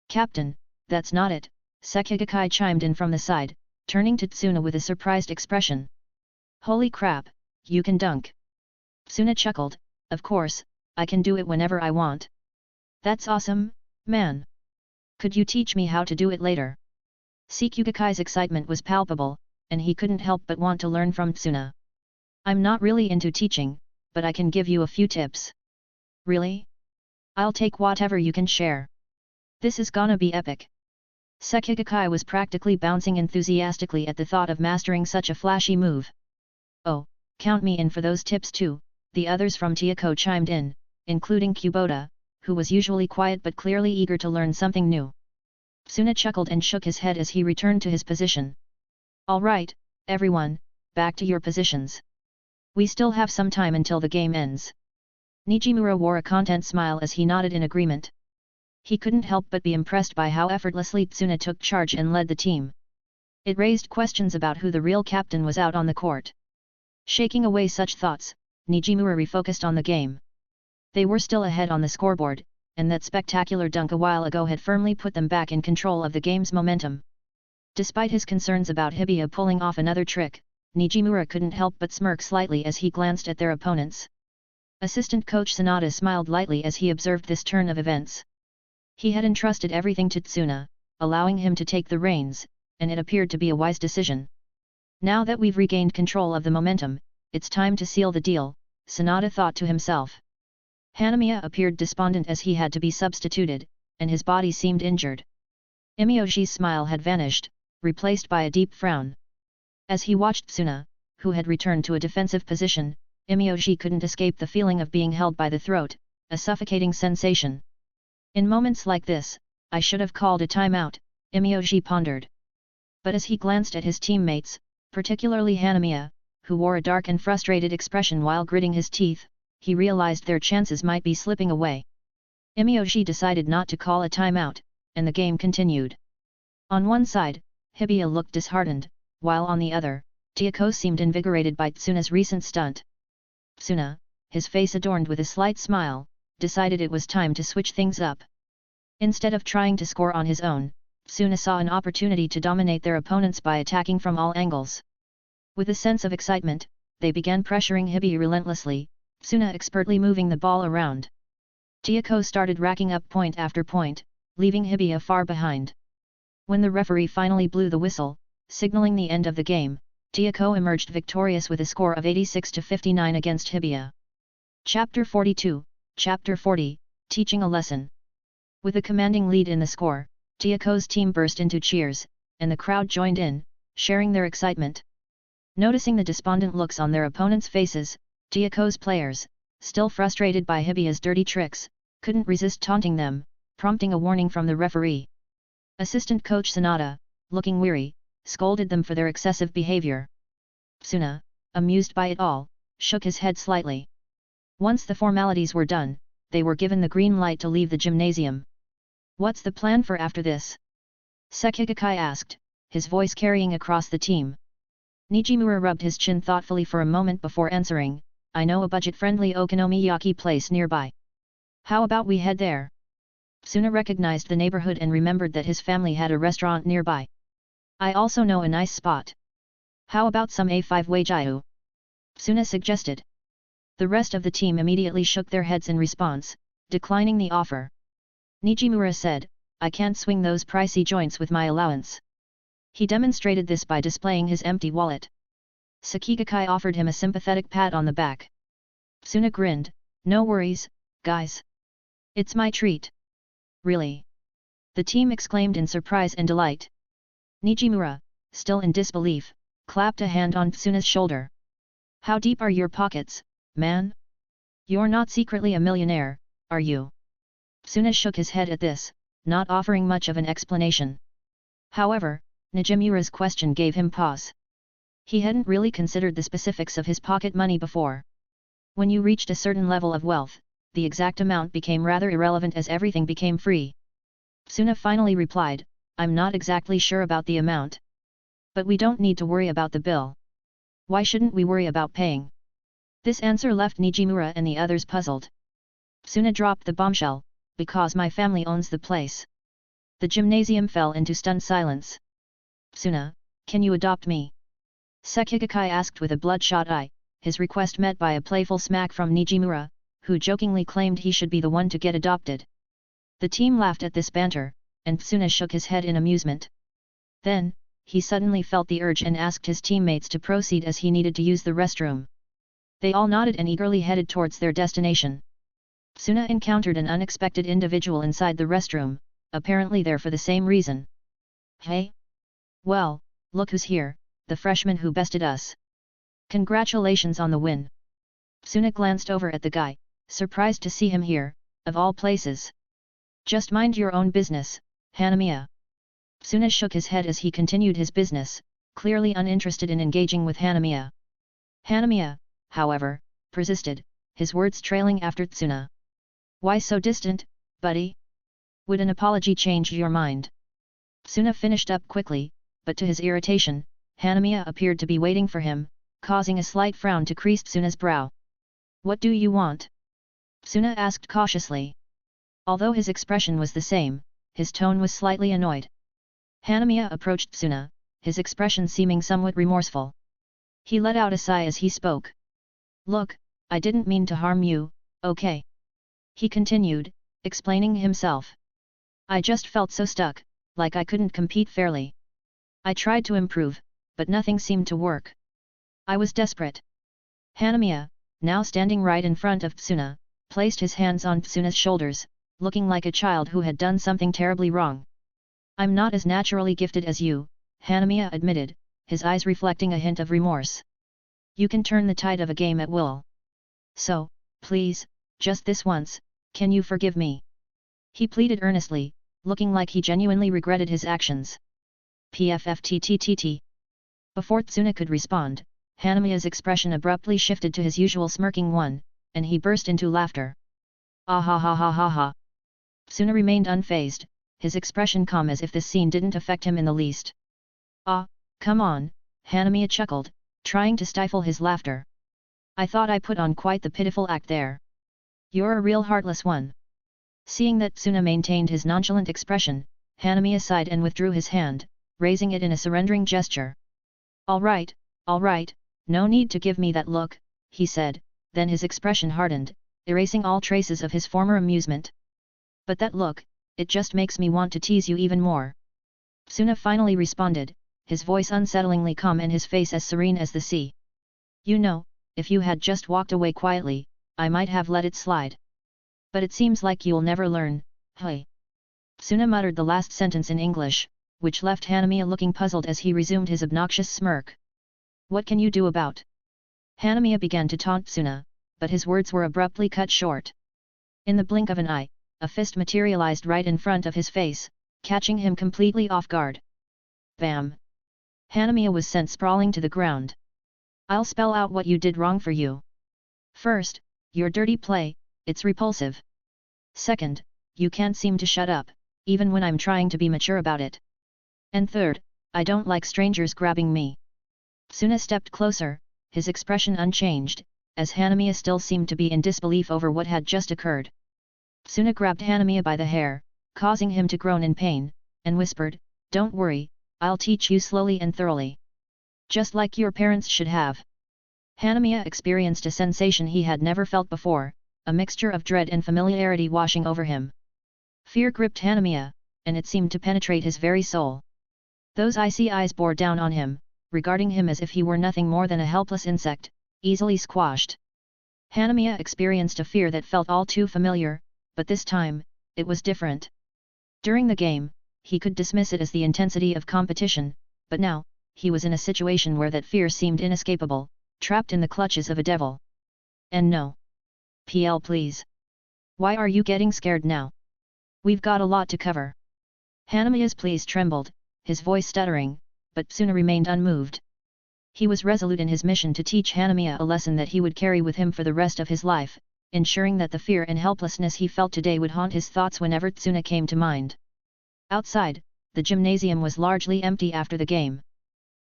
"Captain, that's not it," Sekigaki chimed in from the side, turning to Tsuna with a surprised expression. "Holy crap, you can dunk." Tsuna chuckled, "Of course, I can do it whenever I want." "That's awesome, man. Could you teach me how to do it later?" Sekigakai's excitement was palpable, and he couldn't help but want to learn from Tsuna. "I'm not really into teaching, but I can give you a few tips." "Really? I'll take whatever you can share. This is gonna be epic." Sekigakai was practically bouncing enthusiastically at the thought of mastering such a flashy move. "Oh, count me in for those tips too," the others from Tiako chimed in, including Kubota, who was usually quiet but clearly eager to learn something new. Tsuna chuckled and shook his head as he returned to his position. "All right, everyone, back to your positions. We still have some time until the game ends." Nijimura wore a content smile as he nodded in agreement. He couldn't help but be impressed by how effortlessly Tsuna took charge and led the team. It raised questions about who the real captain was out on the court. Shaking away such thoughts, Nijimura refocused on the game. They were still ahead on the scoreboard, and that spectacular dunk a while ago had firmly put them back in control of the game's momentum. Despite his concerns about Hibiya pulling off another trick, Nijimura couldn't help but smirk slightly as he glanced at their opponents. Assistant coach Sanada smiled lightly as he observed this turn of events. He had entrusted everything to Tsuna, allowing him to take the reins, and it appeared to be a wise decision. "Now that we've regained control of the momentum, it's time to seal the deal," Sanada thought to himself. Hanamiya appeared despondent as he had to be substituted, and his body seemed injured. Imiyoshi's smile had vanished, replaced by a deep frown. As he watched Tsuna, who had returned to a defensive position, Imiyoshi couldn't escape the feeling of being held by the throat, a suffocating sensation. "In moments like this, I should have called a timeout," Imiyoshi pondered. But as he glanced at his teammates, particularly Hanamiya, who wore a dark and frustrated expression while gritting his teeth, he realized their chances might be slipping away. Imiyoshi decided not to call a timeout, and the game continued. On one side, Hibiya looked disheartened, while on the other, Tiako seemed invigorated by Tsuna's recent stunt. Tsuna, his face adorned with a slight smile, decided it was time to switch things up. Instead of trying to score on his own, Tsuna saw an opportunity to dominate their opponents by attacking from all angles. With a sense of excitement, they began pressuring Hibiya relentlessly, Tsuna expertly moving the ball around. Tiako started racking up point after point, leaving Hibiya far behind. When the referee finally blew the whistle, signaling the end of the game, Tiako emerged victorious with a score of 86-59 against Hibiya. Chapter 42, Chapter 40, Teaching a Lesson. With a commanding lead in the score, Tiako's team burst into cheers, and the crowd joined in, sharing their excitement. Noticing the despondent looks on their opponents' faces, Tiako's players, still frustrated by Hibiya's dirty tricks, couldn't resist taunting them, prompting a warning from the referee. Assistant coach Sanada, looking weary, scolded them for their excessive behavior. Tsuna, amused by it all, shook his head slightly. Once the formalities were done, they were given the green light to leave the gymnasium. "What's the plan for after this?" Sekigakai asked, his voice carrying across the team. Nijimura rubbed his chin thoughtfully for a moment before answering, "I know a budget-friendly okonomiyaki place nearby. How about we head there?" Tsuna recognized the neighborhood and remembered that his family had a restaurant nearby. "I also know a nice spot. How about some A5 wagyu?" Tsuna suggested. The rest of the team immediately shook their heads in response, declining the offer. Nijimura said, "I can't swing those pricey joints with my allowance." He demonstrated this by displaying his empty wallet. Sakigakai offered him a sympathetic pat on the back. Tsuna grinned, "No worries, guys. It's my treat." "Really?" the team exclaimed in surprise and delight. Nijimura, still in disbelief, clapped a hand on Tsuna's shoulder. "How deep are your pockets, man? You're not secretly a millionaire, are you?" Tsuna shook his head at this, not offering much of an explanation. However, Nijimura's question gave him pause. He hadn't really considered the specifics of his pocket money before. When you reached a certain level of wealth, the exact amount became rather irrelevant as everything became free. Tsuna finally replied, "I'm not exactly sure about the amount. But we don't need to worry about the bill. Why shouldn't we worry about paying?" This answer left Nijimura and the others puzzled. Tsuna dropped the bombshell, "Because my family owns the place." The gymnasium fell into stunned silence. "Tsuna, can you adopt me?" Sakigakai asked with a bloodshot eye, his request met by a playful smack from Nijimura, who jokingly claimed he should be the one to get adopted. The team laughed at this banter, and Tsuna shook his head in amusement. Then, he suddenly felt the urge and asked his teammates to proceed as he needed to use the restroom. They all nodded and eagerly headed towards their destination. Tsuna encountered an unexpected individual inside the restroom, apparently there for the same reason. "Hey? Well, look who's here, the freshman who bested us. Congratulations on the win." Tsuna glanced over at the guy, surprised to see him here, of all places. "Just mind your own business, Hanamiya." Tsuna shook his head as he continued his business, clearly uninterested in engaging with Hanamiya. Hanamiya, however, persisted, his words trailing after Tsuna. "Why so distant, buddy? Would an apology change your mind?" Tsuna finished up quickly, but to his irritation, Hanamiya appeared to be waiting for him, causing a slight frown to crease Tsuna's brow. "What do you want?" Tsuna asked cautiously. Although his expression was the same, his tone was slightly annoyed. Hanamiya approached Tsuna, his expression seeming somewhat remorseful. He let out a sigh as he spoke. "Look, I didn't mean to harm you, okay?" he continued, explaining himself. "I just felt so stuck, like I couldn't compete fairly. I tried to improve, but nothing seemed to work. I was desperate." Hanamiya, now standing right in front of Tsuna, placed his hands on Tsuna's shoulders, looking like a child who had done something terribly wrong. "I'm not as naturally gifted as you," Hanamiya admitted, his eyes reflecting a hint of remorse. "You can turn the tide of a game at will. So, please, just this once, can you forgive me?" he pleaded earnestly, looking like he genuinely regretted his actions. PFFTTTT. Before Tsuna could respond, Hanamiya's expression abruptly shifted to his usual smirking one, and he burst into laughter. "Ah ha ha ha ha ha." Tsuna remained unfazed, his expression calm as if this scene didn't affect him in the least. "Ah, come on," Hanamiya chuckled, trying to stifle his laughter. "I thought I put on quite the pitiful act there. You're a real heartless one." Seeing that Tsuna maintained his nonchalant expression, Hanamiya sighed and withdrew his hand, raising it in a surrendering gesture. All right, no need to give me that look," he said, then his expression hardened, erasing all traces of his former amusement. "But that look, it just makes me want to tease you even more." Tsuna finally responded, his voice unsettlingly calm and his face as serene as the sea. "You know, if you had just walked away quietly, I might have let it slide. But it seems like you'll never learn, hey?" Tsuna muttered the last sentence in English, which left Hanamiya looking puzzled as he resumed his obnoxious smirk. "What can you do about?" Hanamiya began to taunt Tsuna, but his words were abruptly cut short. In the blink of an eye, a fist materialized right in front of his face, catching him completely off guard. Bam! Hanamiya was sent sprawling to the ground. "I'll spell out what you did wrong for you. First, your dirty play, it's repulsive. Second, you can't seem to shut up, even when I'm trying to be mature about it. And third, I don't like strangers grabbing me." Tsuna stepped closer, his expression unchanged, as Hanamiya still seemed to be in disbelief over what had just occurred. Tsuna grabbed Hanamiya by the hair, causing him to groan in pain, and whispered, "Don't worry, I'll teach you slowly and thoroughly. Just like your parents should have." Hanamiya experienced a sensation he had never felt before, a mixture of dread and familiarity washing over him. Fear gripped Hanamiya, and it seemed to penetrate his very soul. Those icy eyes bore down on him, regarding him as if he were nothing more than a helpless insect, easily squashed. Hanamiya experienced a fear that felt all too familiar, but this time, it was different. During the game, he could dismiss it as the intensity of competition, but now, he was in a situation where that fear seemed inescapable, trapped in the clutches of a devil. And no. PL please. Why are you getting scared now? We've got a lot to cover. Hanamiya's pleas trembled, his voice stuttering, but Tsuna remained unmoved. He was resolute in his mission to teach Hanamiya a lesson that he would carry with him for the rest of his life, ensuring that the fear and helplessness he felt today would haunt his thoughts whenever Tsuna came to mind. Outside, the gymnasium was largely empty after the game.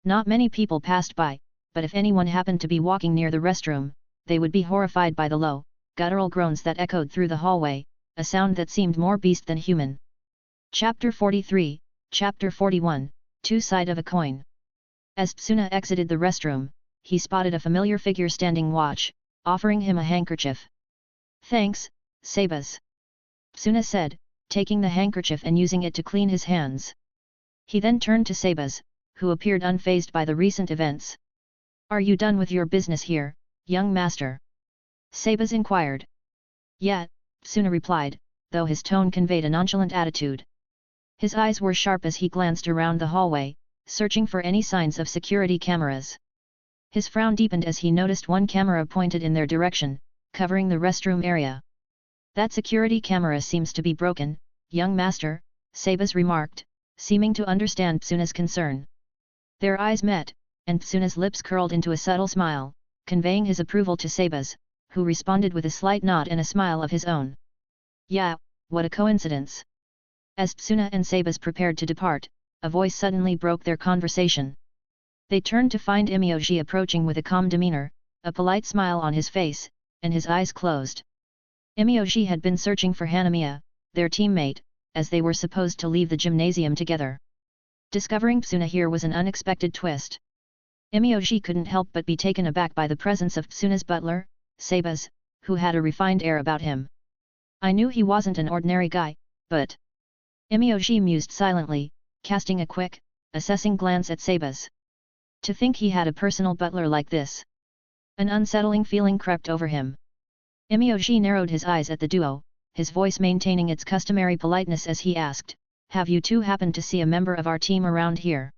Not many people passed by, but if anyone happened to be walking near the restroom, they would be horrified by the low, guttural groans that echoed through the hallway, a sound that seemed more beast than human. Chapter 43, Chapter 41, Two Side of a Coin. As Tsuna exited the restroom, he spotted a familiar figure standing watch, offering him a handkerchief. Thanks, Sabas. Tsuna said, taking the handkerchief and using it to clean his hands. He then turned to Sabas, who appeared unfazed by the recent events. Are you done with your business here, young master? Sabas inquired. Yeah, Tsuna replied, though his tone conveyed a nonchalant attitude. His eyes were sharp as he glanced around the hallway, searching for any signs of security cameras. His frown deepened as he noticed one camera pointed in their direction, covering the restroom area. That security camera seems to be broken, young master, Sabas remarked, seeming to understand Tsuna's concern. Their eyes met, and Tsuna's lips curled into a subtle smile, conveying his approval to Sabas, who responded with a slight nod and a smile of his own. Yeah, what a coincidence. As Tsuna and Sabas prepared to depart, a voice suddenly broke their conversation. They turned to find Imyoji approaching with a calm demeanor, a polite smile on his face, and his eyes closed. Imyoji had been searching for Hanamiya, their teammate, as they were supposed to leave the gymnasium together. Discovering Tsuna here was an unexpected twist. Imyoji couldn't help but be taken aback by the presence of Tsuna's butler, Sabas, who had a refined air about him. I knew he wasn't an ordinary guy, but... Imyoji mused silently, casting a quick, assessing glance at Sabas. To think he had a personal butler like this. An unsettling feeling crept over him. Imyoji narrowed his eyes at the duo, his voice maintaining its customary politeness as he asked, have you two happened to see a member of our team around here?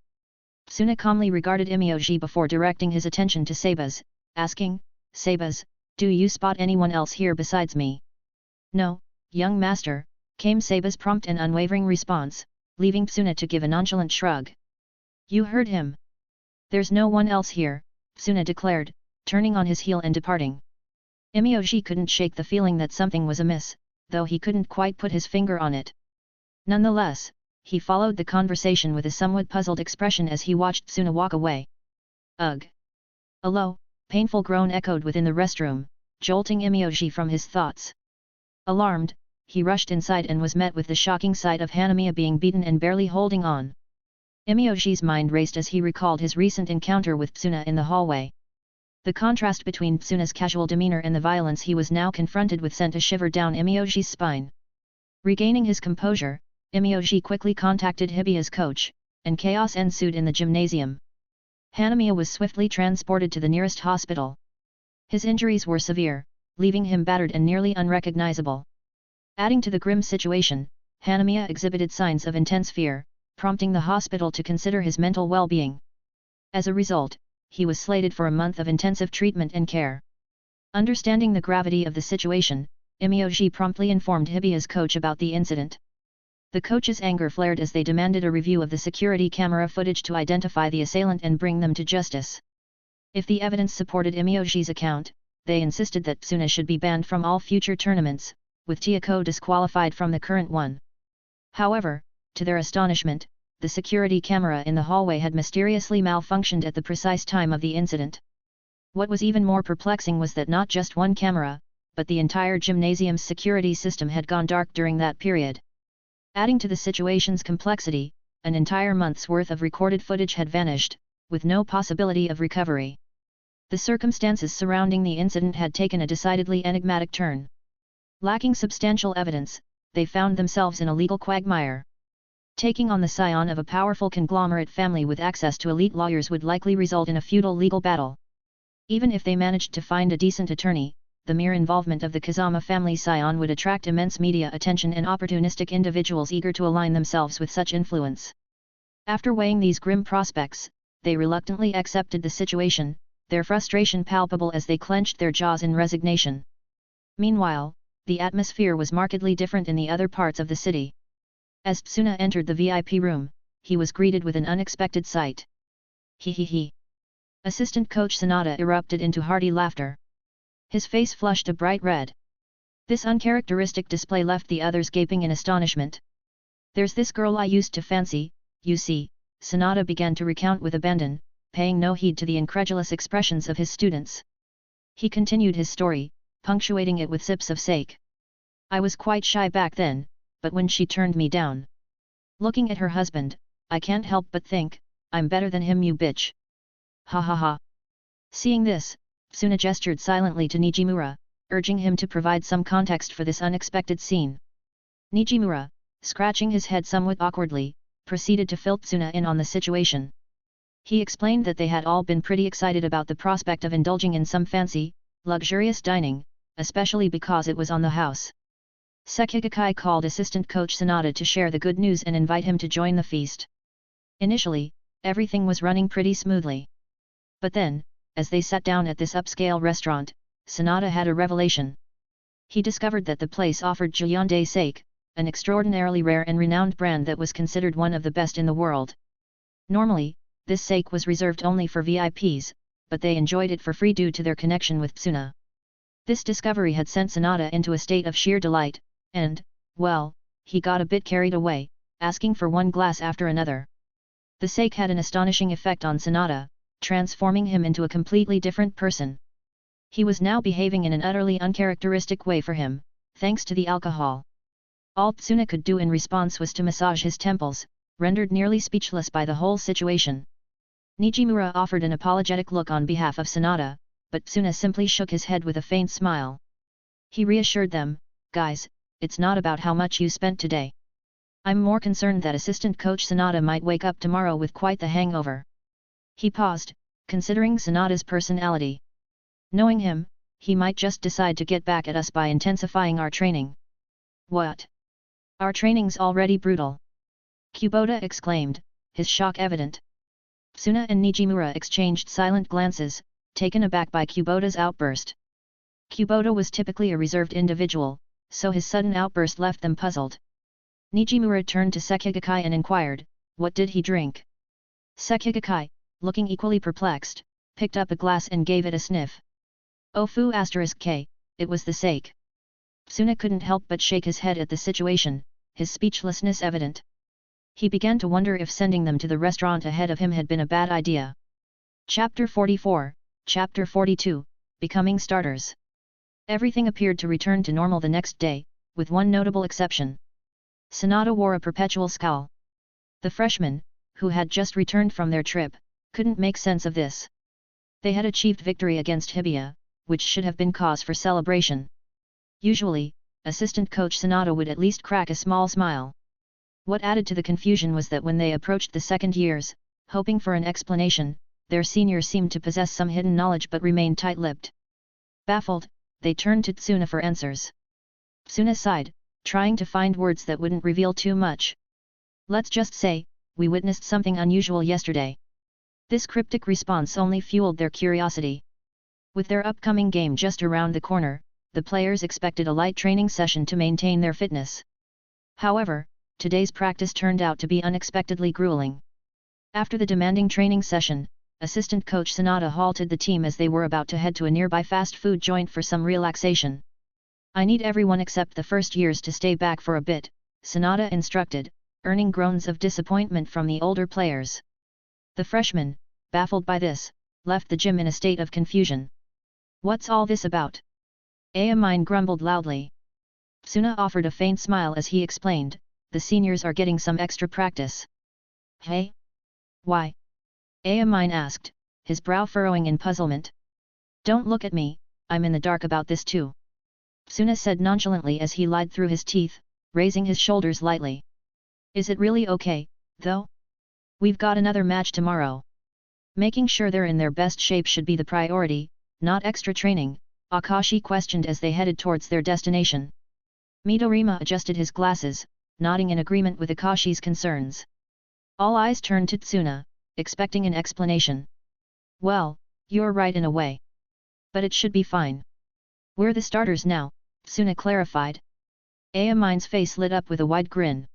Tsuna calmly regarded Imyoji before directing his attention to Sabas, asking, Sabas, do you spot anyone else here besides me? No, young master, came Sabas' prompt and unwavering response, leaving Tsuna to give a nonchalant shrug. You heard him. There's no one else here, Tsuna declared, turning on his heel and departing. Imyoji couldn't shake the feeling that something was amiss, though he couldn't quite put his finger on it. Nonetheless, he followed the conversation with a somewhat puzzled expression as he watched Tsuna walk away. Ugh! A low, painful groan echoed within the restroom, jolting Imyoji from his thoughts. Alarmed, he rushed inside and was met with the shocking sight of Hanamiya being beaten and barely holding on. Imyoji's mind raced as he recalled his recent encounter with Tsuna in the hallway. The contrast between Tsuna's casual demeanor and the violence he was now confronted with sent a shiver down Imyoji's spine. Regaining his composure, Imyoji quickly contacted Hibiya's coach, and chaos ensued in the gymnasium. Hanamiya was swiftly transported to the nearest hospital. His injuries were severe, leaving him battered and nearly unrecognizable. Adding to the grim situation, Hanamiya exhibited signs of intense fear, prompting the hospital to consider his mental well-being. As a result, he was slated for a month of intensive treatment and care. Understanding the gravity of the situation, Imyoji promptly informed Hibiya's coach about the incident. The coach's anger flared as they demanded a review of the security camera footage to identify the assailant and bring them to justice. If the evidence supported Imyoji's account, they insisted that Tsuna should be banned from all future tournaments, with Tiako disqualified from the current one. However, to their astonishment, the security camera in the hallway had mysteriously malfunctioned at the precise time of the incident. What was even more perplexing was that not just one camera, but the entire gymnasium's security system had gone dark during that period. Adding to the situation's complexity, an entire month's worth of recorded footage had vanished, with no possibility of recovery. The circumstances surrounding the incident had taken a decidedly enigmatic turn. Lacking substantial evidence, they found themselves in a legal quagmire. Taking on the scion of a powerful conglomerate family with access to elite lawyers would likely result in a feudal legal battle. Even if they managed to find a decent attorney, the mere involvement of the Kazama family scion would attract immense media attention and opportunistic individuals eager to align themselves with such influence. After weighing these grim prospects, they reluctantly accepted the situation, their frustration palpable as they clenched their jaws in resignation. Meanwhile, the atmosphere was markedly different in the other parts of the city. As Tsuna entered the VIP room, he was greeted with an unexpected sight. He. Assistant coach Sanada erupted into hearty laughter. His face flushed a bright red. This uncharacteristic display left the others gaping in astonishment. There's this girl I used to fancy, you see, Sanada began to recount with abandon, paying no heed to the incredulous expressions of his students. He continued his story, punctuating it with sips of sake. I was quite shy back then, but when she turned me down. Looking at her husband, I can't help but think, I'm better than him, you bitch. Ha ha ha. Seeing this, Tsuna gestured silently to Nijimura, urging him to provide some context for this unexpected scene. Nijimura, scratching his head somewhat awkwardly, proceeded to fill Tsuna in on the situation. He explained that they had all been pretty excited about the prospect of indulging in some fancy, luxurious dining, especially because it was on the house. Sekigaki called assistant coach Sanada to share the good news and invite him to join the feast. Initially, everything was running pretty smoothly. But then, as they sat down at this upscale restaurant, Sanada had a revelation. He discovered that the place offered Juyonde sake, an extraordinarily rare and renowned brand that was considered one of the best in the world. Normally, this sake was reserved only for VIPs, but they enjoyed it for free due to their connection with Tsuna. This discovery had sent Sanada into a state of sheer delight, and, well, he got a bit carried away, asking for one glass after another. The sake had an astonishing effect on Sanada, transforming him into a completely different person. He was now behaving in an utterly uncharacteristic way for him, thanks to the alcohol. All Tsuna could do in response was to massage his temples, rendered nearly speechless by the whole situation. Nijimura offered an apologetic look on behalf of Sanada, but Tsuna simply shook his head with a faint smile. He reassured them, guys, it's not about how much you spent today. I'm more concerned that assistant coach Sanada might wake up tomorrow with quite the hangover. He paused, considering Sanada's personality. Knowing him, he might just decide to get back at us by intensifying our training. What? Our training's already brutal. Kubota exclaimed, his shock evident. Tsuna and Nijimura exchanged silent glances, taken aback by Kubota's outburst. Kubota was typically a reserved individual, so his sudden outburst left them puzzled. Nijimura turned to Sekigaki and inquired, what did he drink? Sekigaki, looking equally perplexed, picked up a glass and gave it a sniff. Ofu *k, it was the sake. Tsuna couldn't help but shake his head at the situation, his speechlessness evident. He began to wonder if sending them to the restaurant ahead of him had been a bad idea. Chapter 44, Chapter 42, Becoming Starters. Everything appeared to return to normal the next day, with one notable exception. Sanada wore a perpetual scowl. The freshmen, who had just returned from their trip, couldn't make sense of this. They had achieved victory against Hibiya, which should have been cause for celebration. Usually, assistant coach Sanada would at least crack a small smile. What added to the confusion was that when they approached the second years, hoping for an explanation, their seniors seemed to possess some hidden knowledge but remained tight-lipped. Baffled, they turned to Tsuna for answers. Tsuna sighed, trying to find words that wouldn't reveal too much. Let's just say, we witnessed something unusual yesterday. This cryptic response only fueled their curiosity. With their upcoming game just around the corner, the players expected a light training session to maintain their fitness. However, today's practice turned out to be unexpectedly grueling. After the demanding training session, assistant coach Sanada halted the team as they were about to head to a nearby fast food joint for some relaxation. I need everyone except the first years to stay back for a bit, Sanada instructed, earning groans of disappointment from the older players. The freshmen, baffled by this, left the gym in a state of confusion. What's all this about? Amine grumbled loudly. Tsuna offered a faint smile as he explained, the seniors are getting some extra practice. Hey? Why? Amine asked, his brow furrowing in puzzlement. Don't look at me, I'm in the dark about this too. Tsuna said nonchalantly as he lied through his teeth, raising his shoulders lightly. Is it really okay, though? We've got another match tomorrow. Making sure they're in their best shape should be the priority, not extra training, Akashi questioned as they headed towards their destination. Midorima adjusted his glasses, nodding in agreement with Akashi's concerns. All eyes turned to Tsuna, expecting an explanation. Well, you're right in a way. But it should be fine. We're the starters now, Tsuna clarified. Amine's face lit up with a wide grin.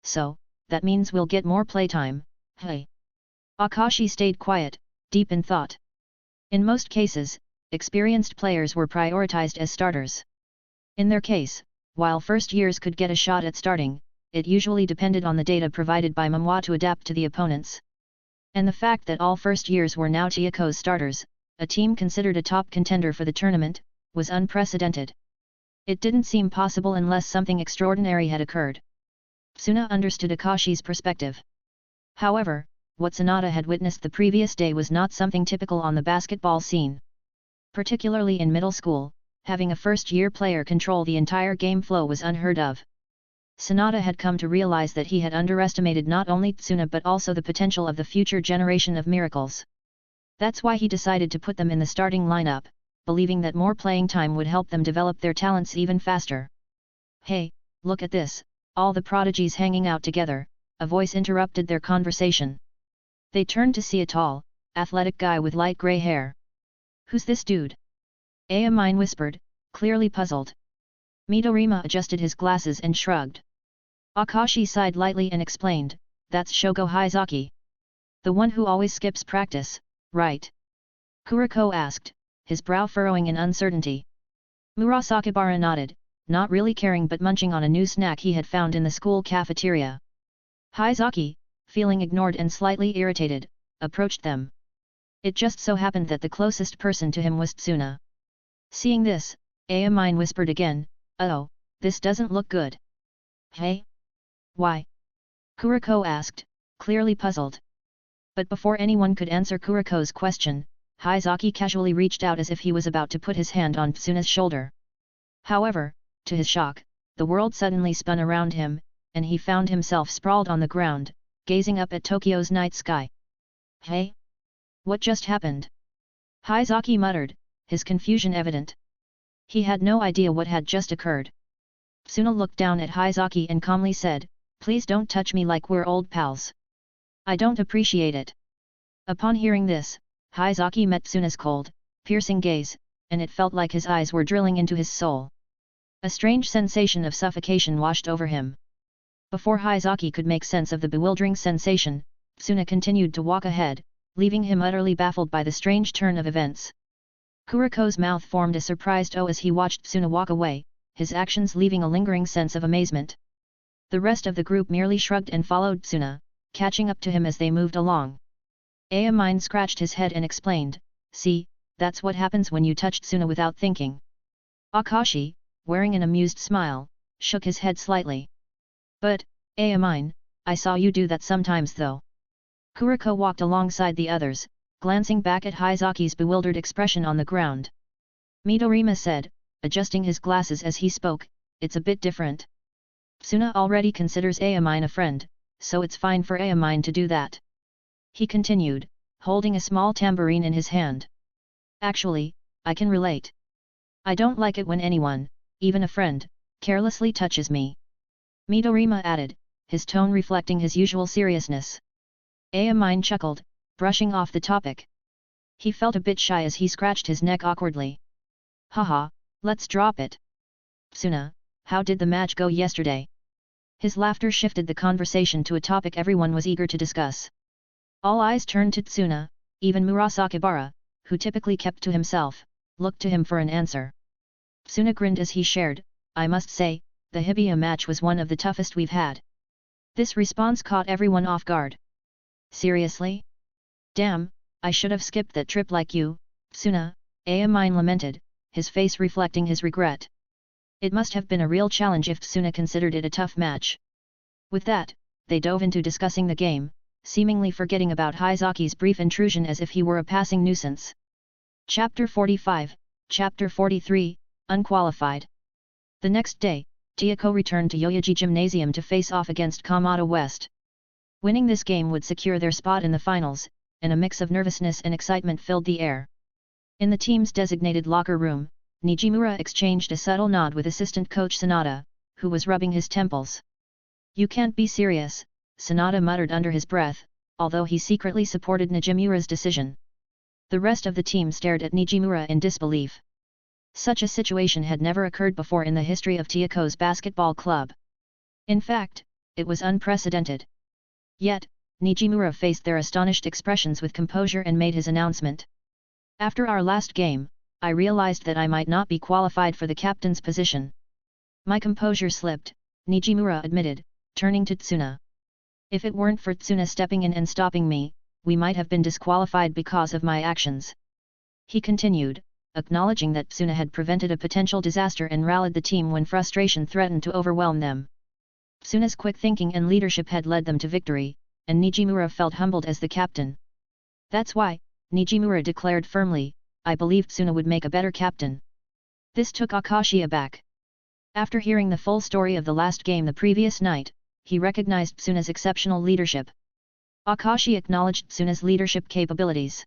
So, that means we'll get more playtime, hey? Akashi stayed quiet, deep in thought. In most cases, experienced players were prioritized as starters. In their case, while first years could get a shot at starting, it usually depended on the data provided by Manhwa to adapt to the opponents. And the fact that all first years were now Chiyoko's starters, a team considered a top contender for the tournament, was unprecedented. It didn't seem possible unless something extraordinary had occurred. Tsuna understood Akashi's perspective. However, what Sonata had witnessed the previous day was not something typical on the basketball scene. Particularly in middle school, having a first-year player control the entire game flow was unheard of. Sonata had come to realize that he had underestimated not only Tsuna but also the potential of the future generation of miracles. That's why he decided to put them in the starting lineup, believing that more playing time would help them develop their talents even faster. Hey, look at this, all the prodigies hanging out together, a voice interrupted their conversation. They turned to see a tall, athletic guy with light grey hair. Who's this dude? Amine whispered, clearly puzzled. Midorima adjusted his glasses and shrugged. Akashi sighed lightly and explained, that's Shogo Haizaki. The one who always skips practice, right? Kuroko asked, his brow furrowing in uncertainty. Murasakibara nodded, not really caring but munching on a new snack he had found in the school cafeteria. Haizaki, feeling ignored and slightly irritated, approached them. It just so happened that the closest person to him was Tsuna. Seeing this, Amine whispered again, oh, this doesn't look good. Hey? Why? Kuroko asked, clearly puzzled. But before anyone could answer Kuroko's question, Haizaki casually reached out as if he was about to put his hand on Tsuna's shoulder. However, to his shock, the world suddenly spun around him, and he found himself sprawled on the ground, gazing up at Tokyo's night sky. Hey? What just happened? Haizaki muttered, his confusion evident. He had no idea what had just occurred. Tsuna looked down at Haizaki and calmly said, please don't touch me like we're old pals. I don't appreciate it. Upon hearing this, Haizaki met Tsuna's cold, piercing gaze, and it felt like his eyes were drilling into his soul. A strange sensation of suffocation washed over him. Before Haizaki could make sense of the bewildering sensation, Tsuna continued to walk ahead, leaving him utterly baffled by the strange turn of events. Kuroko's mouth formed a surprised O as he watched Tsuna walk away, his actions leaving a lingering sense of amazement. The rest of the group merely shrugged and followed Tsuna, catching up to him as they moved along. Amine scratched his head and explained, see, that's what happens when you touch Tsuna without thinking. Akashi, wearing an amused smile, shook his head slightly. But, Amine, I saw you do that sometimes though. Kuroko walked alongside the others, glancing back at Haizaki's bewildered expression on the ground. Midorima said, adjusting his glasses as he spoke, it's a bit different. Tsuna already considers Amine a friend, so it's fine for Amine to do that. He continued, holding a small tambourine in his hand. Actually, I can relate. I don't like it when anyone, even a friend, carelessly touches me. Midorima added, his tone reflecting his usual seriousness. Amine chuckled, brushing off the topic. He felt a bit shy as he scratched his neck awkwardly. Haha, let's drop it. Tsuna, how did the match go yesterday? His laughter shifted the conversation to a topic everyone was eager to discuss. All eyes turned to Tsuna, even Murasakibara, who typically kept to himself, looked to him for an answer. Tsuna grinned as he shared, I must say, the Hibiya match was one of the toughest we've had. This response caught everyone off guard. Seriously? Damn, I should have skipped that trip like you, Tsuna, Amine lamented, his face reflecting his regret. It must have been a real challenge if Tsuna considered it a tough match. With that, they dove into discussing the game, seemingly forgetting about Haizaki's brief intrusion as if he were a passing nuisance. Chapter 45, Chapter 43, Unqualified. The next day, Tiyako returned to Yoyogi Gymnasium to face off against Kamada West. Winning this game would secure their spot in the finals, and a mix of nervousness and excitement filled the air. In the team's designated locker room, Nijimura exchanged a subtle nod with assistant coach Sanada, who was rubbing his temples. "You can't be serious," Sanada muttered under his breath, although he secretly supported Nijimura's decision. The rest of the team stared at Nijimura in disbelief. Such a situation had never occurred before in the history of Tiyako's basketball club. In fact, it was unprecedented. Yet, Nijimura faced their astonished expressions with composure and made his announcement. "After our last game, I realized that I might not be qualified for the captain's position." "My composure slipped," Nijimura admitted, turning to Tsuna. "If it weren't for Tsuna stepping in and stopping me, we might have been disqualified because of my actions." He continued, acknowledging that Tsuna had prevented a potential disaster and rallied the team when frustration threatened to overwhelm them. Tsuna's quick thinking and leadership had led them to victory, and Nijimura felt humbled as the captain. "That's why," Nijimura declared firmly, "I believed Tsuna would make a better captain." This took Akashi aback. After hearing the full story of the last game the previous night, he recognized Tsuna's exceptional leadership. Akashi acknowledged Tsuna's leadership capabilities.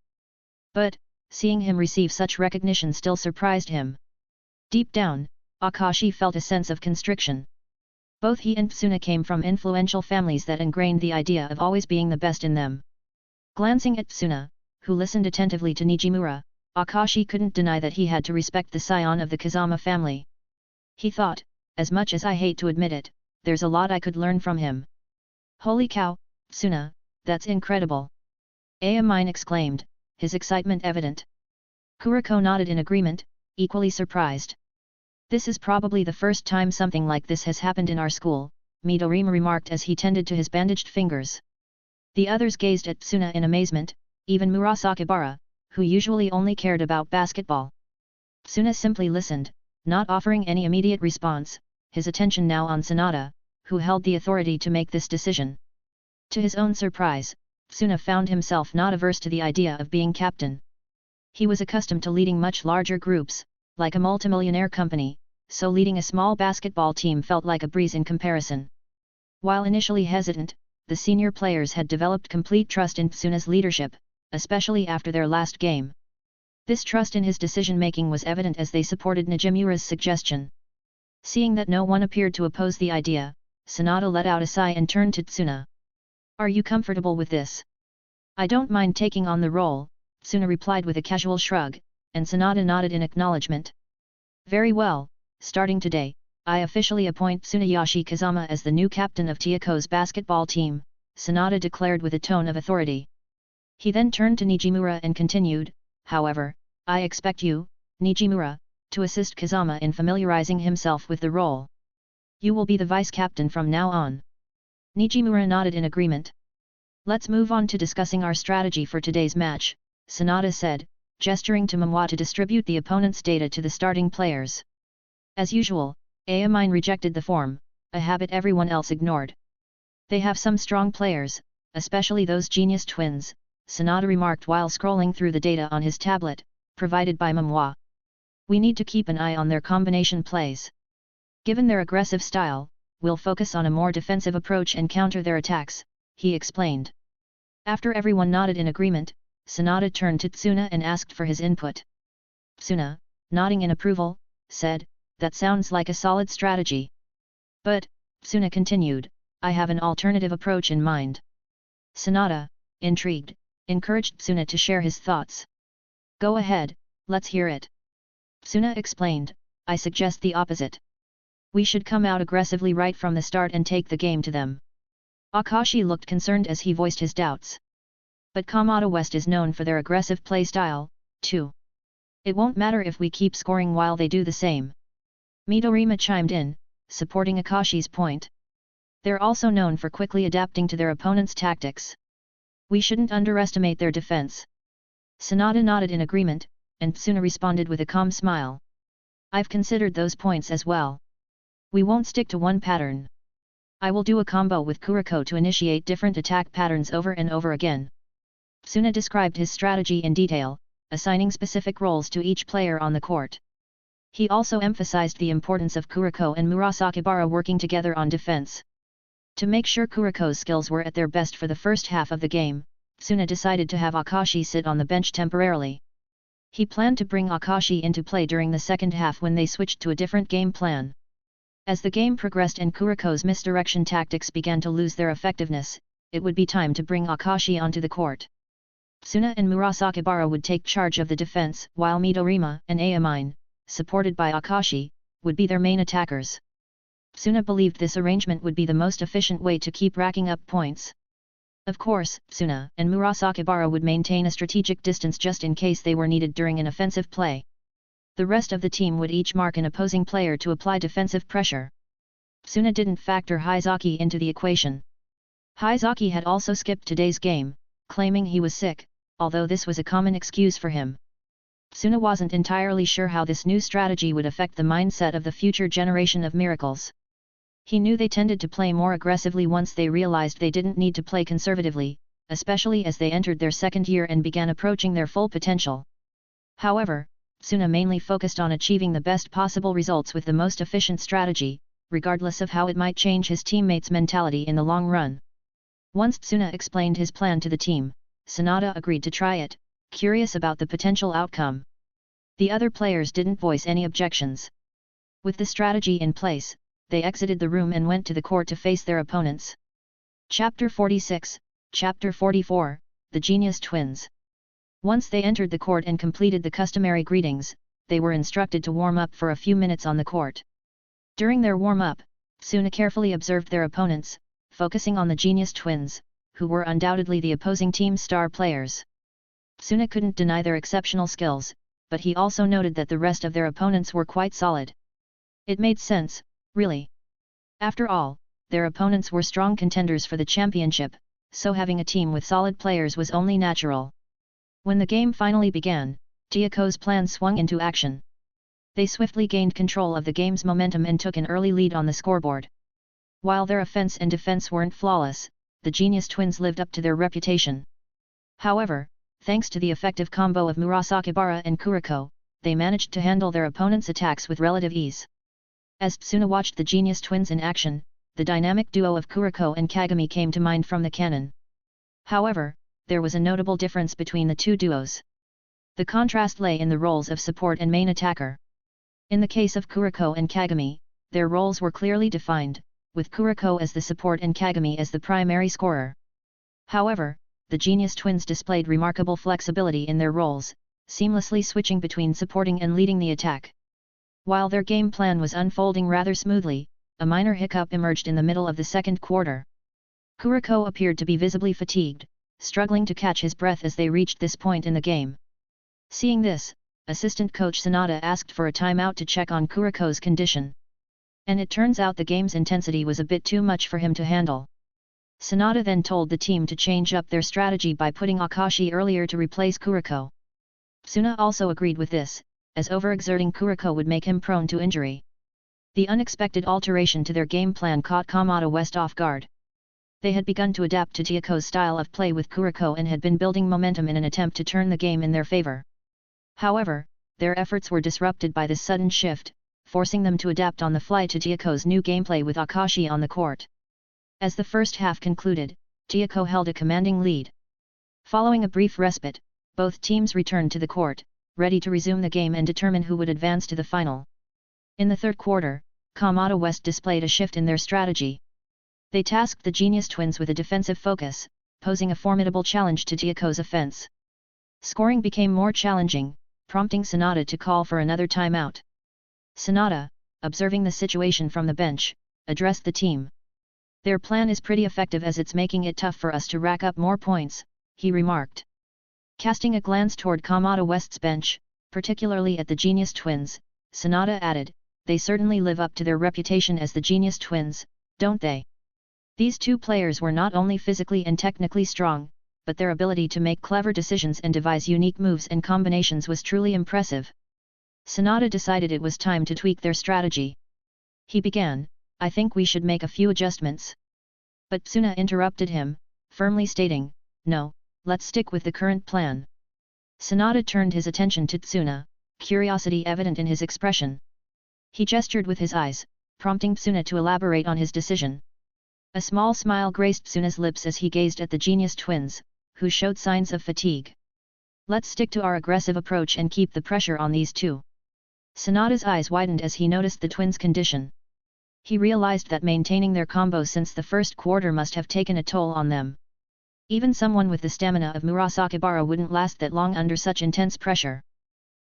But, seeing him receive such recognition still surprised him. Deep down, Akashi felt a sense of constriction. Both he and Tsuna came from influential families that ingrained the idea of always being the best in them. Glancing at Tsuna, who listened attentively to Nijimura, Akashi couldn't deny that he had to respect the scion of the Kazama family. He thought, "As much as I hate to admit it, there's a lot I could learn from him." "Holy cow, Tsuna, that's incredible!" Amine exclaimed, his excitement evident. Kuroko nodded in agreement, equally surprised. "This is probably the first time something like this has happened in our school," Midorima remarked as he tended to his bandaged fingers. The others gazed at Tsuna in amazement, even Murasakibara, who usually only cared about basketball. Tsuna simply listened, not offering any immediate response, his attention now on Sanada, who held the authority to make this decision. To his own surprise, Tsuna found himself not averse to the idea of being captain. He was accustomed to leading much larger groups, like a multimillionaire company, so leading a small basketball team felt like a breeze in comparison. While initially hesitant, the senior players had developed complete trust in Tsuna's leadership, especially after their last game. This trust in his decision-making was evident as they supported Nijimura's suggestion. Seeing that no one appeared to oppose the idea, Sanada let out a sigh and turned to Tsuna. "Are you comfortable with this?" "I don't mind taking on the role," Tsuna replied with a casual shrug, and Sanada nodded in acknowledgement. "Very well, starting today, I officially appoint Tsunayoshi Kazama as the new captain of Tiyako's basketball team," Sanada declared with a tone of authority. He then turned to Nijimura and continued, "However, I expect you, Nijimura, to assist Kazama in familiarizing himself with the role. You will be the vice-captain from now on." Nijimura nodded in agreement. "Let's move on to discussing our strategy for today's match," Sanada said, gesturing to Momoa to distribute the opponent's data to the starting players. As usual, Amine rejected the form, a habit everyone else ignored. "They have some strong players, especially those genius twins," Sanada remarked while scrolling through the data on his tablet, provided by Momoa. "We need to keep an eye on their combination plays. Given their aggressive style, we'll focus on a more defensive approach and counter their attacks," he explained. After everyone nodded in agreement, Sanada turned to Tsuna and asked for his input. Tsuna, nodding in approval, said, "That sounds like a solid strategy. But," Tsuna continued, "I have an alternative approach in mind." Sanada, intrigued, encouraged Tsuna to share his thoughts. "Go ahead, let's hear it." Tsuna explained, "I suggest the opposite. We should come out aggressively right from the start and take the game to them." Akashi looked concerned as he voiced his doubts. "But Kamada West is known for their aggressive play style, too. It won't matter if we keep scoring while they do the same." Midorima chimed in, supporting Akashi's point. "They're also known for quickly adapting to their opponent's tactics. We shouldn't underestimate their defense." Sanada nodded in agreement, and Tsuna responded with a calm smile. "I've considered those points as well. We won't stick to one pattern. I will do a combo with Kuroko to initiate different attack patterns over and over again." Tsuna described his strategy in detail, assigning specific roles to each player on the court. He also emphasized the importance of Kuroko and Murasakibara working together on defense. To make sure Kuroko's skills were at their best for the first half of the game, Tsuna decided to have Akashi sit on the bench temporarily. He planned to bring Akashi into play during the second half when they switched to a different game plan. As the game progressed and Kuroko's misdirection tactics began to lose their effectiveness, it would be time to bring Akashi onto the court. Tsuna and Murasakibara would take charge of the defense, while Midorima and Aomine, supported by Akashi, would be their main attackers. Tsuna believed this arrangement would be the most efficient way to keep racking up points. Of course, Tsuna and Murasakibara would maintain a strategic distance just in case they were needed during an offensive play. The rest of the team would each mark an opposing player to apply defensive pressure. Tsuna didn't factor Hizaki into the equation. Hizaki had also skipped today's game, claiming he was sick, although this was a common excuse for him. Tsuna wasn't entirely sure how this new strategy would affect the mindset of the future generation of miracles. He knew they tended to play more aggressively once they realized they didn't need to play conservatively, especially as they entered their second year and began approaching their full potential. However, Tsuna mainly focused on achieving the best possible results with the most efficient strategy, regardless of how it might change his teammates' mentality in the long run. Once Tsuna explained his plan to the team, Sanada agreed to try it, curious about the potential outcome. The other players didn't voice any objections. With the strategy in place, they exited the room and went to the court to face their opponents. Chapter 46, Chapter 44, The Genius Twins. Once they entered the court and completed the customary greetings, they were instructed to warm up for a few minutes on the court. During their warm-up, Tsuna carefully observed their opponents, focusing on the Genius Twins, who were undoubtedly the opposing team's star players. Tsuna couldn't deny their exceptional skills, but he also noted that the rest of their opponents were quite solid. It made sense, really. After all, their opponents were strong contenders for the championship, so having a team with solid players was only natural. When the game finally began, Tieko's plan swung into action. They swiftly gained control of the game's momentum and took an early lead on the scoreboard. While their offense and defense weren't flawless, the Genius Twins lived up to their reputation. However, thanks to the effective combo of Murasakibara and Kuroko, they managed to handle their opponents' attacks with relative ease. As Tsuna watched the Genius Twins in action, the dynamic duo of Kuroko and Kagami came to mind from the canon. However, there was a notable difference between the two duos. The contrast lay in the roles of support and main attacker. In the case of Kuroko and Kagami, their roles were clearly defined, with Kuroko as the support and Kagami as the primary scorer. However, the Genius Twins displayed remarkable flexibility in their roles, seamlessly switching between supporting and leading the attack. While their game plan was unfolding rather smoothly, a minor hiccup emerged in the middle of the second quarter. Kuroko appeared to be visibly fatigued, struggling to catch his breath as they reached this point in the game. Seeing this, assistant coach Sanada asked for a timeout to check on Kuroko's condition. And it turns out the game's intensity was a bit too much for him to handle. Sanada then told the team to change up their strategy by putting Akashi earlier to replace Kuroko. Tsuna also agreed with this, as overexerting Kuroko would make him prone to injury. The unexpected alteration to their game plan caught Kamada West off guard. They had begun to adapt to Tieko's style of play with Kuroko and had been building momentum in an attempt to turn the game in their favor. However, their efforts were disrupted by this sudden shift, forcing them to adapt on the fly to Tieko's new gameplay with Akashi on the court. As the first half concluded, Tieko held a commanding lead. Following a brief respite, both teams returned to the court, ready to resume the game and determine who would advance to the final. In the third quarter, Kamada West displayed a shift in their strategy. They tasked the Genius Twins with a defensive focus, posing a formidable challenge to Tieko's offense. Scoring became more challenging, prompting Sanada to call for another timeout. Sanada, observing the situation from the bench, addressed the team. "Their plan is pretty effective as it's making it tough for us to rack up more points," he remarked. Casting a glance toward Kamada West's bench, particularly at the Genius Twins, Sanada added, "They certainly live up to their reputation as the Genius Twins, don't they?" These two players were not only physically and technically strong, but their ability to make clever decisions and devise unique moves and combinations was truly impressive. Sanada decided it was time to tweak their strategy. He began, "I think we should make a few adjustments." But Tsuna interrupted him, firmly stating, "No, let's stick with the current plan." Sanada turned his attention to Tsuna, curiosity evident in his expression. He gestured with his eyes, prompting Tsuna to elaborate on his decision. A small smile graced Tsuna's lips as he gazed at the genius twins, who showed signs of fatigue. Let's stick to our aggressive approach and keep the pressure on these two. Sanada's eyes widened as he noticed the twins' condition. He realized that maintaining their combo since the first quarter must have taken a toll on them. Even someone with the stamina of Murasakibara wouldn't last that long under such intense pressure.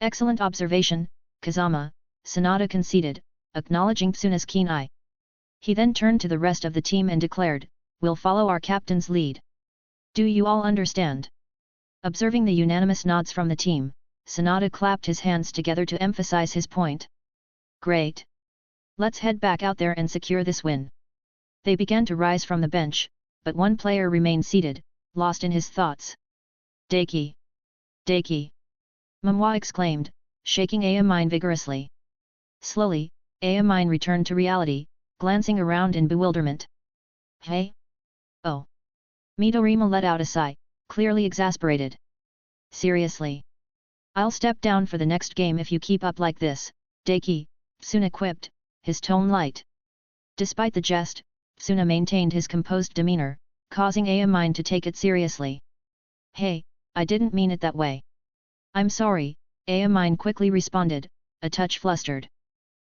Excellent observation, Kazama, Sanada conceded, acknowledging Tsuna's keen eye. He then turned to the rest of the team and declared, "We'll follow our captain's lead. Do you all understand?" Observing the unanimous nods from the team, Sanada clapped his hands together to emphasize his point. "Great! Let's head back out there and secure this win." They began to rise from the bench, but one player remained seated, lost in his thoughts. "Daki! Daki!" Mamwa exclaimed, shaking Amine vigorously. Slowly, Amine returned to reality, glancing around in bewilderment. "Hey? Oh!" Midorima let out a sigh, clearly exasperated. "Seriously? I'll step down for the next game if you keep up like this, Daki," Tsuna quipped, his tone light. Despite the jest, Tsuna maintained his composed demeanor, causing Amine to take it seriously. "Hey, I didn't mean it that way." "I'm sorry," Amine quickly responded, a touch flustered.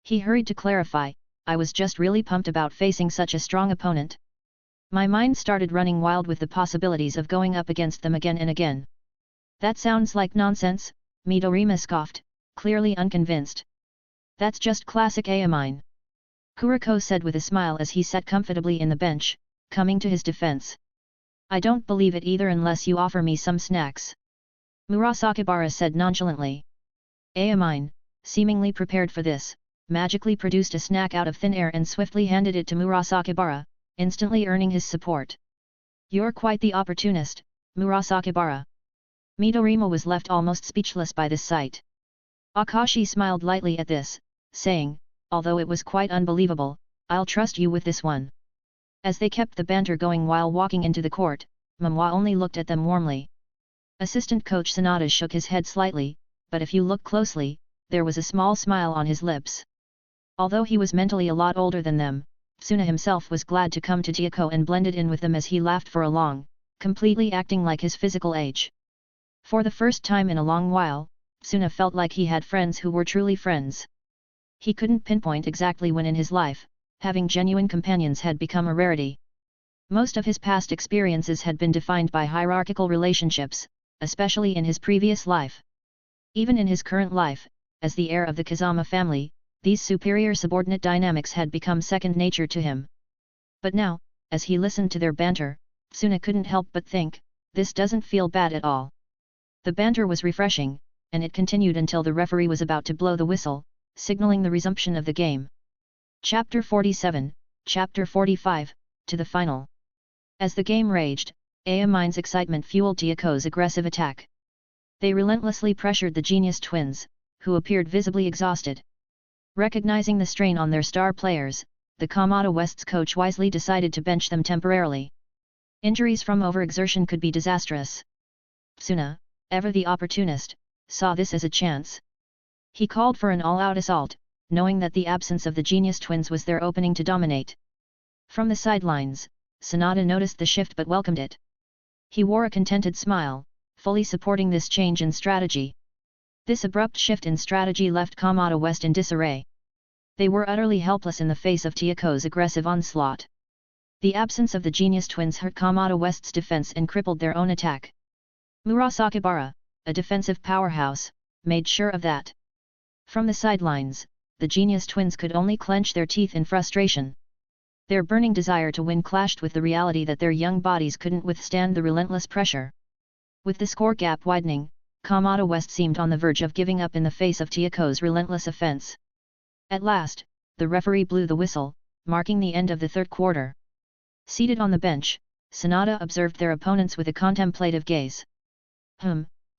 He hurried to clarify, "I was just really pumped about facing such a strong opponent. My mind started running wild with the possibilities of going up against them again and again." "That sounds like nonsense," Midorima scoffed, clearly unconvinced. "That's just classic Amine," Kuroko said with a smile as he sat comfortably in the bench, coming to his defense. "I don't believe it either unless you offer me some snacks," Murasakibara said nonchalantly. Amine, seemingly prepared for this, magically produced a snack out of thin air and swiftly handed it to Murasakibara, instantly earning his support. "You're quite the opportunist, Murasakibara." Midorima was left almost speechless by this sight. Akashi smiled lightly at this, saying, "Although it was quite unbelievable, I'll trust you with this one." As they kept the banter going while walking into the court, Mamwa only looked at them warmly. Assistant coach Sanada shook his head slightly, but if you look closely, there was a small smile on his lips. Although he was mentally a lot older than them, Tsuna himself was glad to come to Tiako and blended in with them as he laughed for a long, completely acting like his physical age. For the first time in a long while, Tsuna felt like he had friends who were truly friends. He couldn't pinpoint exactly when in his life, having genuine companions had become a rarity. Most of his past experiences had been defined by hierarchical relationships, especially in his previous life. Even in his current life, as the heir of the Kazama family, these superior subordinate dynamics had become second nature to him. But now, as he listened to their banter, Tsuna couldn't help but think, this doesn't feel bad at all. The banter was refreshing, and it continued until the referee was about to blow the whistle, signaling the resumption of the game. Chapter 47, Chapter 45, to the final. As the game raged, Amine's excitement fueled Tiako's aggressive attack. They relentlessly pressured the genius twins, who appeared visibly exhausted. Recognizing the strain on their star players, the Kamada West's coach wisely decided to bench them temporarily. Injuries from overexertion could be disastrous. Tsuna, ever the opportunist, saw this as a chance. He called for an all-out assault, knowing that the absence of the genius twins was their opening to dominate. From the sidelines, Sanada noticed the shift but welcomed it. He wore a contented smile, fully supporting this change in strategy. This abrupt shift in strategy left Kamada West in disarray. They were utterly helpless in the face of Tiako's aggressive onslaught. The absence of the genius twins hurt Kamada West's defense and crippled their own attack. Murasakibara, a defensive powerhouse, made sure of that. From the sidelines, the genius twins could only clench their teeth in frustration. Their burning desire to win clashed with the reality that their young bodies couldn't withstand the relentless pressure. With the score gap widening, Kamada West seemed on the verge of giving up in the face of Tiako's relentless offense. At last, the referee blew the whistle, marking the end of the third quarter. Seated on the bench, Sanada observed their opponents with a contemplative gaze.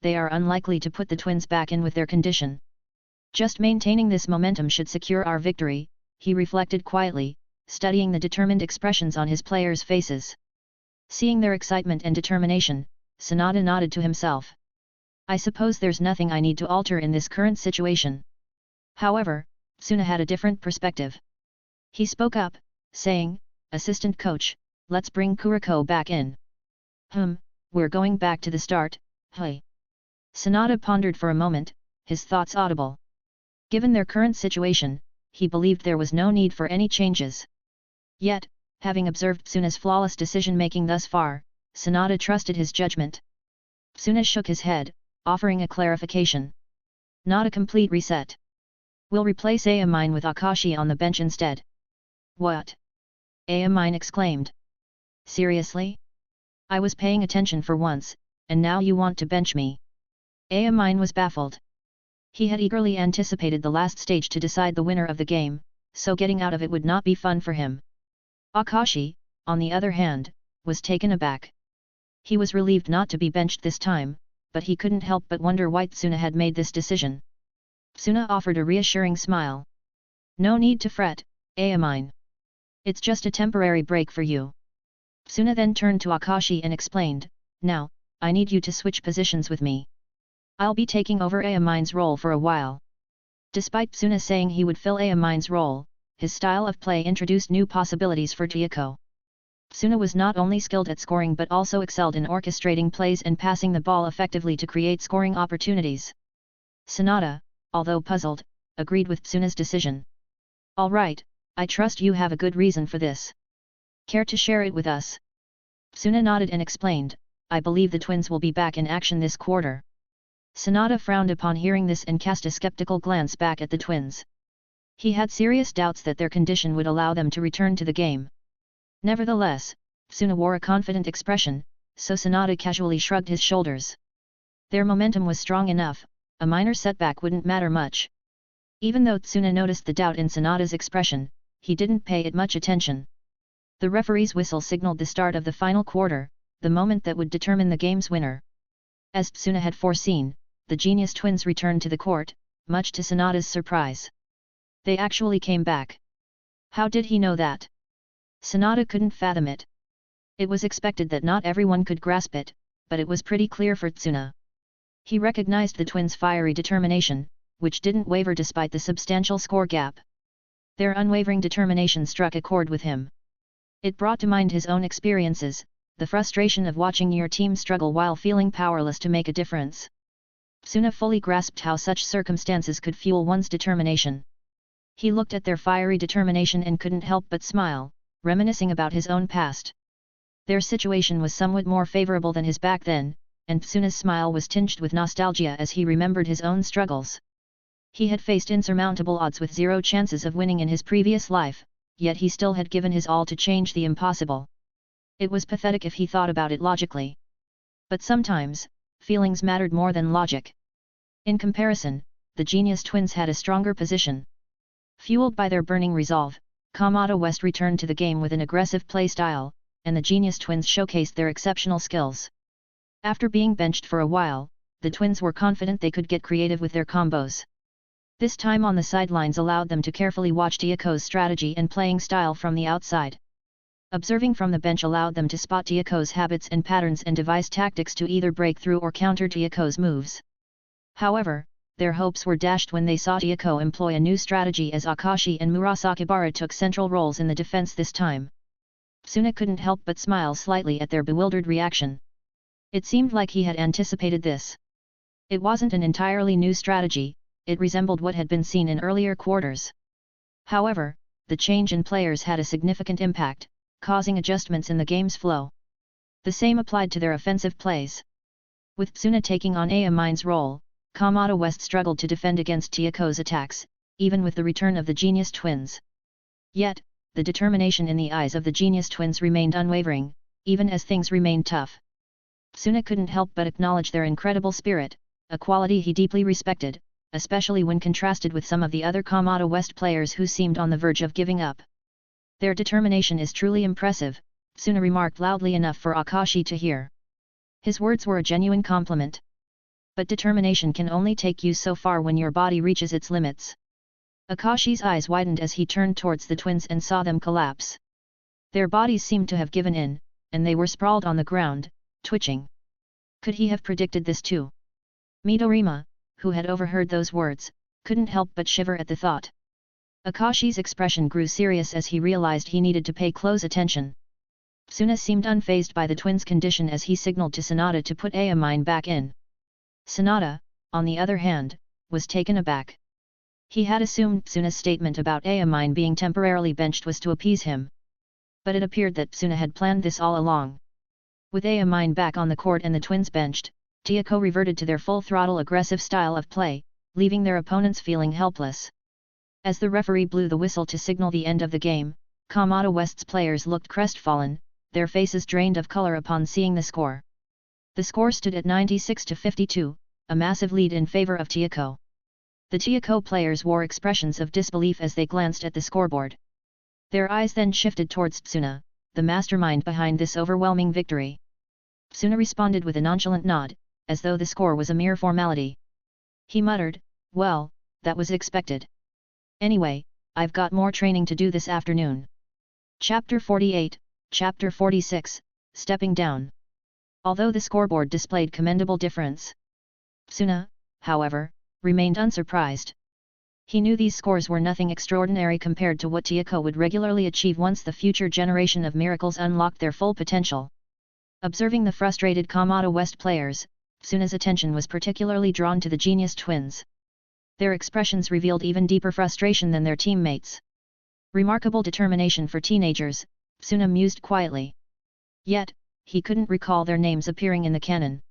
They are unlikely to put the twins back in with their condition. Just maintaining this momentum should secure our victory, he reflected quietly, studying the determined expressions on his players' faces. Seeing their excitement and determination, Sanada nodded to himself. I suppose there's nothing I need to alter in this current situation. However, Tsuna had a different perspective. He spoke up, saying, Assistant coach, let's bring Kuroko back in. We're going back to the start, hey. Sanada pondered for a moment, his thoughts audible. Given their current situation, he believed there was no need for any changes. Yet, having observed Tsuna's flawless decision-making thus far, Sanada trusted his judgment. Tsuna shook his head, offering a clarification. Not a complete reset. We'll replace Amine with Akashi on the bench instead. What? Amine exclaimed. Seriously? I was paying attention for once, and now you want to bench me. Amine was baffled. He had eagerly anticipated the last stage to decide the winner of the game, so getting out of it would not be fun for him. Akashi, on the other hand, was taken aback. He was relieved not to be benched this time, but he couldn't help but wonder why Tsuna had made this decision. Tsuna offered a reassuring smile. No need to fret, Amine. It's just a temporary break for you. Tsuna then turned to Akashi and explained, Now, I need you to switch positions with me. I'll be taking over Amine's role for a while. Despite Tsuna saying he would fill Amine's role, his style of play introduced new possibilities for Chieko. Tsuna was not only skilled at scoring but also excelled in orchestrating plays and passing the ball effectively to create scoring opportunities. Sanada, although puzzled, agreed with Tsuna's decision. All right, I trust you have a good reason for this. Care to share it with us? Tsuna nodded and explained, I believe the twins will be back in action this quarter. Sanada frowned upon hearing this and cast a skeptical glance back at the twins. He had serious doubts that their condition would allow them to return to the game. Nevertheless, Tsuna wore a confident expression, so Sanada casually shrugged his shoulders. Their momentum was strong enough, a minor setback wouldn't matter much. Even though Tsuna noticed the doubt in Sanada's expression, he didn't pay it much attention. The referee's whistle signaled the start of the final quarter, the moment that would determine the game's winner. As Tsuna had foreseen, the genius twins returned to the court, much to Sanada's surprise. They actually came back. How did he know that? Sanada couldn't fathom it. It was expected that not everyone could grasp it, but it was pretty clear for Tsuna. He recognized the twins' fiery determination, which didn't waver despite the substantial score gap. Their unwavering determination struck a chord with him. It brought to mind his own experiences, the frustration of watching your team struggle while feeling powerless to make a difference. Tsuna fully grasped how such circumstances could fuel one's determination. He looked at their fiery determination and couldn't help but smile, reminiscing about his own past. Their situation was somewhat more favorable than his back then, and Tsuna's smile was tinged with nostalgia as he remembered his own struggles. He had faced insurmountable odds with zero chances of winning in his previous life, yet he still had given his all to change the impossible. It was pathetic if he thought about it logically. But sometimes, feelings mattered more than logic. In comparison, the genius twins had a stronger position. Fueled by their burning resolve, Kamada West returned to the game with an aggressive play style, and the genius twins showcased their exceptional skills. After being benched for a while, the twins were confident they could get creative with their combos. This time on the sidelines allowed them to carefully watch Chieko's strategy and playing style from the outside. Observing from the bench allowed them to spot Chieko's habits and patterns and devise tactics to either break through or counter Chieko's moves. However, their hopes were dashed when they saw Chieko employ a new strategy as Akashi and Murasakibara took central roles in the defense this time. Tsuna couldn't help but smile slightly at their bewildered reaction. It seemed like he had anticipated this. It wasn't an entirely new strategy, it resembled what had been seen in earlier quarters. However, the change in players had a significant impact, causing adjustments in the game's flow. The same applied to their offensive plays. With Tsuna taking on Amine's role, Kamada West struggled to defend against Chieko's attacks, even with the return of the genius twins. Yet, the determination in the eyes of the genius twins remained unwavering, even as things remained tough. Tsuna couldn't help but acknowledge their incredible spirit, a quality he deeply respected, especially when contrasted with some of the other Kamada West players who seemed on the verge of giving up. Their determination is truly impressive, Tsuna remarked loudly enough for Akashi to hear. His words were a genuine compliment. But determination can only take you so far when your body reaches its limits. Akashi's eyes widened as he turned towards the twins and saw them collapse. Their bodies seemed to have given in, and they were sprawled on the ground, twitching. Could he have predicted this too? Midorima, who had overheard those words, couldn't help but shiver at the thought. Akashi's expression grew serious as he realized he needed to pay close attention. Tsuna seemed unfazed by the twins' condition as he signaled to Sonata to put Amine back in. Sonata, on the other hand, was taken aback. He had assumed Tsuna's statement about Amine being temporarily benched was to appease him. But it appeared that Tsuna had planned this all along. With Amine back on the court and the twins benched, Tiyako reverted to their full-throttle aggressive style of play, leaving their opponents feeling helpless. As the referee blew the whistle to signal the end of the game, Kamada West's players looked crestfallen, their faces drained of color upon seeing the score. The score stood at 96-52, a massive lead in favor of Tiyako. The Tiyako players wore expressions of disbelief as they glanced at the scoreboard. Their eyes then shifted towards Tsuna, the mastermind behind this overwhelming victory. Tsuna responded with a nonchalant nod, as though the score was a mere formality. He muttered, "Well, that was expected. Anyway, I've got more training to do this afternoon." Chapter 48, Chapter 46, Stepping Down. Although the scoreboard displayed commendable difference, Tsuna, however, remained unsurprised. He knew these scores were nothing extraordinary compared to what Tiyako would regularly achieve once the future generation of miracles unlocked their full potential. Observing the frustrated Kamada West players, Tsuna's attention was particularly drawn to the genius twins. Their expressions revealed even deeper frustration than their teammates. Remarkable determination for teenagers, Tsuna mused quietly. Yet, he couldn't recall their names appearing in the canon.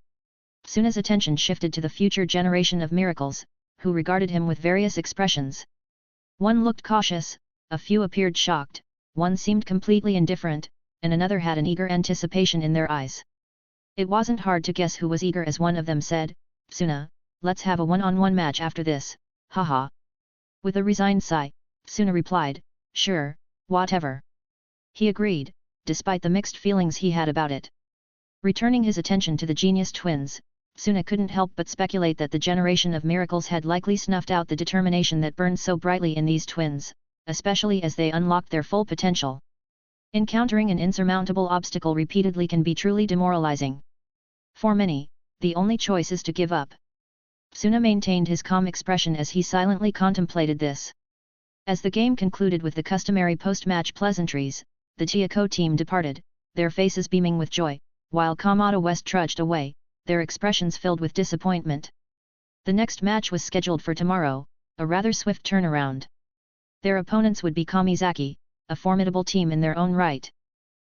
Tsuna's attention shifted to the future generation of miracles, who regarded him with various expressions. One looked cautious, a few appeared shocked, one seemed completely indifferent, and another had an eager anticipation in their eyes. It wasn't hard to guess who was eager as one of them said, "Tsuna, let's have a one-on-one match after this, haha." With a resigned sigh, Tsuna replied, "Sure, whatever." He agreed, despite the mixed feelings he had about it. Returning his attention to the genius twins, Tsuna couldn't help but speculate that the generation of miracles had likely snuffed out the determination that burned so brightly in these twins, especially as they unlocked their full potential. Encountering an insurmountable obstacle repeatedly can be truly demoralizing. For many, the only choice is to give up. Tsuna maintained his calm expression as he silently contemplated this. As the game concluded with the customary post-match pleasantries, the Tiyako team departed, their faces beaming with joy, while Kamada West trudged away, their expressions filled with disappointment. The next match was scheduled for tomorrow, a rather swift turnaround. Their opponents would be Kamizaki, a formidable team in their own right.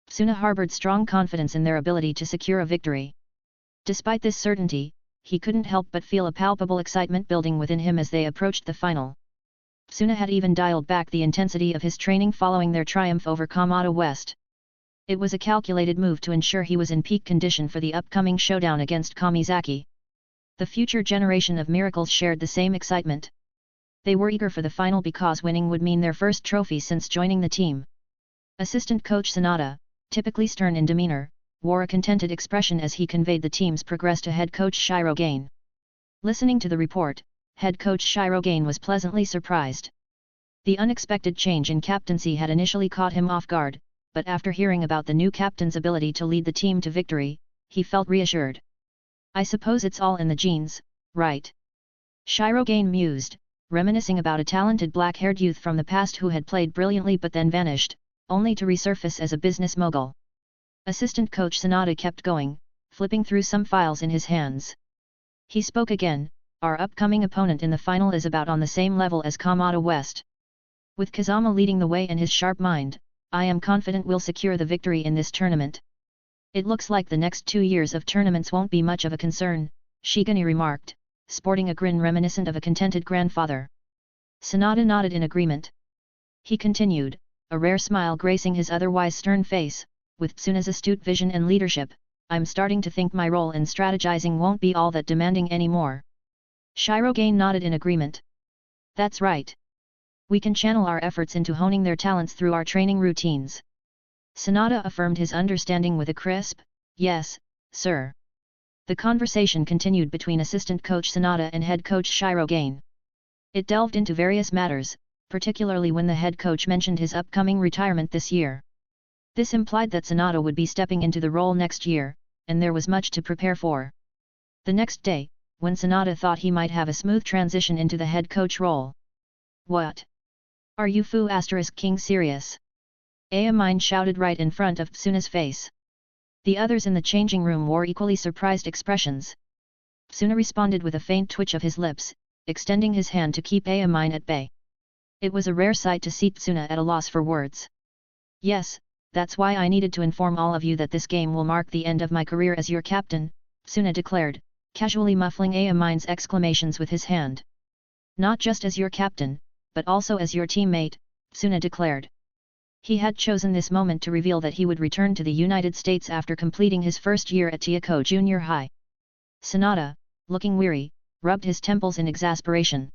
Tsuna harbored strong confidence in their ability to secure a victory. Despite this certainty, he couldn't help but feel a palpable excitement building within him as they approached the final. Tsuna had even dialed back the intensity of his training following their triumph over Kamada West. It was a calculated move to ensure he was in peak condition for the upcoming showdown against Kamizaki. The future generation of miracles shared the same excitement. They were eager for the final because winning would mean their first trophy since joining the team. Assistant coach Sonata, typically stern in demeanor, wore a contented expression as he conveyed the team's progress to head coach Shirogane. Listening to the report, head coach Shirogane was pleasantly surprised. The unexpected change in captaincy had initially caught him off guard, but after hearing about the new captain's ability to lead the team to victory, he felt reassured. "I suppose it's all in the genes, right?" Shirogane mused, reminiscing about a talented black-haired youth from the past who had played brilliantly but then vanished, only to resurface as a business mogul. Assistant coach Sonata kept going, flipping through some files in his hands. He spoke again, "Our upcoming opponent in the final is about on the same level as Kamada West. With Kazama leading the way and his sharp mind, I am confident we'll secure the victory in this tournament. It looks like the next 2 years of tournaments won't be much of a concern," Shigani remarked, sporting a grin reminiscent of a contented grandfather. Sonata nodded in agreement. He continued, a rare smile gracing his otherwise stern face, "With Tsuna's astute vision and leadership, I'm starting to think my role in strategizing won't be all that demanding anymore." Shirogane nodded in agreement. "That's right. We can channel our efforts into honing their talents through our training routines." Sonata affirmed his understanding with a crisp, "Yes, sir." The conversation continued between assistant coach Sonata and head coach Shirogane. It delved into various matters, particularly when the head coach mentioned his upcoming retirement this year. This implied that Sonata would be stepping into the role next year, and there was much to prepare for. The next day, when Tsunade thought he might have a smooth transition into the head coach role. "What? Are you King serious?" Amine shouted right in front of Tsuna's face. The others in the changing room wore equally surprised expressions. Tsuna responded with a faint twitch of his lips, extending his hand to keep Amine at bay. It was a rare sight to see Tsuna at a loss for words. "Yes, that's why I needed to inform all of you that this game will mark the end of my career as your captain," Tsuna declared, casually muffling Amine's exclamations with his hand. "Not just as your captain, but also as your teammate," Tsuna declared. He had chosen this moment to reveal that he would return to the United States after completing his first year at Teiko Junior High. Tsunade, looking weary, rubbed his temples in exasperation.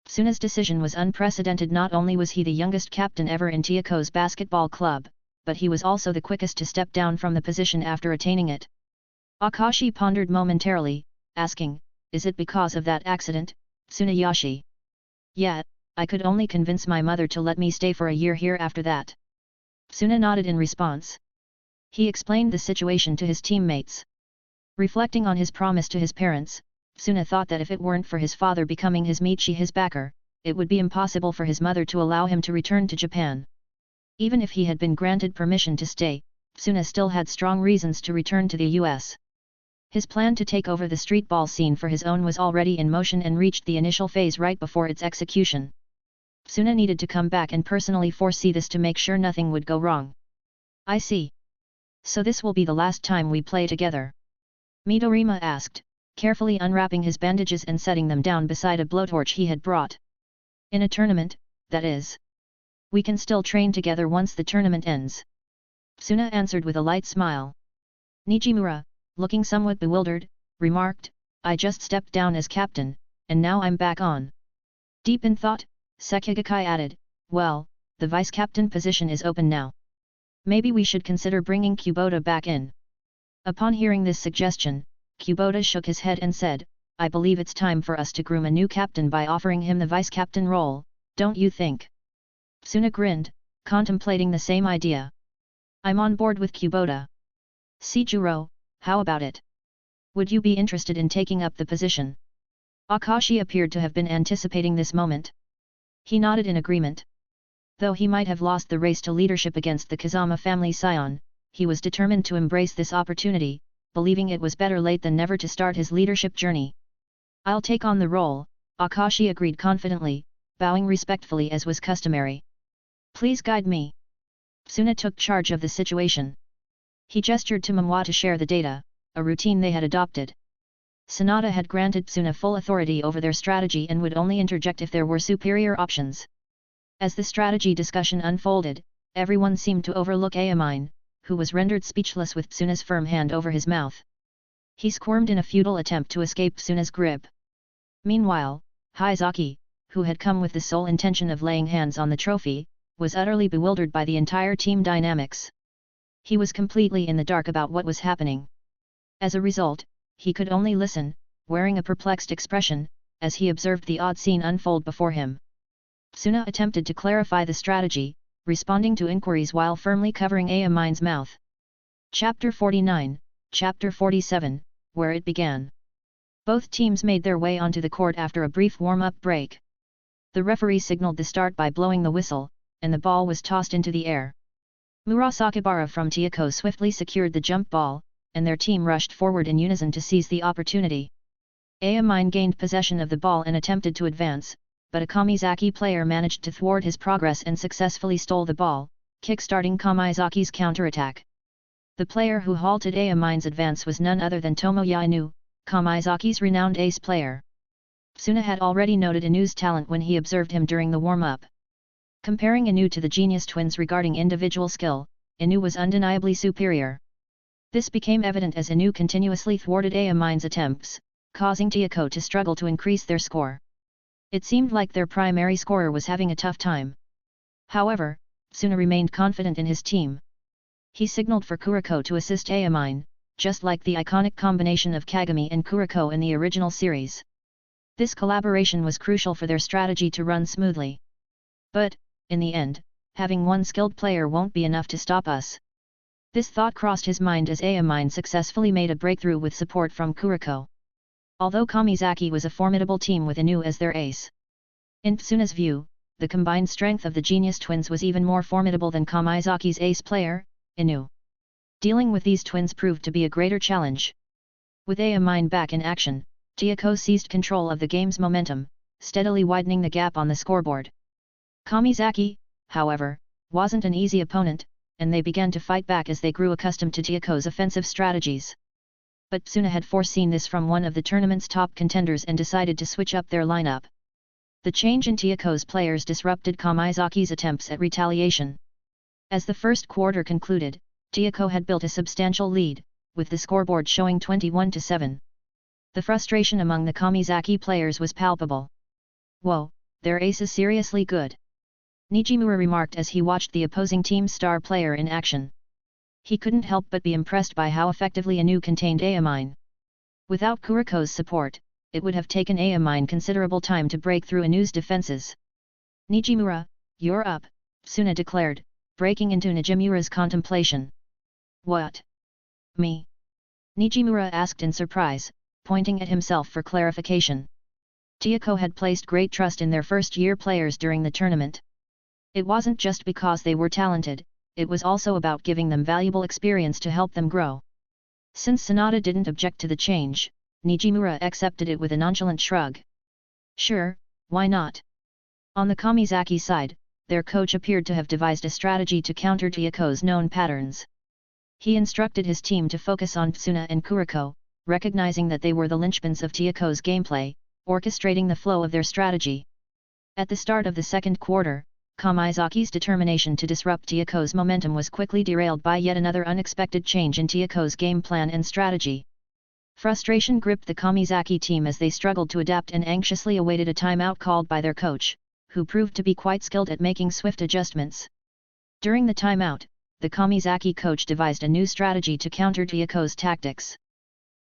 Tsuna's decision was unprecedented. Not only was he the youngest captain ever in Teiko's basketball club, but he was also the quickest to step down from the position after attaining it. Akashi pondered momentarily, asking, "Is it because of that accident, Tsunayashi?" "Yeah, I could only convince my mother to let me stay for a year here after that." Tsuna nodded in response. He explained the situation to his teammates. Reflecting on his promise to his parents, Tsuna thought that if it weren't for his father becoming his backer, it would be impossible for his mother to allow him to return to Japan. Even if he had been granted permission to stay, Tsuna still had strong reasons to return to the US. His plan to take over the streetball scene for his own was already in motion and reached the initial phase right before its execution. Tsuna needed to come back and personally foresee this to make sure nothing would go wrong. "I see. So this will be the last time we play together?" Midorima asked, carefully unwrapping his bandages and setting them down beside a blowtorch he had brought. "In a tournament, that is. We can still train together once the tournament ends." Tsuna answered with a light smile. Nijimura, looking somewhat bewildered, remarked, "I just stepped down as captain, and now I'm back on." Deep in thought, Sekigakai added, "Well, the vice-captain position is open now. Maybe we should consider bringing Kubota back in." Upon hearing this suggestion, Kubota shook his head and said, "I believe it's time for us to groom a new captain by offering him the vice-captain role, don't you think?" Tsuna grinned, contemplating the same idea. "I'm on board with Kubota. Seijuro, how about it? Would you be interested in taking up the position?" Akashi appeared to have been anticipating this moment. He nodded in agreement. Though he might have lost the race to leadership against the Kazama family scion, he was determined to embrace this opportunity, believing it was better late than never to start his leadership journey. "I'll take on the role," Akashi agreed confidently, bowing respectfully as was customary. "Please guide me." Tsuna took charge of the situation. He gestured to Momoa to share the data, a routine they had adopted. Tsunade had granted Tsuna full authority over their strategy and would only interject if there were superior options. As the strategy discussion unfolded, everyone seemed to overlook Amine, who was rendered speechless with Tsuna's firm hand over his mouth. He squirmed in a futile attempt to escape Tsuna's grip. Meanwhile, Haizaki, who had come with the sole intention of laying hands on the trophy, was utterly bewildered by the entire team dynamics. He was completely in the dark about what was happening. As a result, he could only listen, wearing a perplexed expression, as he observed the odd scene unfold before him. Tsuna attempted to clarify the strategy, responding to inquiries while firmly covering Amine's mouth. Chapter 49, Chapter 47, where it began. Both teams made their way onto the court after a brief warm-up break. The referee signaled the start by blowing the whistle, and the ball was tossed into the air. Murasakibara from Teiko swiftly secured the jump ball, and their team rushed forward in unison to seize the opportunity. Amine gained possession of the ball and attempted to advance, but a Kamizaki player managed to thwart his progress and successfully stole the ball, kick-starting Kamizaki's counterattack. The player who halted Amine's advance was none other than Tomoya Inu, Kamizaki's renowned ace player. Tsuna had already noted Inu's talent when he observed him during the warm-up. Comparing Inu to the genius twins regarding individual skill, Inu was undeniably superior. This became evident as Inu continuously thwarted Amine's attempts, causing Teiko to struggle to increase their score. It seemed like their primary scorer was having a tough time. However, Tsuna remained confident in his team. He signaled for Kuroko to assist Amine, just like the iconic combination of Kagami and Kuroko in the original series. This collaboration was crucial for their strategy to run smoothly. But, in the end, having one skilled player won't be enough to stop us. This thought crossed his mind as Amine successfully made a breakthrough with support from Kuroko. Although Kamizaki was a formidable team with Inu as their ace. In Tsuna's view, the combined strength of the genius twins was even more formidable than Kamizaki's ace player, Inu. Dealing with these twins proved to be a greater challenge. With akin back in action, Tiyako seized control of the game's momentum, steadily widening the gap on the scoreboard. Kamizaki, however, wasn't an easy opponent, and they began to fight back as they grew accustomed to Tiyako's offensive strategies. But Tsuna had foreseen this from one of the tournament's top contenders and decided to switch up their lineup. The change in Tiyako's players disrupted Kamizaki's attempts at retaliation. As the first quarter concluded, Tiyako had built a substantial lead, with the scoreboard showing 21-7. The frustration among the Kamizaki players was palpable. "Whoa, their ace is seriously good," Nijimura remarked as he watched the opposing team's star player in action. He couldn't help but be impressed by how effectively Inu contained akin. Without Kuroko's support, it would have taken akin considerable time to break through Inu's defenses. "Nijimura, you're up," Tsuna declared, breaking into Nijimura's contemplation. "What? Me?" Nijimura asked in surprise, pointing at himself for clarification. Tiyako had placed great trust in their first-year players during the tournament. It wasn't just because they were talented, it was also about giving them valuable experience to help them grow. Since Sonata didn't object to the change, Nijimura accepted it with a nonchalant shrug. "Sure, why not?" On the Kamizaki side, their coach appeared to have devised a strategy to counter Tiyako's known patterns. He instructed his team to focus on Tsuna and Kuroko, recognizing that they were the linchpins of Tiyako's gameplay, orchestrating the flow of their strategy. At the start of the second quarter, Kamizaki's determination to disrupt Tiyako's momentum was quickly derailed by yet another unexpected change in Tiyako's game plan and strategy. Frustration gripped the Kamizaki team as they struggled to adapt and anxiously awaited a timeout called by their coach, who proved to be quite skilled at making swift adjustments. During the timeout, the Kamizaki coach devised a new strategy to counter Tiyako's tactics.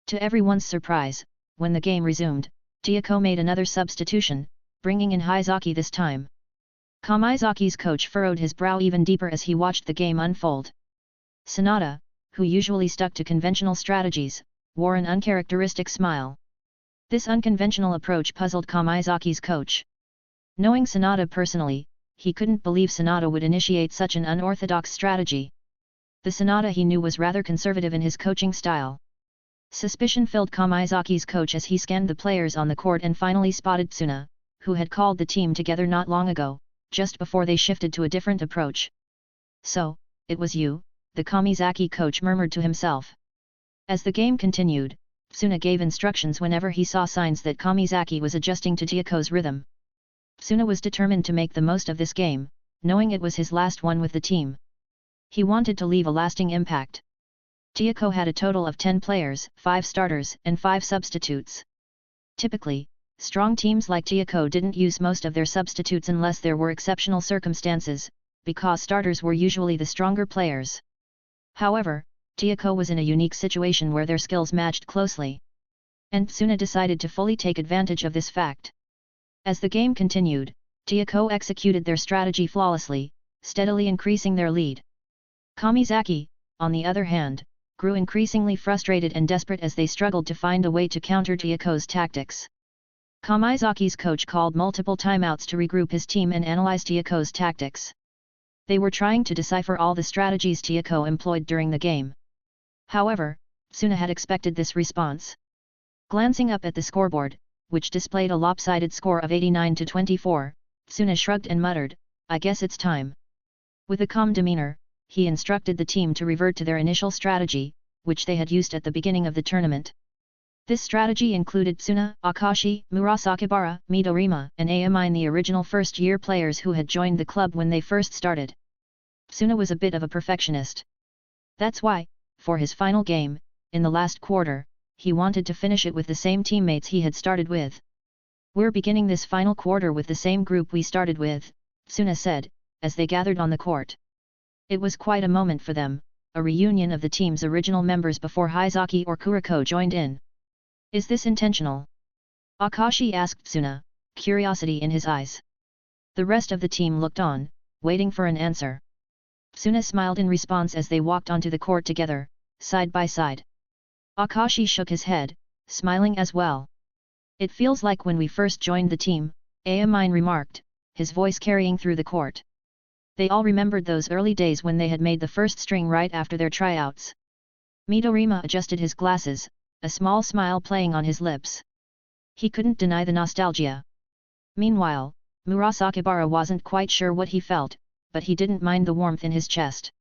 To everyone's surprise, when the game resumed, Tiyako made another substitution, bringing in Hizaki this time. Kamizaki's coach furrowed his brow even deeper as he watched the game unfold. Sonata, who usually stuck to conventional strategies, wore an uncharacteristic smile. This unconventional approach puzzled Kamizaki's coach. Knowing Sonata personally, he couldn't believe Sonata would initiate such an unorthodox strategy. The Sonata he knew was rather conservative in his coaching style. Suspicion filled Kamizaki's coach as he scanned the players on the court and finally spotted Tsuna, who had called the team together not long ago, just before they shifted to a different approach. "So, it was you," the Kamizaki coach murmured to himself. As the game continued, Tsuna gave instructions whenever he saw signs that Kamizaki was adjusting to Tiyako's rhythm. Tsuna was determined to make the most of this game, knowing it was his last one with the team. He wanted to leave a lasting impact. Tiyako had a total of 10 players, 5 starters and 5 substitutes. Typically, strong teams like Tiyako didn't use most of their substitutes unless there were exceptional circumstances, because starters were usually the stronger players. However, Tiyako was in a unique situation where their skills matched closely. And Tsuna decided to fully take advantage of this fact. As the game continued, Tiyako executed their strategy flawlessly, steadily increasing their lead. Kamizaki, on the other hand, grew increasingly frustrated and desperate as they struggled to find a way to counter Tiyako's tactics. Kamizaki's coach called multiple timeouts to regroup his team and analyze Tiyako's tactics. They were trying to decipher all the strategies Tiyako employed during the game. However, Tsuna had expected this response. Glancing up at the scoreboard, which displayed a lopsided score of 89-24, Tsuna shrugged and muttered, "I guess it's time." With a calm demeanor, he instructed the team to revert to their initial strategy, which they had used at the beginning of the tournament. This strategy included Tsuna, Akashi, Murasakibara, Midorima, and akin, the original first-year players who had joined the club when they first started. Tsuna was a bit of a perfectionist. That's why, for his final game, in the last quarter, he wanted to finish it with the same teammates he had started with. "We're beginning this final quarter with the same group we started with," Tsuna said, as they gathered on the court. It was quite a moment for them, a reunion of the team's original members before Hizaki or Kuroko joined in. "Is this intentional?" Akashi asked Tsuna, curiosity in his eyes. The rest of the team looked on, waiting for an answer. Tsuna smiled in response as they walked onto the court together, side by side. Akashi shook his head, smiling as well. It feels like when we first joined the team, Amine remarked, his voice carrying through the court. They all remembered those early days when they had made the first string right after their tryouts. Midorima adjusted his glasses, a small smile playing on his lips. He couldn't deny the nostalgia. Meanwhile, Murasakibara wasn't quite sure what he felt, but he didn't mind the warmth in his chest.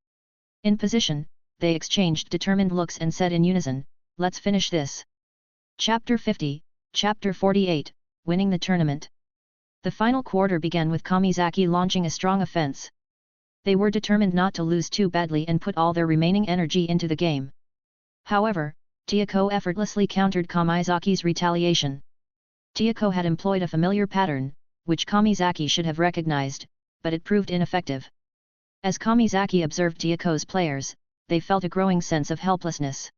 In position, they exchanged determined looks and said in unison, "Let's finish this." Chapter 50, Chapter 48, Winning the Tournament. The final quarter began with Kamizaki launching a strong offense. They were determined not to lose too badly and put all their remaining energy into the game. However, Tiyako effortlessly countered Kamizaki's retaliation. Tiyako had employed a familiar pattern, which Kamizaki should have recognized, but it proved ineffective. As Kamizaki observed Tiyako's players, they felt a growing sense of helplessness.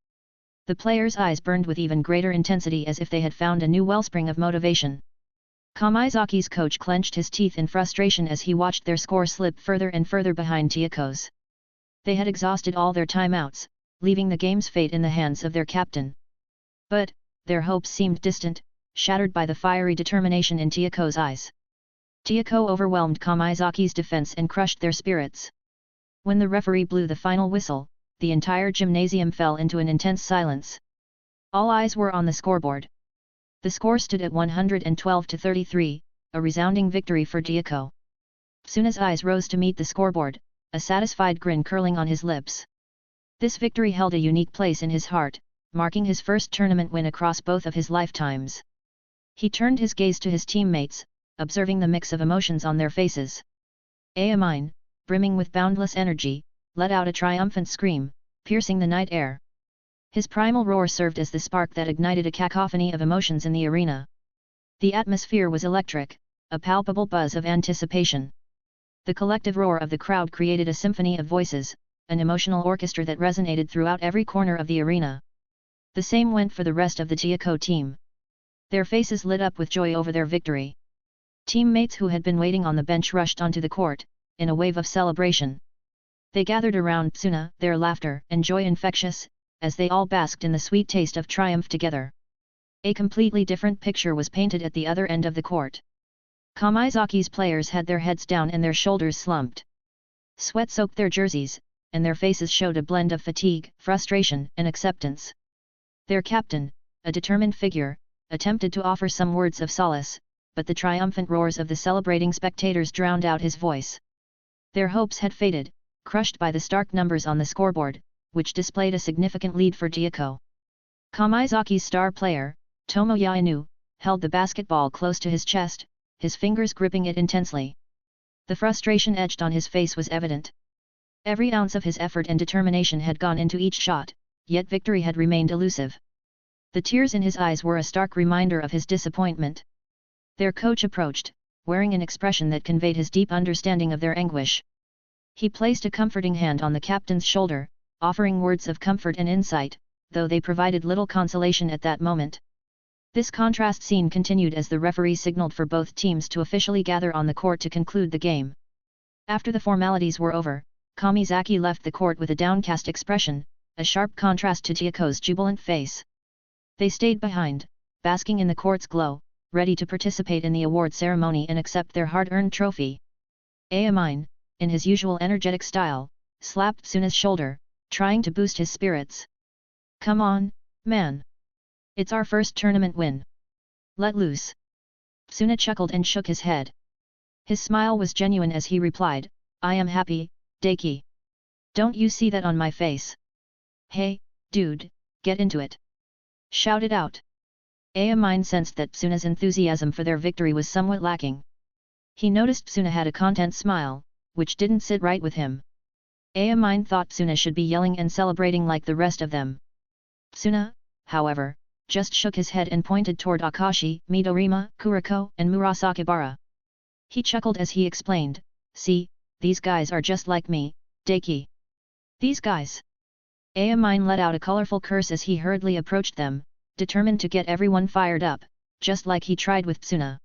The players' eyes burned with even greater intensity as if they had found a new wellspring of motivation. Kamizaki's coach clenched his teeth in frustration as he watched their score slip further and further behind Tiyako's. They had exhausted all their timeouts, leaving the game's fate in the hands of their captain. But, their hopes seemed distant, shattered by the fiery determination in Tiyako's eyes. Tiyako overwhelmed Kamizaki's defense and crushed their spirits. When the referee blew the final whistle, the entire gymnasium fell into an intense silence. All eyes were on the scoreboard. The score stood at 112-33, a resounding victory for Tiyako. Tsuna's eyes rose to meet the scoreboard, a satisfied grin curling on his lips. This victory held a unique place in his heart, marking his first tournament win across both of his lifetimes. He turned his gaze to his teammates, observing the mix of emotions on their faces. Amine, brimming with boundless energy, let out a triumphant scream, piercing the night air. His primal roar served as the spark that ignited a cacophony of emotions in the arena. The atmosphere was electric, a palpable buzz of anticipation. The collective roar of the crowd created a symphony of voices, an emotional orchestra that resonated throughout every corner of the arena. The same went for the rest of the Tiyako team. Their faces lit up with joy over their victory. Teammates who had been waiting on the bench rushed onto the court, in a wave of celebration. They gathered around Tsuna, their laughter and joy infectious, as they all basked in the sweet taste of triumph together. A completely different picture was painted at the other end of the court. Kamizaki's players had their heads down and their shoulders slumped. Sweat soaked their jerseys, and their faces showed a blend of fatigue, frustration and acceptance. Their captain, a determined figure, attempted to offer some words of solace, but the triumphant roars of the celebrating spectators drowned out his voice. Their hopes had faded, crushed by the stark numbers on the scoreboard, which displayed a significant lead for Tiyako. Kamizaki's star player, Tomoya Inu, held the basketball close to his chest, his fingers gripping it intensely. The frustration etched on his face was evident. Every ounce of his effort and determination had gone into each shot, yet victory had remained elusive. The tears in his eyes were a stark reminder of his disappointment. Their coach approached, wearing an expression that conveyed his deep understanding of their anguish. He placed a comforting hand on the captain's shoulder, offering words of comfort and insight, though they provided little consolation at that moment. This contrast scene continued as the referee signaled for both teams to officially gather on the court to conclude the game. After the formalities were over, Kamizaki left the court with a downcast expression, a sharp contrast to Tiyako's jubilant face. They stayed behind, basking in the court's glow, ready to participate in the award ceremony and accept their hard-earned trophy. Amine, in his usual energetic style, slapped Tsuna's shoulder, trying to boost his spirits. "Come on, man! It's our first tournament win. Let loose." Tsuna chuckled and shook his head. His smile was genuine as he replied, "I am happy, Daiki. Don't you see that on my face? Hey, dude, get into it! Shout it out!" Amine sensed that Tsuna's enthusiasm for their victory was somewhat lacking. He noticed Tsuna had a content smile, which didn't sit right with him. Amine thought Tsuna should be yelling and celebrating like the rest of them. Tsuna, however, just shook his head and pointed toward Akashi, Midorima, Kuroko and Murasakibara. He chuckled as he explained, "See, these guys are just like me, Daiki." "These guys?" Amine let out a colorful curse as he hurriedly approached them, determined to get everyone fired up, just like he tried with Tsuna.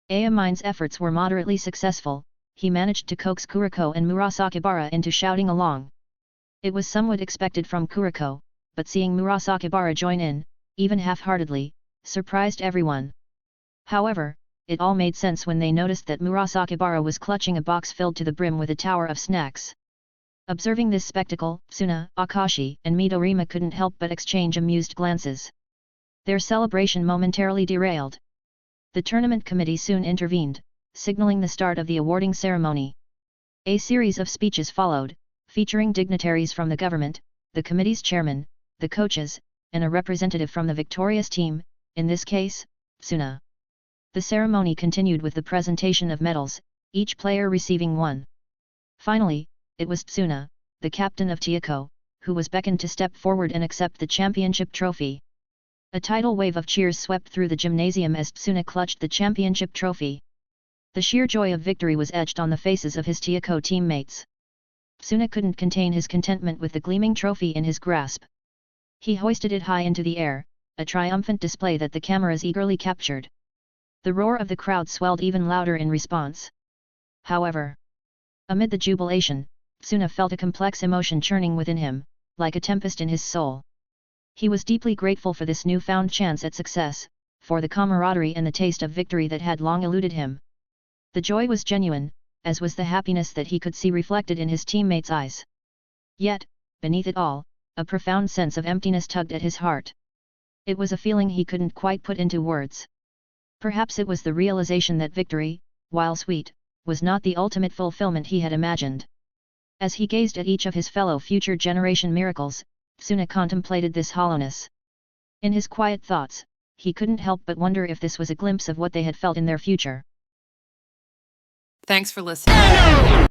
Amine's efforts were moderately successful. He managed to coax Kuroko and Murasakibara into shouting along. It was somewhat expected from Kuroko, but seeing Murasakibara join in, even half-heartedly, surprised everyone. However, it all made sense when they noticed that Murasakibara was clutching a box filled to the brim with a tower of snacks. Observing this spectacle, Tsuna, Akashi, and Midorima couldn't help but exchange amused glances. Their celebration momentarily derailed. The tournament committee soon intervened, signaling the start of the awarding ceremony. A series of speeches followed, featuring dignitaries from the government, the committee's chairman, the coaches, and a representative from the victorious team, in this case, Tsuna. The ceremony continued with the presentation of medals, each player receiving one. Finally, it was Tsuna, the captain of Tiako, who was beckoned to step forward and accept the championship trophy. A tidal wave of cheers swept through the gymnasium as Tsuna clutched the championship trophy. The sheer joy of victory was etched on the faces of his Tiako teammates. Tsuna couldn't contain his contentment with the gleaming trophy in his grasp. He hoisted it high into the air, a triumphant display that the cameras eagerly captured. The roar of the crowd swelled even louder in response. However, amid the jubilation, Tsuna felt a complex emotion churning within him, like a tempest in his soul. He was deeply grateful for this newfound chance at success, for the camaraderie and the taste of victory that had long eluded him. The joy was genuine, as was the happiness that he could see reflected in his teammates' eyes. Yet, beneath it all, a profound sense of emptiness tugged at his heart. It was a feeling he couldn't quite put into words. Perhaps it was the realization that victory, while sweet, was not the ultimate fulfillment he had imagined. As he gazed at each of his fellow future generation miracles, Tsuna contemplated this hollowness. In his quiet thoughts, he couldn't help but wonder if this was a glimpse of what they had felt in their future. Thanks for listening.